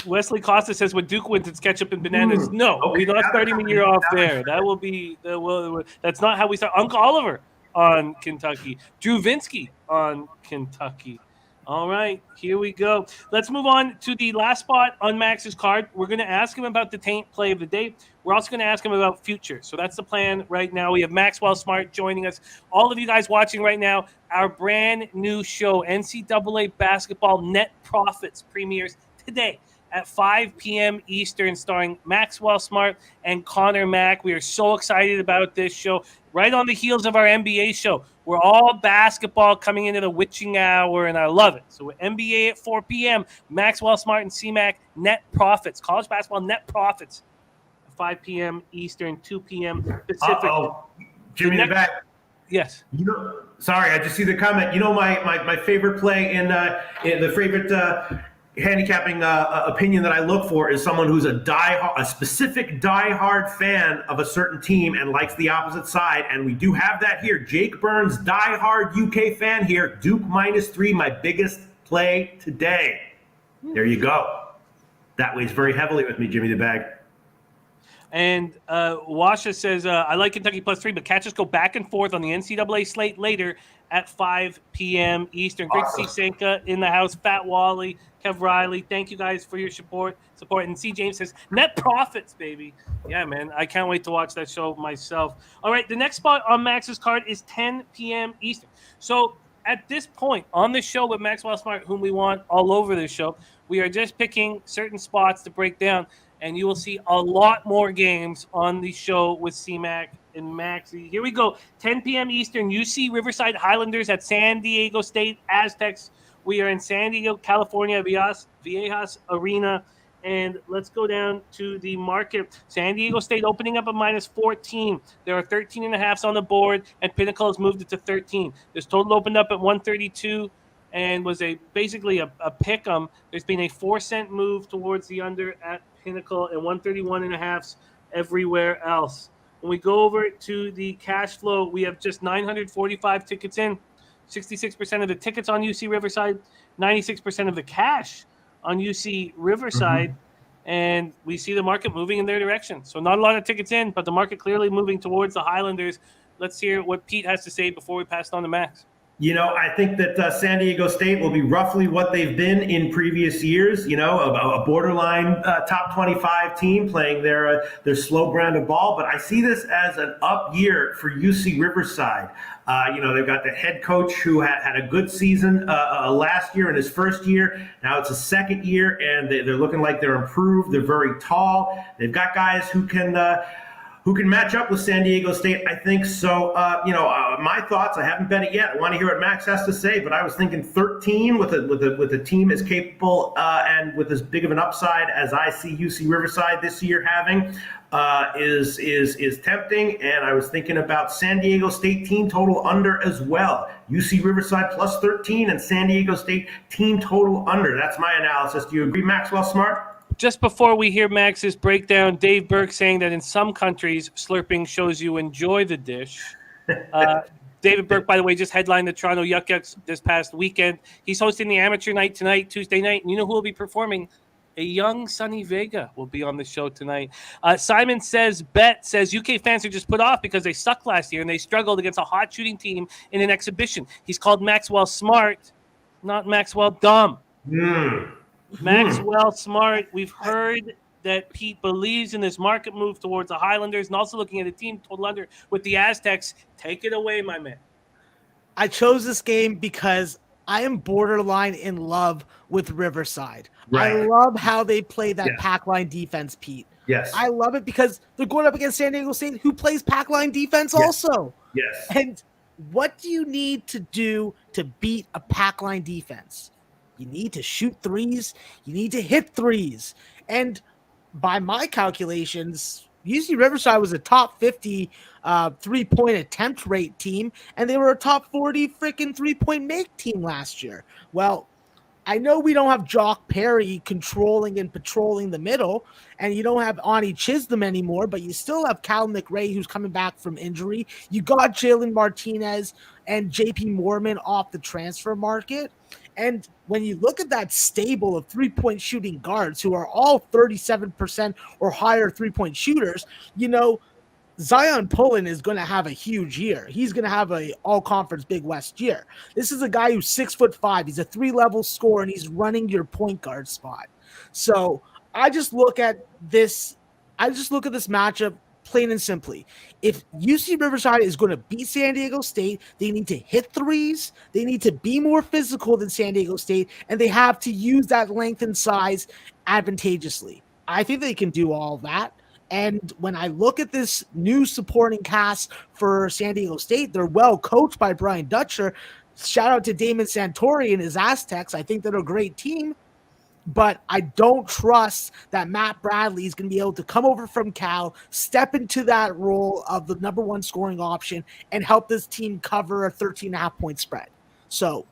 Wesley Costa says, when Duke wins, it's ketchup and bananas. No, Okay, we're not now starting the that's year off okay. there. That will be, that's not how we start. Uncle Oliver on Kentucky. Drew Vinsky on Kentucky. All right, here we go. Let's move on to the last spot on Max's card. We're going to ask him about the Taint play of the day. We're also going to ask him about futures. So that's the plan right now. We have Maxwell Smart joining us. All of you guys watching right now, our brand new show, NCAA Basketball Net Profits, premieres today at 5 p.m. Eastern, starring Maxwell Smart and Connor Mack. We are so excited about this show. Right on the heels of our NBA show. We're all basketball coming into the witching hour, and I love it. So NBA at 4 p.m., Maxwell Smart and C-Mac, Net Profits, college basketball Net Profits, 5 p.m. Eastern, 2 p.m. Pacific. Uh-oh. Jimmy the back. Yes. You know, sorry, I just see the comment. You know, my favorite play in the favorite handicapping opinion that I look for is someone who's a specific diehard fan of a certain team and likes the opposite side. And we do have that here. Jake Burns, diehard UK fan here. Duke -3, my biggest play today. There you go. That weighs very heavily with me, Jimmy the Bag. And Washa says, I like Kentucky +3, but catches go back and forth on the NCAA slate later at 5 p.m. Eastern. Great to see Senka in the house. Fat Wally, Kev Riley, thank you guys for your support. And C. James says, Net Profits, baby. Yeah, man, I can't wait to watch that show myself. All right, the next spot on Max's card is 10 p.m. Eastern. So at this point on the show with Maxwell Smart, whom we want all over this show, we are just picking certain spots to break down. And you will see a lot more games on the show with C-Mac and Maxie. Here we go. 10 p.m. Eastern, UC Riverside Highlanders at San Diego State Aztecs. We are in San Diego, California, Viejas Arena. And let's go down to the market. San Diego State opening up at -14. There are 13.5s on the board, and Pinnacle has moved it to 13. This total opened up at 132. And was basically a pick 'em. There's been a 4-cent move towards the under at Pinnacle and 131.5s everywhere else. When we go over to the cash flow, we have just 945 tickets in, 66% of the tickets on UC Riverside, 96% of the cash on UC Riverside, and we see the market moving in their direction. So not a lot of tickets in, but the market clearly moving towards the Highlanders. Let's hear what Pete has to say before we pass it on to Max. You know, I think that San Diego State will be roughly what they've been in previous years, you know, a borderline top 25 team playing their slow brand of ball. But I see this as an up year for UC Riverside. You know, they've got the head coach who had a good season last year in his first year. Now it's a second year, and they're looking like they're improved. They're very tall. They've got guys who can match up with San Diego State, I think. So, my thoughts, I haven't bet it yet. I want to hear what Max has to say, but I was thinking 13 with a team as capable and with as big of an upside as I see UC Riverside this year having is tempting. And I was thinking about San Diego State team total under as well. UC Riverside +13 and San Diego State team total under. That's my analysis. Do you agree, Maxwell Smart? Just before we hear Max's breakdown, Dave Burke saying that in some countries, slurping shows you enjoy the dish. David Burke, by the way, just headlined the Toronto Yuck Yucks this past weekend. He's hosting the amateur night tonight, Tuesday night. And you know who will be performing? A young Sonny Vega will be on the show tonight. Simon says, UK fans are just put off because they sucked last year and they struggled against a hot shooting team in an exhibition. He's called Maxwell Smart, not Maxwell Dumb. Maxwell Smart, we've heard that Pete believes in this market move towards the Highlanders and also looking at a team total under with the Aztecs. Take it away, my man. I chose this game because I am borderline in love with Riverside. Right. I love how they play that pack line defense, Pete. Yes. I love it because they're going up against San Diego State, who plays pack line defense also. Yes. And what do you need to do to beat a pack line defense? You need to shoot threes. You need to hit threes. And by my calculations, UC Riverside was a top 50 3-point attempt rate team, and they were a top 40 freaking 3-point make team last year. Well, I know we don't have Jock Perry controlling and patrolling the middle, and you don't have Ani Chisholm anymore, but you still have Cal McRae, who's coming back from injury. You got Jalen Martinez and JP Mormon off the transfer market. And when you look at that stable of three-point shooting guards who are all 37% or higher three-point shooters, Zion Pullen is going to have a huge year. He's going to have a all-conference Big West year. This is a guy who's 6'5". He's a 3-level scorer, and he's running your point guard spot. So I just look at this. Matchup plain and simply. If UC Riverside is going to beat San Diego State, they need to hit threes. They need to be more physical than San Diego State, and they have to use that length and size advantageously. I think they can do all that. And when I look at this new supporting cast for San Diego State, they're well coached by Brian Dutcher. Shout out to Damon Santori and his Aztecs. I think they're a great team, but I don't trust that Matt Bradley is going to be able to come over from Cal, step into that role of the number one scoring option, and help this team cover a 13.5-point spread. So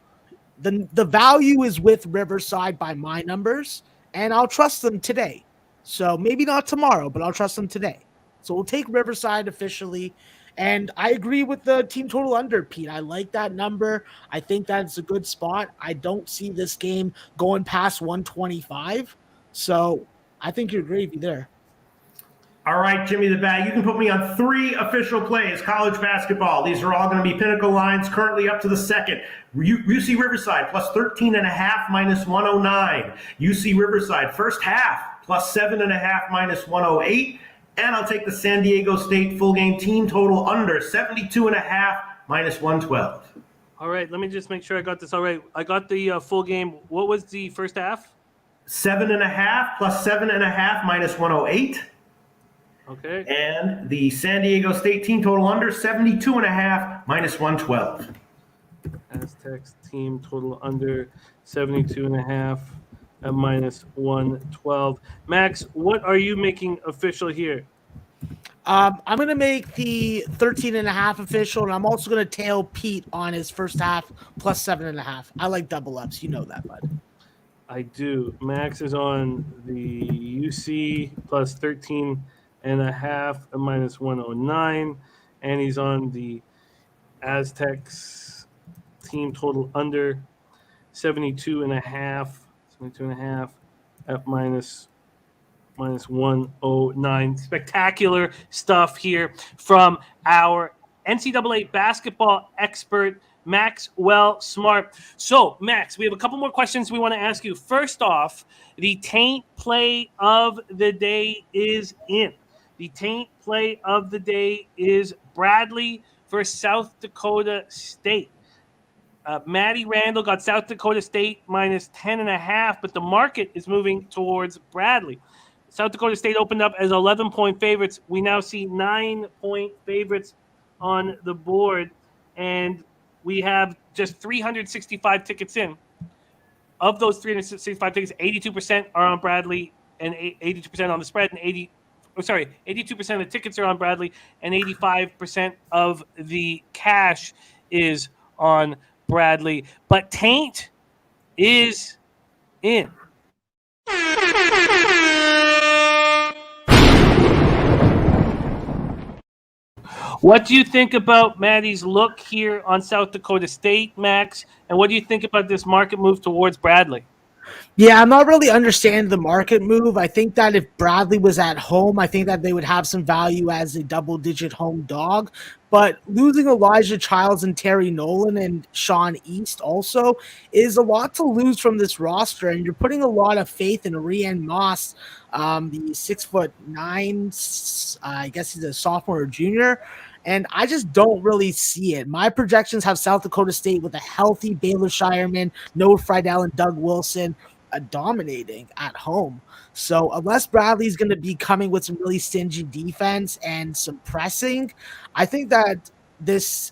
the value is with Riverside by my numbers, and I'll trust them today. So maybe not tomorrow, but I'll trust them today. So we'll take Riverside officially. And I agree with the team total under, Pete. I like that number. I think that's a good spot. I don't see this game going past 125. So I think you're gravy there. All right, Jimmy the Bag, you can put me on 3 official plays, college basketball. These are all going to be pinnacle lines currently up to the second. UC Riverside plus 13.5 minus 109. UC Riverside first half plus 7.5 minus 108. And I'll take the San Diego State full game team total under 72.5 minus 112. All right, let me just make sure I got this all right. I got the full game. What was the first half? 7.5 plus 7.5 minus 108. Okay. And the San Diego State team total under 72.5 minus 112. Aztecs team total under 72.5 at minus 112. Max, what are you making official here? I'm going to make the 13.5 official, and I'm also going to tail Pete on his first half plus 7.5. I like double ups. You know that, bud. I do. Max is on the UC plus 13.5 at minus 109, and he's on the Aztecs team total under 72.5 at minus 109. Spectacular stuff here from our NCAA basketball expert, Maxwell Smart. So, Max, we have a couple more questions we want to ask you. First off, the Taint play of the day is in. The Taint play of the day is Bradley versus South Dakota State. Maddie Randall got South Dakota State minus 10.5, but the market is moving towards Bradley. South Dakota State opened up as 11-point favorites. We now see 9-point favorites on the board, and we have just 365 tickets in. Of those 365 tickets, 82% are on Bradley and 82% on the spread, and 82% of the tickets are on Bradley, and 85% of the cash is on Bradley. But Taint is in. What do you think about Maddie's look here on South Dakota State, Max? And what do you think about this market move towards Bradley? Yeah, I'm not really understanding the market move. I think that if Bradley was at home, I think that they would have some value as a double-digit home dog. But losing Elijah Childs and Terry Nolan and Sean East also is a lot to lose from this roster. And you're putting a lot of faith in Rian Moss, the 6'9", I guess he's a sophomore or junior. And I just don't really see it. My projections have South Dakota State with a healthy Baylor Shireman, Noah Friedel, and Doug Wilson dominating at home. So unless Bradley's going to be coming with some really stingy defense and some pressing, I think that this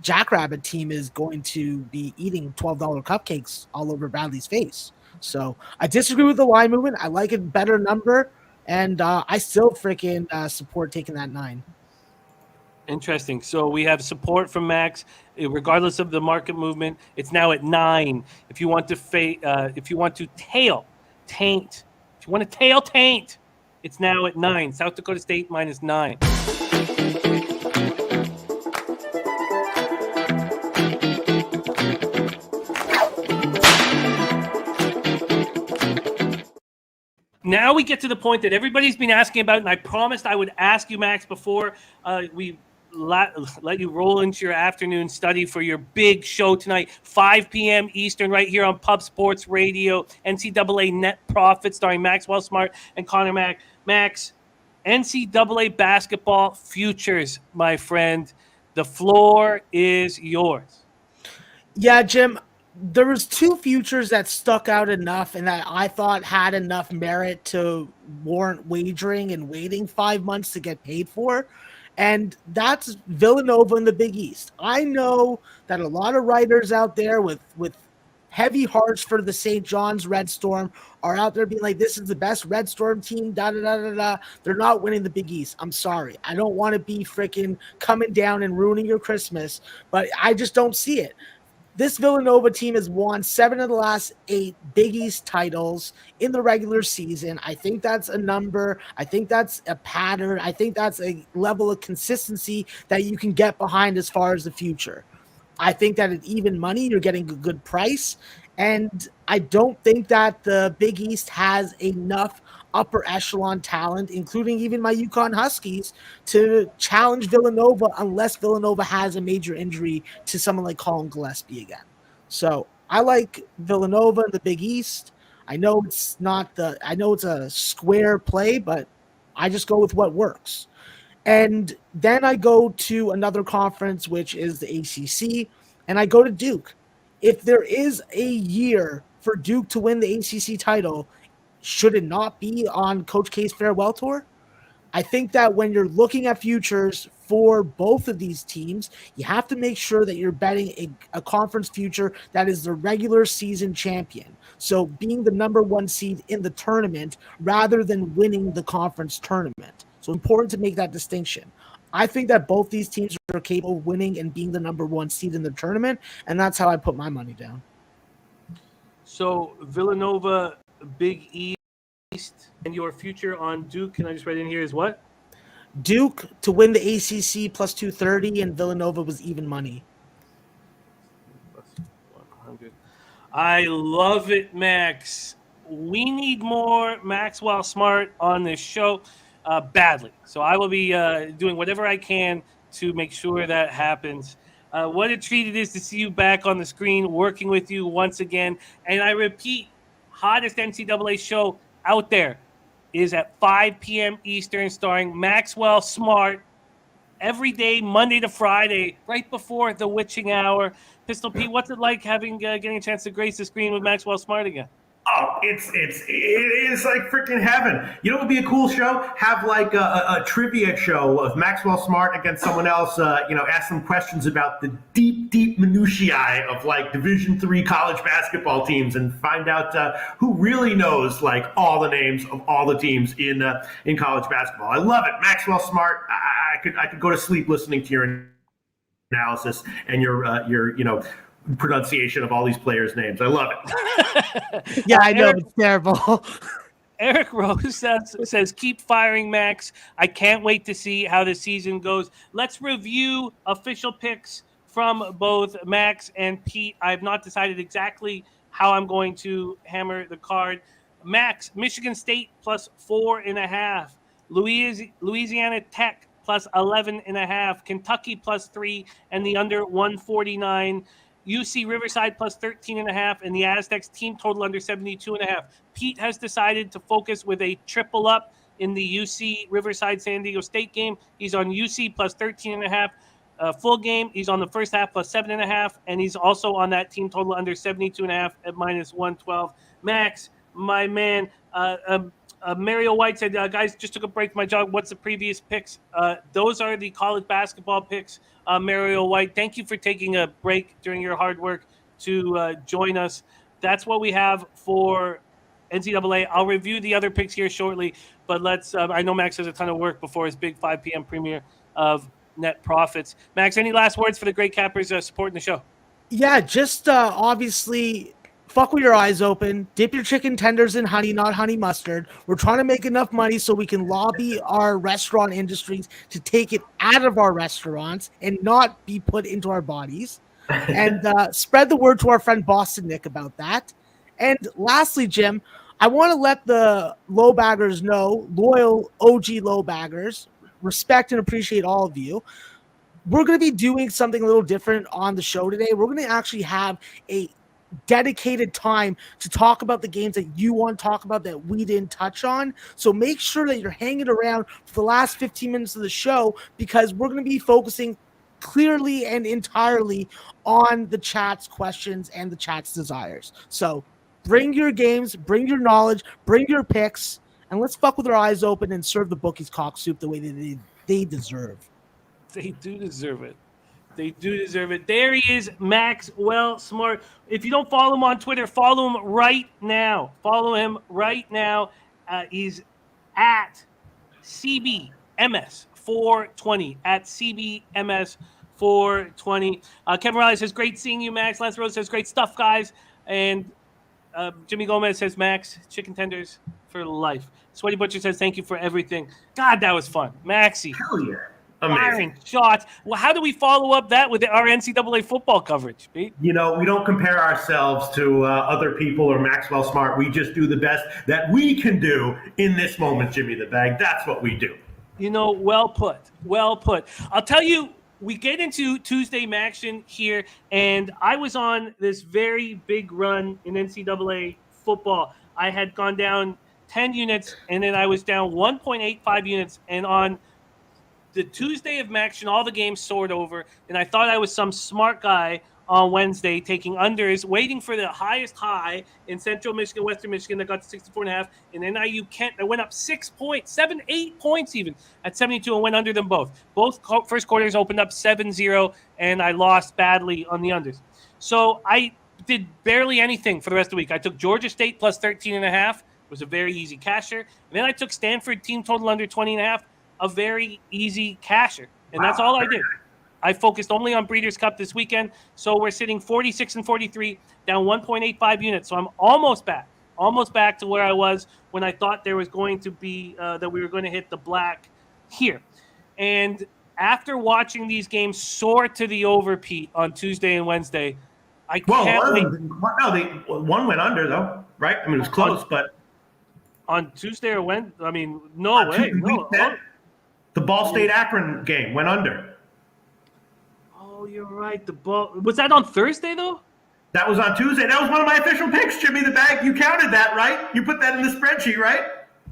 Jackrabbit team is going to be eating $12 cupcakes all over Bradley's face. So I disagree with the line movement. I like a better number, and I still freaking support taking that 9. Interesting. So we have support from Max, regardless of the market movement. It's now at 9. If you want to tail Taint, if you want to tail Taint, it's now at 9. South Dakota State -9. Now we get to the point that everybody's been asking about, and I promised I would ask you, Max, before we let you roll into your afternoon study for your big show tonight, 5 p.m. Eastern, right here on Pub Sports Radio, NCAA Net Profit, starring Maxwell Smart and Connor Mack. Max, NCAA basketball futures, my friend. The floor is yours. Yeah, Jim, there was 2 futures that stuck out enough and that I thought had enough merit to warrant wagering and waiting 5 months to get paid for. And that's Villanova in the Big East. I know that a lot of writers out there with heavy hearts for the St. John's Red Storm are out there being like, this is the best Red Storm team, da-da-da-da-da. They're not winning the Big East. I'm sorry. I don't want to be freaking coming down and ruining your Christmas, but I just don't see it. This Villanova team has won 7 of the last 8 Big East titles in the regular season. I think that's a number. I think that's a pattern. I think that's a level of consistency that you can get behind as far as the future. I think that at even money, you're getting a good price. And I don't think that the Big East has enough upper echelon talent, including even my UConn Huskies, to challenge Villanova unless Villanova has a major injury to someone like Colin Gillespie again. So I like Villanova in the Big East. I know it's a square play, but I just go with what works. And then I go to another conference, which is the ACC, and I go to Duke. If there is a year for Duke to win the ACC title, should it not be on Coach K's farewell tour? I think that when you're looking at futures for both of these teams, you have to make sure that you're betting a conference future that is the regular season champion. So being the number 1 seed in the tournament rather than winning the conference tournament. So important to make that distinction. I think that both these teams are capable of winning and being the number 1 seed in the tournament, and that's how I put my money down. So Villanova, Big East, and your future on Duke, can I just write in here, is what? Duke to win the ACC plus 230, and Villanova was even money. Plus 100. I love it, Max. We need more Maxwell Smart on this show badly. So I will be doing whatever I can to make sure that happens. What a treat it is to see you back on the screen, working with you once again. And I repeat, hottest NCAA show out there is at 5 p.m. Eastern, starring Maxwell Smart every day, Monday to Friday, right before the witching hour. Pistol Pete, what's it like getting a chance to grace the screen with Maxwell Smart again? Oh, it is like freaking heaven. You know what would be a cool show? Have like a trivia show of Maxwell Smart against someone else, ask them questions about the deep minutiae of like Division III college basketball teams and find out who really knows like all the names of all the teams in college basketball. I love it. Maxwell Smart. I could go to sleep listening to your analysis and your pronunciation of all these players' names. I love it. Yeah, I know. It's terrible. Eric Rose says, keep firing, Max. I can't wait to see how the season goes. Let's review official picks from both Max and Pete. I have not decided exactly how I'm going to hammer the card. Max, Michigan State plus 4.5. Louisiana Tech plus 11.5. Kentucky plus 3 and the under 149. UC Riverside plus 13.5 and the Aztecs team total under 72.5. Pete has decided to focus with a triple up in the UC Riverside San Diego State game. He's on UC plus 13.5 full game. He's on the first half plus 7.5, and he's also on that team total under 72.5 at minus 112. Max, my man, Mario White said, guys, just took a break from my job. What's the previous picks? Those are the college basketball picks. Mario White, thank you for taking a break during your hard work to join us. That's what we have for NCAA. I'll review the other picks here shortly, but let's I know Max has a ton of work before his big 5 p.m. premiere of net profits. Max, any last words for the great cappers supporting the show? Yeah, just obviously fuck with your eyes open. Dip your chicken tenders in honey, not honey mustard. We're trying to make enough money so we can lobby our restaurant industries to take it out of our restaurants and not be put into our bodies. And spread the word to our friend Boston Nick about that. And lastly, Jim, I want to let the low baggers know, loyal OG low baggers, respect and appreciate all of you. We're going to be doing something a little different on the show today. We're going to actually have a dedicated time to talk about the games that you want to talk about that we didn't touch on. So make sure that you're hanging around for the last 15 minutes of the show, because we're going to be focusing clearly and entirely on the chat's questions and the chat's desires. So bring your games, bring your knowledge, bring your picks, and let's fuck with our eyes open and serve the bookies cock soup the way that they deserve. They do deserve it. They do deserve it. There he is, Maxwell Smart. If you don't follow him on Twitter, follow him right now. Follow him right now. He's at CBMS420. At CBMS420. Kevin Riley says, great seeing you, Max. Lance Rose says, great stuff, guys. And Jimmy Gomez says, Max, chicken tenders for life. Sweaty Butcher says, thank you for everything. God, that was fun. Maxie. Hell yeah. Firing Amazing. shots. Well, how do we follow up that with our NCAA football coverage, Pete? You know, we don't compare ourselves to other people or Maxwell Smart. We just do the best that we can do in this moment, Jimmy the Bag. That's what we do. You know, well put. Well put. I'll tell you, we get into Tuesday action here, and I was on this very big run in NCAA football. I had gone down 10 units, and then I was down 1.85 units, and on the Tuesday of action, all the games soared over, and I thought I was some smart guy on Wednesday taking unders, waiting for the highest high in Central Michigan, Western Michigan that got to 64.5, and NIU Kent that went up 6 points, 8 points even at 72 and went under them both. Both first quarters opened up 7-0, and I lost badly on the unders. So I did barely anything for the rest of the week. I took Georgia State plus 13.5. It was a very easy casher. And then I took Stanford team total under 20.5. A very easy casher. And that's all I did. I focused only on Breeders' Cup this weekend. So we're sitting 46 and 43, down 1.85 units. So I'm almost back to where I was when I thought there was going to be that we were going to hit the black here. And after watching these games soar to the over, Pete, on Tuesday and Wednesday, I can't wait. One went under, though, right? I mean, it was close, but on Tuesday or Wednesday? I mean, no way. No. The Ball State Akron game went under. Oh, you're right. The ball was that on Thursday though? That was on Tuesday. That was one of my official picks, Jimmy the Bag. You counted that, right? You put that in the spreadsheet, right?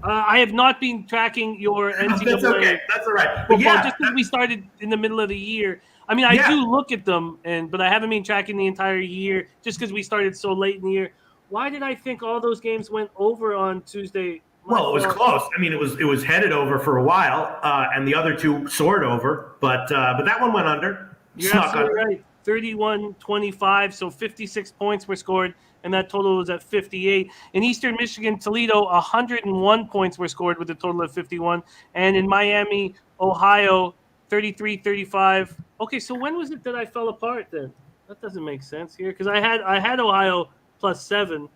I have not been tracking your NCAA. That's okay. That's all right. But football, just because we started in the middle of the year. I mean, I do look at them, but I haven't been tracking the entire year just because we started so late in the year. Why did I think all those games went over on Tuesday? Well, it was close. I mean, it was headed over for a while, and the other two soared over, but that one went under. You're absolutely right. 31-25, so 56 points were scored, and that total was at 58. In Eastern Michigan, Toledo, 101 points were scored with a total of 51, and in Miami, Ohio, 33-35. Okay, so when was it that I fell apart then? That doesn't make sense here because I had Ohio plus 7.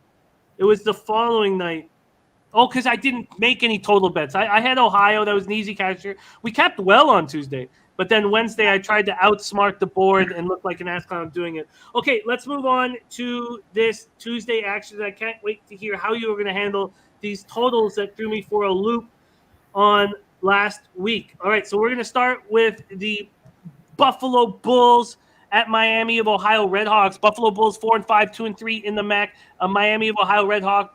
It was the following night. Oh, because I didn't make any total bets. I had Ohio. That was an easy cashier. We kept well on Tuesday. But then Wednesday, I tried to outsmart the board and look like an ass clown doing it. Okay, let's move on to this Tuesday action. I can't wait to hear how you are going to handle these totals that threw me for a loop on last week. All right, so we're going to start with the Buffalo Bulls at Miami of Ohio Redhawks. Buffalo Bulls 4-5, 2-3 in the MAC. Miami of Ohio Redhawks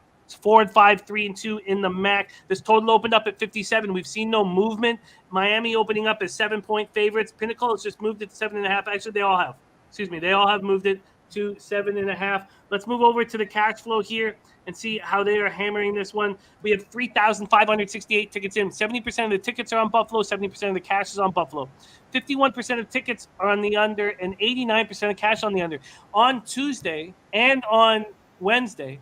4-5, 3-2 in the MAC. This total opened up at 57. We've seen no movement. Miami opening up as 7-point favorites. Pinnacle has just moved it to 7.5. Actually, they all have. They all have moved it to 7.5. Let's move over to the cash flow here and see how they are hammering this one. We have 3,568 tickets in. 70% of the tickets are on Buffalo. 70% of the cash is on Buffalo. 51% of tickets are on the under and 89% of cash on the under. On Tuesday and on Wednesday,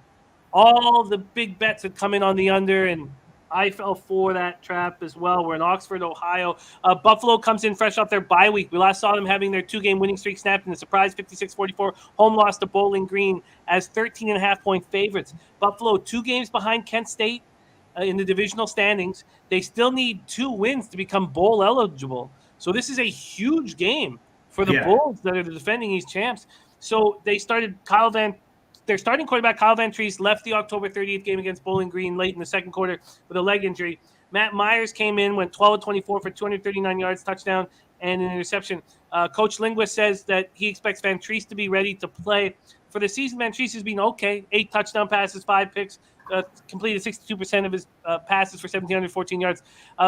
all the big bets had come in on the under, and I fell for that trap as well. We're in Oxford, Ohio. Buffalo comes in fresh off their bye week. We last saw them having their 2-game winning streak snapped in a surprise 56-44 home loss to Bowling Green as 13.5-point favorites. Buffalo 2 games behind Kent State in the divisional standings. They still need 2 wins to become bowl eligible. So this is a huge game for the Bulls that are the defending East champs. So they started their starting quarterback, Kyle Van Treese, left the October 30th game against Bowling Green late in the second quarter with a leg injury. Matt Myers came in, went 12-24 for 239 yards, touchdown, and an interception. Coach Linguist says that he expects Van Treese to be ready to play. For the season, Van Treese has been okay. 8 touchdown passes, 5 picks, completed 62% of his passes for 1,714 yards.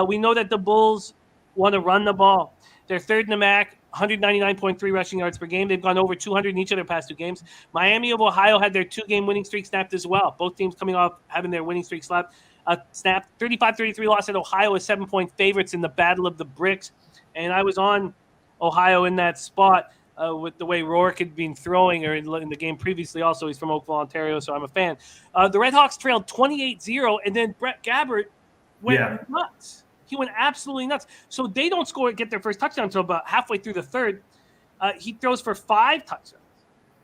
We know that the Bulls want to run the ball. They're third in the MAC, 199.3 rushing yards per game. They've gone over 200 in each of their past 2 games. Miami of Ohio had their 2-game winning streak snapped as well. Both teams coming off having their winning streak snapped. 35-33 loss at Ohio as 7-point favorites in the Battle of the Bricks. And I was on Ohio in that spot with the way Rourke had been throwing, or in the game previously also. He's from Oakville, Ontario, so I'm a fan. The Redhawks trailed 28-0, and then Brett Gabbert went nuts. He went absolutely nuts. So they don't get their first touchdown until about halfway through the third. He throws for 5 touchdowns.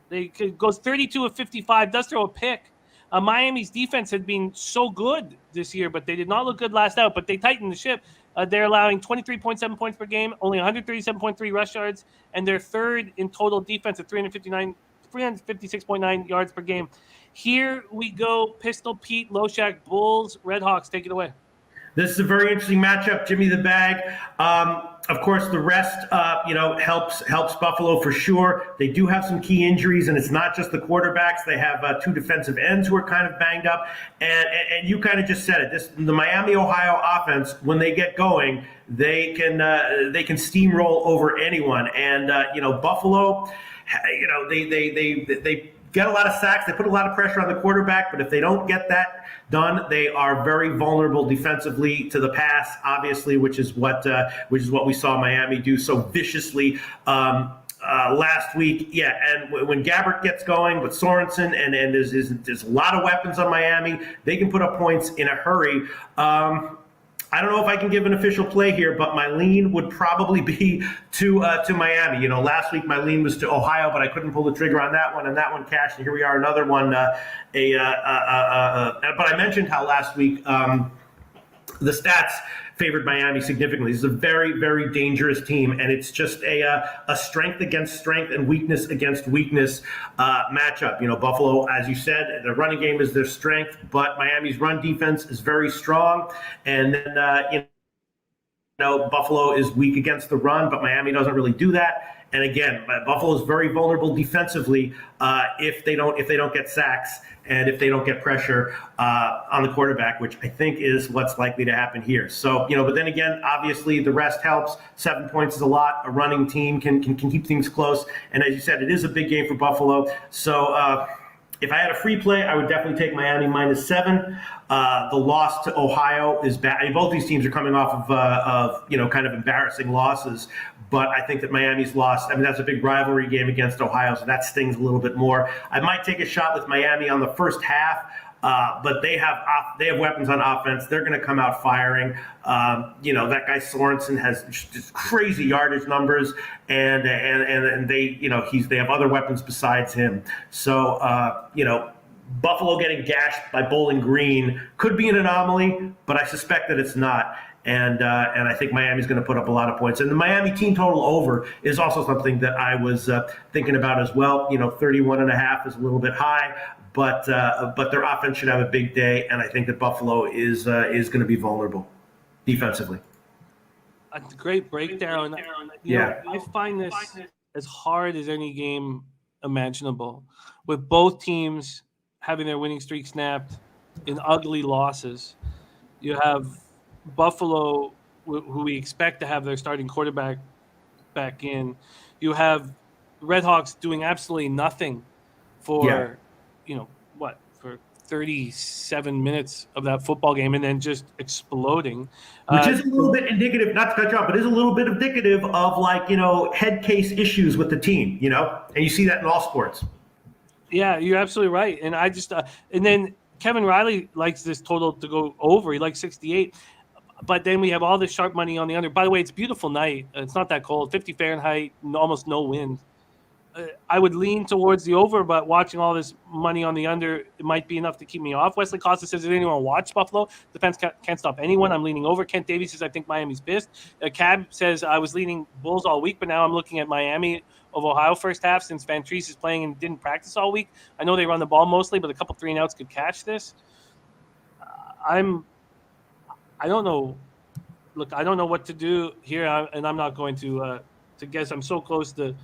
They goes 32 of 55, does throw a pick. Miami's defense had been so good this year, but they did not look good last out. But they tightened the ship. They're allowing 23.7 points per game, only 137.3 rush yards, and they're third in total defense at 356.9 yards per game. Here we go. Pistol Pete, Loshak, Bulls, Redhawks, take it away. This is a very interesting matchup, Jimmy the Bag. Of course, the rest, helps Buffalo for sure. They do have some key injuries, and it's not just the quarterbacks. They have 2 defensive ends who are kind of banged up, and you kind of just said it. The Miami Ohio offense, when they get going, they can steamroll over anyone. And Buffalo, they get a lot of sacks. They put a lot of pressure on the quarterback, but if they don't get that done, they are very vulnerable defensively to the pass, obviously, which is what we saw Miami do so viciously last week. Yeah, and when Gabbert gets going with Sorensen, and there's a lot of weapons on Miami, they can put up points in a hurry. I don't know if I can give an official play here, but my lean would probably be to Miami. Last week my lean was to Ohio, but I couldn't pull the trigger on that one, and that one cashed. And here we are, another one. But I mentioned how last week the stats favored Miami significantly. This is a very, very dangerous team, and it's just a strength against strength and weakness against weakness matchup. Buffalo, as you said, the running game is their strength, but Miami's run defense is very strong. And then, Buffalo is weak against the run, but Miami doesn't really do that. And again, Buffalo is very vulnerable defensively if they don't get sacks and if they don't get pressure on the quarterback, which I think is what's likely to happen here. So, but then again, obviously the rest helps. 7 points is a lot. A running team can keep things close. And as you said, it is a big game for Buffalo. So if I had a free play, I would definitely take Miami -7. The loss to Ohio is bad. I mean, both these teams are coming off of kind of embarrassing losses. But I think that Miami's loss, that's a big rivalry game against Ohio, so that stings a little bit more. I might take a shot with Miami on the first half, but they have weapons on offense. They're going to come out firing. That guy Sorensen has just crazy yardage numbers, and they they have other weapons besides him. So Buffalo getting gashed by Bowling Green could be an anomaly, but I suspect that it's not. And I think Miami's going to put up a lot of points. And the Miami team total over is also something that I was thinking about as well. 31.5 is a little bit high, but their offense should have a big day. And I think that Buffalo is going to be vulnerable defensively. A great breakdown. I find this as hard as any game imaginable, with both teams having their winning streak snapped in ugly losses. You have Buffalo, who we expect to have their starting quarterback back in. You have Redhawks doing absolutely nothing for 37 minutes of that football game, and then just exploding. Which is a little bit indicative, not to cut you off, but is a little bit indicative of head case issues with the team, and you see that in all sports. Yeah, you're absolutely right. And I just and then Kevin Riley likes this total to go over. He likes 68. But then we have all this sharp money on the under. By the way, it's a beautiful night. It's not that cold. 50 Fahrenheit, almost no wind. I would lean towards the over, but watching all this money on the under, it might be enough to keep me off. Wesley Costa says, did anyone watch Buffalo? Defense can't stop anyone. I'm leaning over. Kent Davies says, I think Miami's pissed. Cab says, I was leaning Bulls all week, but now I'm looking at Miami of Ohio first half since Van Treese is playing and didn't practice all week. I know they run the ball mostly, but a couple 3-and-outs could catch this. I don't know. Look, I don't know what to do here, and I'm not going to guess. I'm so close to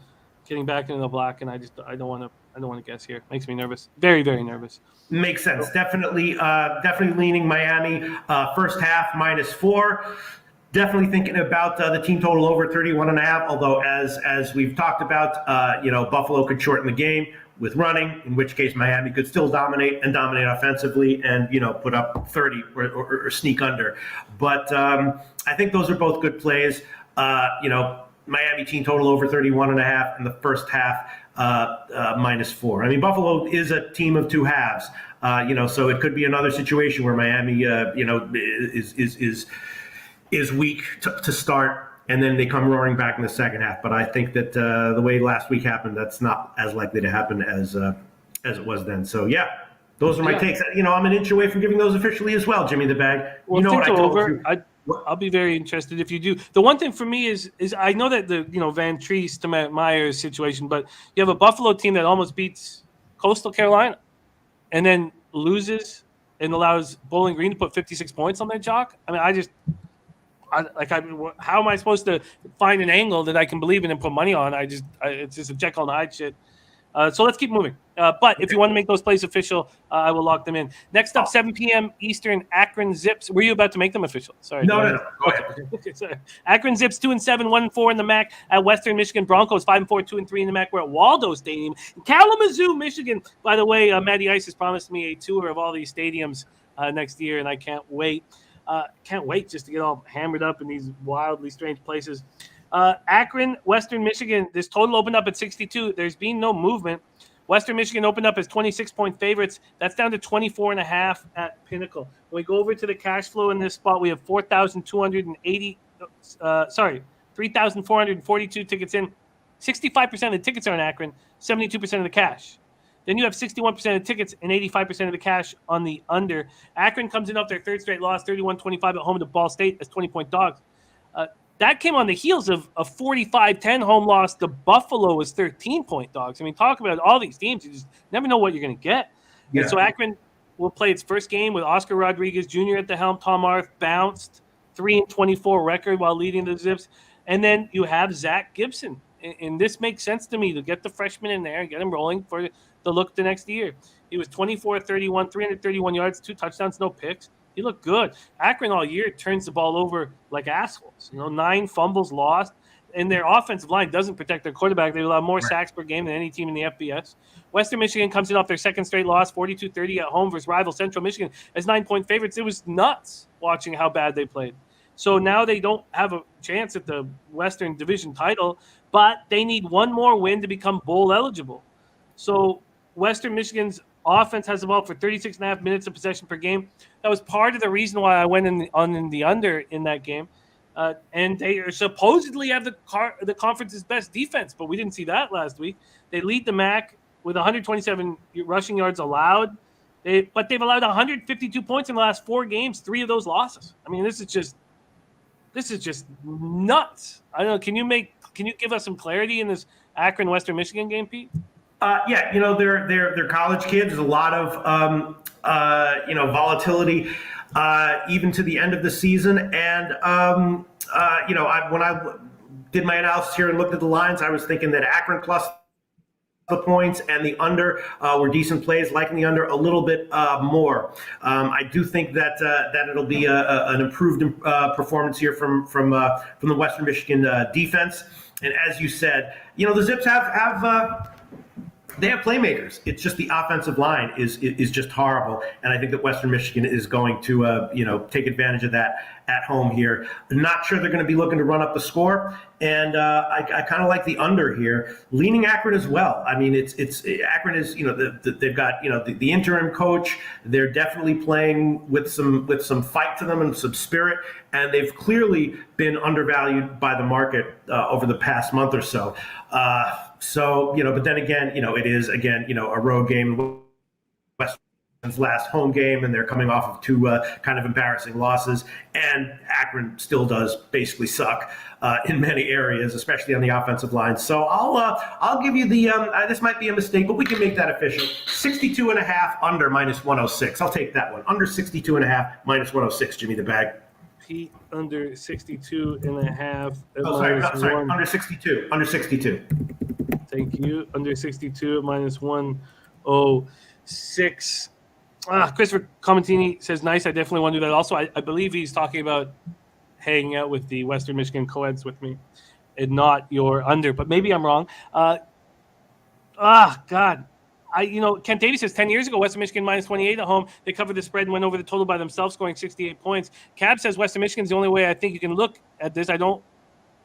getting back into the black, and I don't want to guess here. Makes me nervous. Very, very nervous. Makes sense. Definitely leaning Miami. First half -4. Definitely thinking about the team total over 31.5. Although as we've talked about, Buffalo could shorten the game with running, in which case Miami could still dominate offensively and, put up 30 or sneak under. But I think those are both good plays. Miami team total over 31.5 in the first half, -4. I mean, Buffalo is a team of two halves, so it could be another situation where Miami, is weak to start, and then they come roaring back in the second half. But I think that the way last week happened, that's not as likely to happen as it was then. So yeah, those are my takes. I'm an inch away from giving those officially as well, Jimmy the Bag. Well, what I told you. I'll be very interested if you do. The one thing for me is I know that the Van Treese to Matt Myers situation, but you have a Buffalo team that almost beats Coastal Carolina, and then loses and allows Bowling Green to put 56 points on their chalk. I mean, how am I supposed to find an angle that I can believe in and put money on? It's just a Jekyll and Hyde shit. So let's keep moving. But if you want to make those plays official, I will lock them in. Next up, 7 p.m. Eastern, Akron Zips. Were you about to make them official? Sorry. No. Go ahead. Okay, sorry. Akron Zips 2-7, 1-4 in the MAC at Western Michigan. Broncos 5-4, 2-3 in the MAC. We're at Waldo Stadium, Kalamazoo, Michigan. By the way, Matty Ice has promised me a tour of all these stadiums next year, and I can't wait. Can't wait just to get all hammered up in these wildly strange places. Akron, Western Michigan, this total opened up at 62. There's been no movement. Western Michigan opened up as 26-point favorites. That's down to 24.5 at Pinnacle. When we go over to the cash flow in this spot, we have 3,442 tickets in. 65% of the tickets are in Akron, 72% of the cash. Then you have 61% of the tickets and 85% of the cash on the under. Akron comes in off their third straight loss, 31-25 at home to Ball State as 20-point dogs. That came on the heels of a 45-10 home loss to Buffalo as 13-point dogs. I mean, talk about all these teams. You just never know what you're going to get. Yeah. And so Akron will play its first game with Oscar Rodriguez Jr. at the helm. Tom Arth bounced 3-24 record while leading the Zips. And then you have Zach Gibson. And this makes sense to me to get the freshman in there and get him rolling for the look the next year. He was 24-31, 331 yards, 2 touchdowns, no picks. He looked good. Akron all year turns the ball over like assholes. 9 fumbles lost, and their offensive line doesn't protect their quarterback. They allow more sacks per game than any team in the FBS. Western Michigan comes in off their second straight loss, 42-30 at home versus rival Central Michigan as 9-point favorites. It was nuts watching how bad they played. So now they don't have a chance at the Western Division title, but they need one more win to become bowl eligible. So Western Michigan's offense has the ball for 36.5 minutes of possession per game. That was part of the reason why I went in the under in that game. And they are supposedly have the conference's best defense, but we didn't see that last week. They lead the MAC with 127 rushing yards allowed. But they've allowed 152 points in the last 4 games, 3 of those losses. I mean, this is just nuts. I don't know. Can you give us some clarity in this Akron Western Michigan game, Pete? They're college kids. There's a lot of volatility even to the end of the season. And when I did my analysis here and looked at the lines, I was thinking that Akron plus the points and the under were decent plays, liking the under a little bit more. I do think that it'll be an improved performance here from the Western Michigan defense. And as you said, the Zips have they have playmakers. It's just the offensive line is just horrible, and I think that Western Michigan is going to take advantage of that at home here. I'm not sure they're going to be looking to run up the score, and I kind of like the under here, leaning Akron as well. I mean, it's Akron is they've got the interim coach. They're definitely playing with some fight to them and some spirit, and they've clearly been undervalued by the market over the past month or so. But then again, it is a road game. Western's last home game, and they're coming off of two kind of embarrassing losses. And Akron still does basically suck in many areas, especially on the offensive line. So I'll give you the this might be a mistake, but we can make that official. 62.5 under -106. I'll take that one. Under 62.5 -106. Jimmy the bag. Pete under 62.5. Sorry. Under 62. Under 62. Thank you. Under 62 at -106. Christopher Comentini says, nice. I definitely want to do that. Also, I believe he's talking about hanging out with the Western Michigan co-eds with me and not your under, but maybe I'm wrong. God. Kent Davies says 10 years ago, Western Michigan -28 at home. They covered the spread and went over the total by themselves, scoring 68 points. Cab says Western Michigan's the only way I think you can look at this. I don't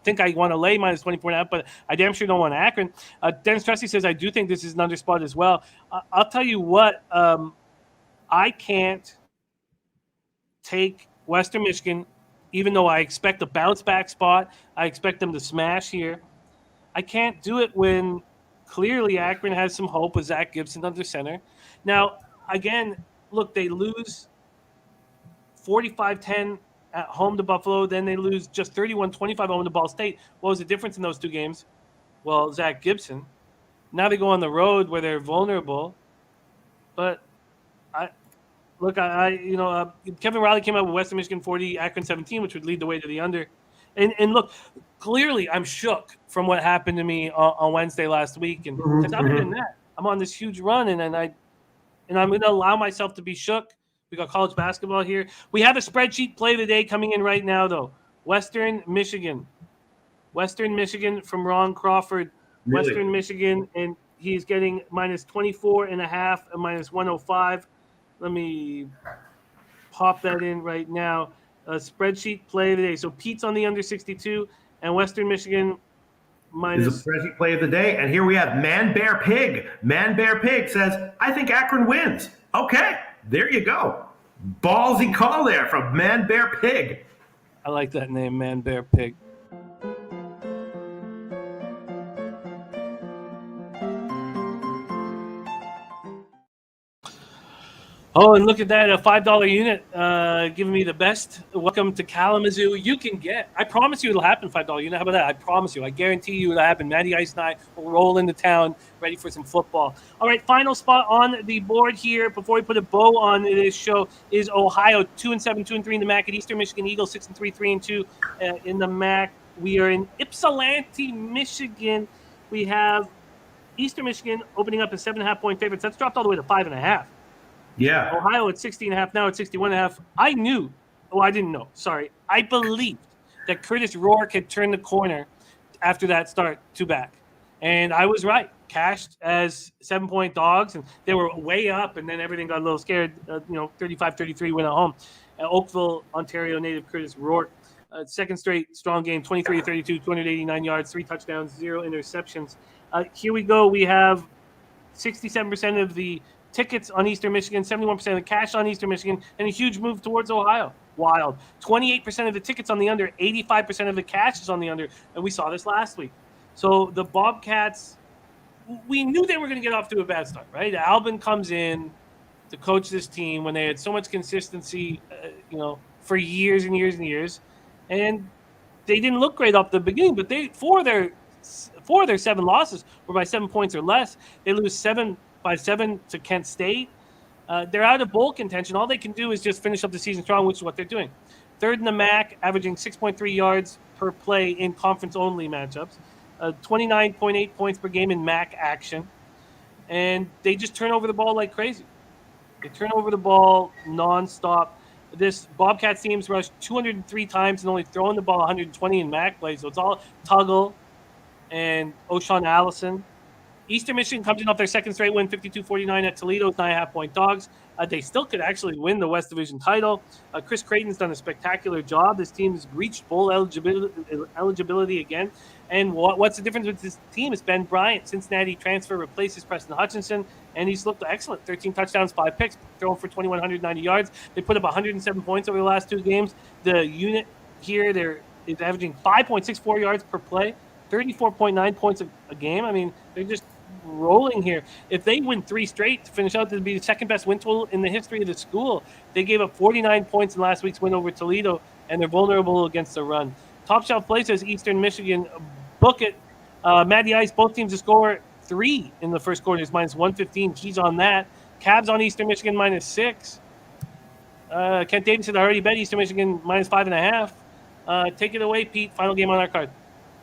think I want to lay -24.5, but I damn sure don't want Akron. Dennis Trusty says I do think this is an under spot as well. I'll tell you what, I can't take Western Michigan, even though I expect a bounce back spot. I expect them to smash here. I can't do it when clearly Akron has some hope with Zach Gibson under center. Now, again, look, they lose 45-10 at home to Buffalo. Then they lose just 31-25 home to Ball State. What was the difference in those two games? Well, Zach Gibson. Now they go on the road where they're vulnerable. But Kevin Riley came out with Western Michigan 40, Akron 17, which would lead the way to the under. And look, clearly I'm shook from what happened to me on Wednesday last week. And since I'm doing that, I'm on this huge run, and I'm going to allow myself to be shook. We got college basketball here. We have a spreadsheet play of the day coming in right now, though. Western Michigan from Ron Crawford. Really? Western Michigan, and he's getting -24.5 and -105. Let me pop that in right now. Spreadsheet play of the day. So Pete's on the under 62, and Western Michigan minus. This is a spreadsheet play of the day, and here we have Man Bear Pig. Man Bear Pig says, I think Akron wins. Okay, there you go. Ballsy call there from Man Bear Pig. I like that name, Man Bear Pig. Oh, and look at that, a $5 unit giving me the best welcome to Kalamazoo you can get. I promise you it'll happen, $5 unit. How about that? I promise you. I guarantee you it'll happen. Matty Ice and I will roll into town ready for some football. All right, final spot on the board here before we put a bow on this show is Ohio, 2-7, 2-3 in the MAC at Eastern Michigan Eagles, 6-3, 3-2 in the MAC. We are in Ypsilanti, Michigan. We have Eastern Michigan opening up as 7.5-point favorites. That's dropped all the way to 5.5. Yeah. Ohio at 60.5, now at 61.5. I didn't know. Sorry. I believed that Curtis Rourke had turned the corner after that start to back. And I was right. Cashed as 7-point dogs, and they were way up, and then everything got a little scared. 35-33 went at home. Oakville, Ontario native Curtis Rourke. Second straight strong game, 23-32, 289 yards, 3 touchdowns, 0 interceptions. Here we go. We have 67% of the tickets on Eastern Michigan, 71% of the cash on Eastern Michigan, and a huge move towards Ohio. Wild. 28% of the tickets on the under, 85% of the cash is on the under, and we saw this last week. So the Bobcats, we knew they were going to get off to a bad start, right? Albin comes in to coach this team when they had so much consistency, for years and years and years, and they didn't look great off the beginning, but four of their 7 losses were by 7 points or less. They lose 7 to Kent State. They're out of bowl contention. All they can do is just finish up the season strong, which is what they're doing. Third in the MAC, averaging 6.3 yards per play in conference-only matchups. 29.8 points per game in MAC action. And they just turn over the ball like crazy. They turn over the ball nonstop. This Bobcats team's rushed 203 times and only throwing the ball 120 in MAC play. So it's all Tuggle and O'Shawn Allison. Eastern Michigan comes in off their second straight win, 52-49 at Toledo, 9.5-point dogs. They still could actually win the West Division title. Chris Creighton's done a spectacular job. This team has reached bowl eligibility again. And what's the difference with this team? It's Ben Bryant, Cincinnati transfer, replaces Preston Hutchinson, and he's looked excellent. 13 touchdowns, 5 picks, throwing for 2,190 yards. They put up 107 points over the last 2 games. The unit here, is averaging 5.64 yards per play, 34.9 points a game. I mean, they're just rolling here. If they win 3 straight to finish out, it'd be the second best win total in the history of the school. They gave up 49 points in last week's win over Toledo, and they're vulnerable against the run. Top Shelf Play says Eastern Michigan, book it. Matty Ice, both teams to score 3 in the first quarter is -115. He's on that. Cabs on Eastern Michigan -6. Kent Davis said I already bet Eastern Michigan -5.5. Take it away, Pete. Final game on our card.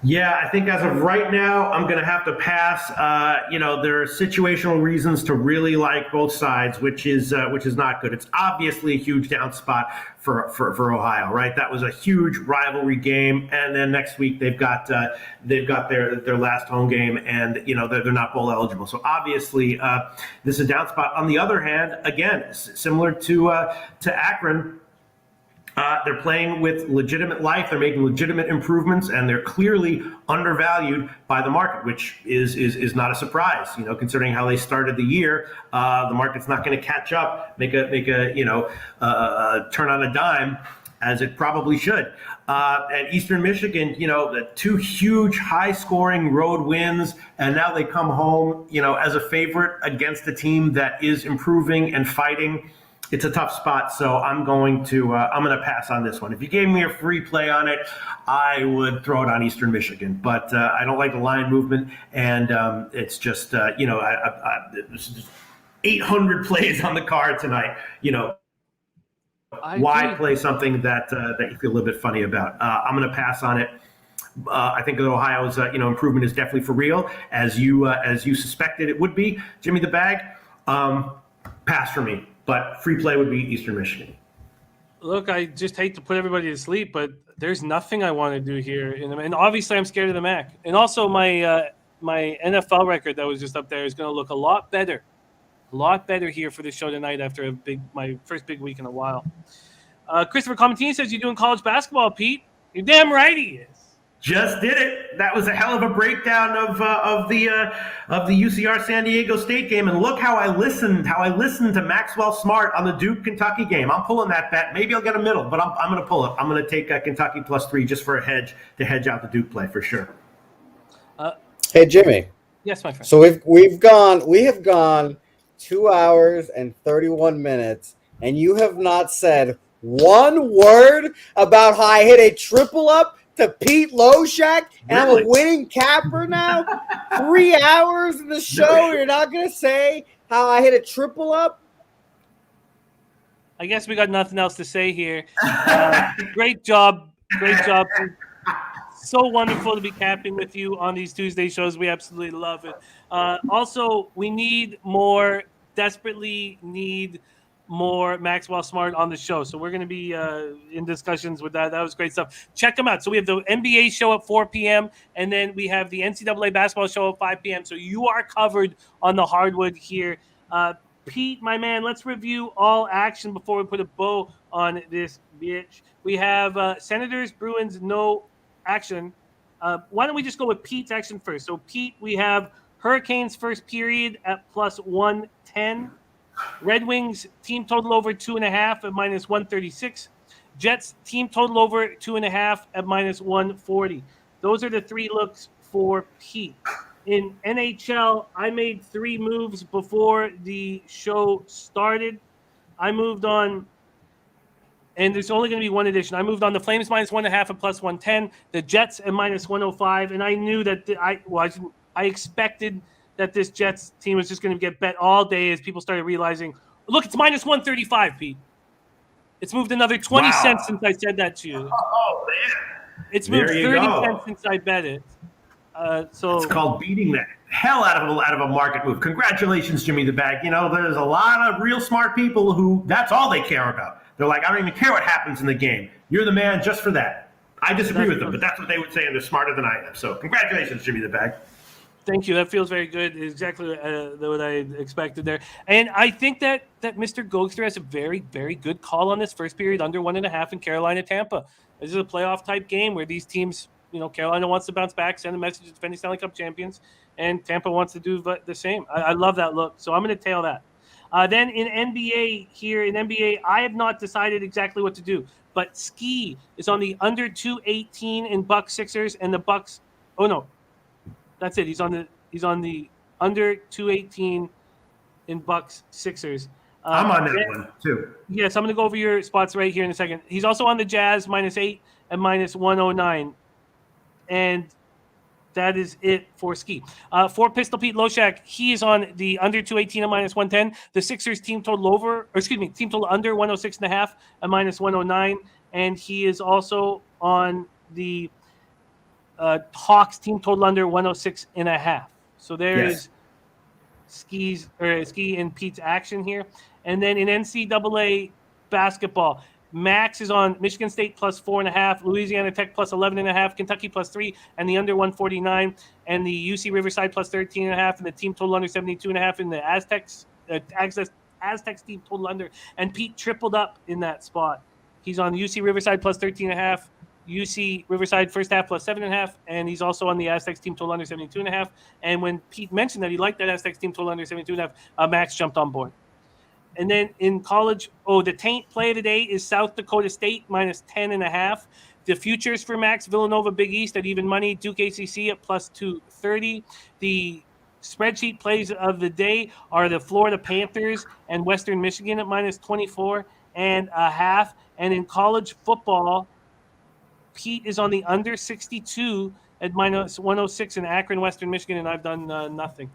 Yeah, I think as of right now, I'm going to have to pass. There are situational reasons to really like both sides, which is not good. It's obviously a huge down spot for Ohio, right? That was a huge rivalry game, and then next week they've got their last home game, and they're not bowl eligible. So obviously, this is a down spot. On the other hand, again, similar to Akron. They're playing with legitimate life. They're making legitimate improvements, and they're clearly undervalued by the market, which is not a surprise. Considering how they started the year, the market's not going to catch up, make a turn on a dime, as it probably should. At Eastern Michigan, the 2 huge high-scoring road wins, and now they come home, as a favorite against a team that is improving and fighting. It's a tough spot, so I'm going to pass on this one. If you gave me a free play on it, I would throw it on Eastern Michigan. But I don't like the line movement, and it's just there's just 800 plays on the card tonight. Why play something that you feel a little bit funny about? I'm going to pass on it. I think that Ohio's improvement is definitely for real, as you suspected it would be. Jimmy the Bag, pass for me. But free play would be Eastern Michigan. Look, I just hate to put everybody to sleep, but there's nothing I want to do here. And obviously, I'm scared of the MAC. And also, my NFL record that was just up there is going to look a lot better here for this show tonight after my first big week in a while. Christopher Comentini says, you're doing college basketball, Pete. You're damn right he is. Just did it. That was a hell of a breakdown of the UCR San Diego State game, and look how I listened to Maxwell Smart on the Duke Kentucky game. I'm pulling that bet. Maybe I'll get a middle, but I'm going to pull it. I'm going to take Kentucky +3 just for a hedge to hedge out the Duke play for sure. Hey Jimmy. Yes, my friend. So we have gone 2 hours and 31 minutes, and you have not said one word about how I hit a triple up to Pete Loshak, and Really? I'm a winning capper now. 3 hours in the show, you're not gonna say how I hit a triple up? I guess we got nothing else to say here. Great job. So wonderful to be capping with you on these Tuesday shows. We absolutely love it. Also, we desperately need more Maxwell Smart on the show. So we're going to be in discussions with that. That was great stuff. Check them out. So we have the NBA show at 4 p.m. and then we have the NCAA basketball show at 5 p.m. So you are covered on the hardwood here. Pete, my man, let's review all action before we put a bow on this bitch. We have Senators, Bruins, no action. Why don't we just go with Pete's action first? So Pete, we have Hurricanes first period at +110. Red Wings team total over 2.5 at -136. Jets team total over 2.5 at -140. Those are the 3 looks for Pete. In NHL, I made 3 moves before the show started. I moved on, and there's only going to be one edition. I moved on the Flames -1.5 at +110, the Jets at -105, and I knew that I expected that this Jets team was just going to get bet all day as people started realizing, look, it's -135, Pete. It's moved another 20 cents since I said that to you. Oh, man. It's moved 30 cents since I bet it. So it's called beating the hell out of a market move. Congratulations, Jimmy the Bag. There's a lot of real smart people who that's all they care about. They're like, I don't even care what happens in the game. You're the man just for that. I disagree with them, but that's what they would say, and they're smarter than I am. So congratulations, Jimmy the Bag. Thank you. That feels very good. Exactly what I expected there. And I think that Mr. Gokster has a very, very good call on this first period under 1.5 in Carolina, Tampa. This is a playoff type game where these teams, Carolina wants to bounce back, send a message to defending Stanley Cup champions, and Tampa wants to do the same. I love that look. So I'm going to tail that. Then in NBA, I have not decided exactly what to do. But Skee is on the under 218 in Bucks Sixers and the Bucks. Oh no. That's it. He's on the under 218 in Bucks Sixers. I'm on that one too. Yes, I'm going to go over your spots right here in a second. He's also on the Jazz -8 and -109, and that is it for Skee. For Pistol Pete Loshak, he is on the under 218 and -110. The Sixers team total under 106.5 and -109, and he is also on the Hawks team total under 106.5. So there is Skee and Pete's action here. And then in NCAA basketball, Max is on Michigan State +4.5, Louisiana Tech +11.5, Kentucky +3, and the under 149, and the UC Riverside +13.5, and the team total under 72.5 in the Aztecs team total under. And Pete tripled up in that spot. He's on UC Riverside +13.5. UC Riverside first half +7.5, and he's also on the Aztecs team total under 72.5. And when Pete mentioned that he liked that Aztecs team total under 72.5, Max jumped on board. And then in college, the Taint play of the day is South Dakota State -10.5. The futures for Max, Villanova Big East at even money, Duke ACC at +230. The spreadsheet plays of the day are the Florida Panthers and Western Michigan at -24.5. And in college football, Pete is on the under 62 at -106 in Akron, Western Michigan, and I've done nothing.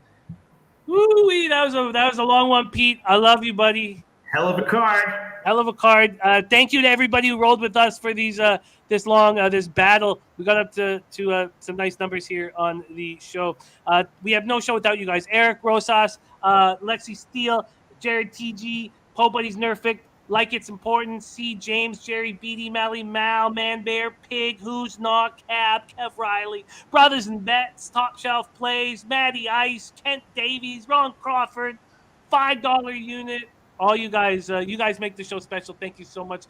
Woo-wee, that was a long one, Pete. I love you, buddy. Hell of a card. Hell of a card. Thank you to everybody who rolled with us for this battle. We got up to some nice numbers here on the show. We have no show without you guys. Eric Rosas, Lexi Steele, Jared TG, Po Buddies Nerfic, Like It's Important, C. James, Jerry Beatty, Mally Mal, Man Bear, Pig, Who's Not, Cab, Kev Riley, Brothers and Bets, Top Shelf Plays, Matty Ice, Kent Davies, Ron Crawford, $5 unit. All you guys make the show special. Thank you so much.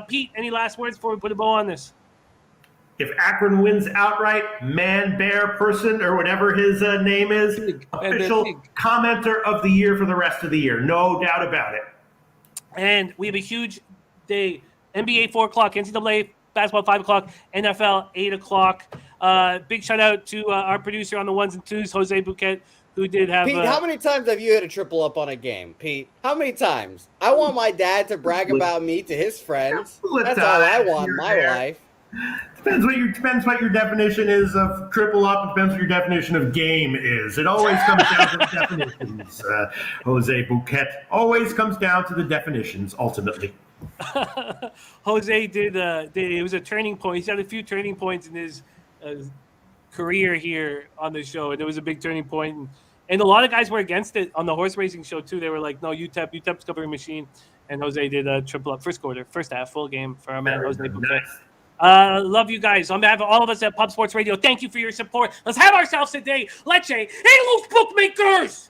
Pete, any last words before we put a bow on this? If Akron wins outright, Man Bear Person or whatever his name is, official commenter of the year for the rest of the year. No doubt about it. And we have a huge day. NBA 4 o'clock, NCAA basketball 5 o'clock, NFL 8 o'clock. Big shout out to our producer on the ones and twos, Jose Bouquet, who did have. Pete, how many times have you hit a triple up on a game, Pete? How many times? I want my dad to brag about me to his friends. That's all I want in my life. Depends what your definition is of triple up. Depends what your definition of game is. It always comes down to the definitions. Jose Bouquet always comes down to the definitions. Ultimately, Jose did. It was a turning point. He's had a few turning points in his career here on the show, and it was a big turning point. And a lot of guys were against it on the horse racing show too. They were like, "No, UTEP's covering machine." And Jose did a triple up first quarter, first half, full game for our man Jose Bouquet. Nice. Love you guys. On behalf of all of us at Pub Sports Radio, thank you for your support. Let's have ourselves a day. Leche. Hey, loose bookmakers!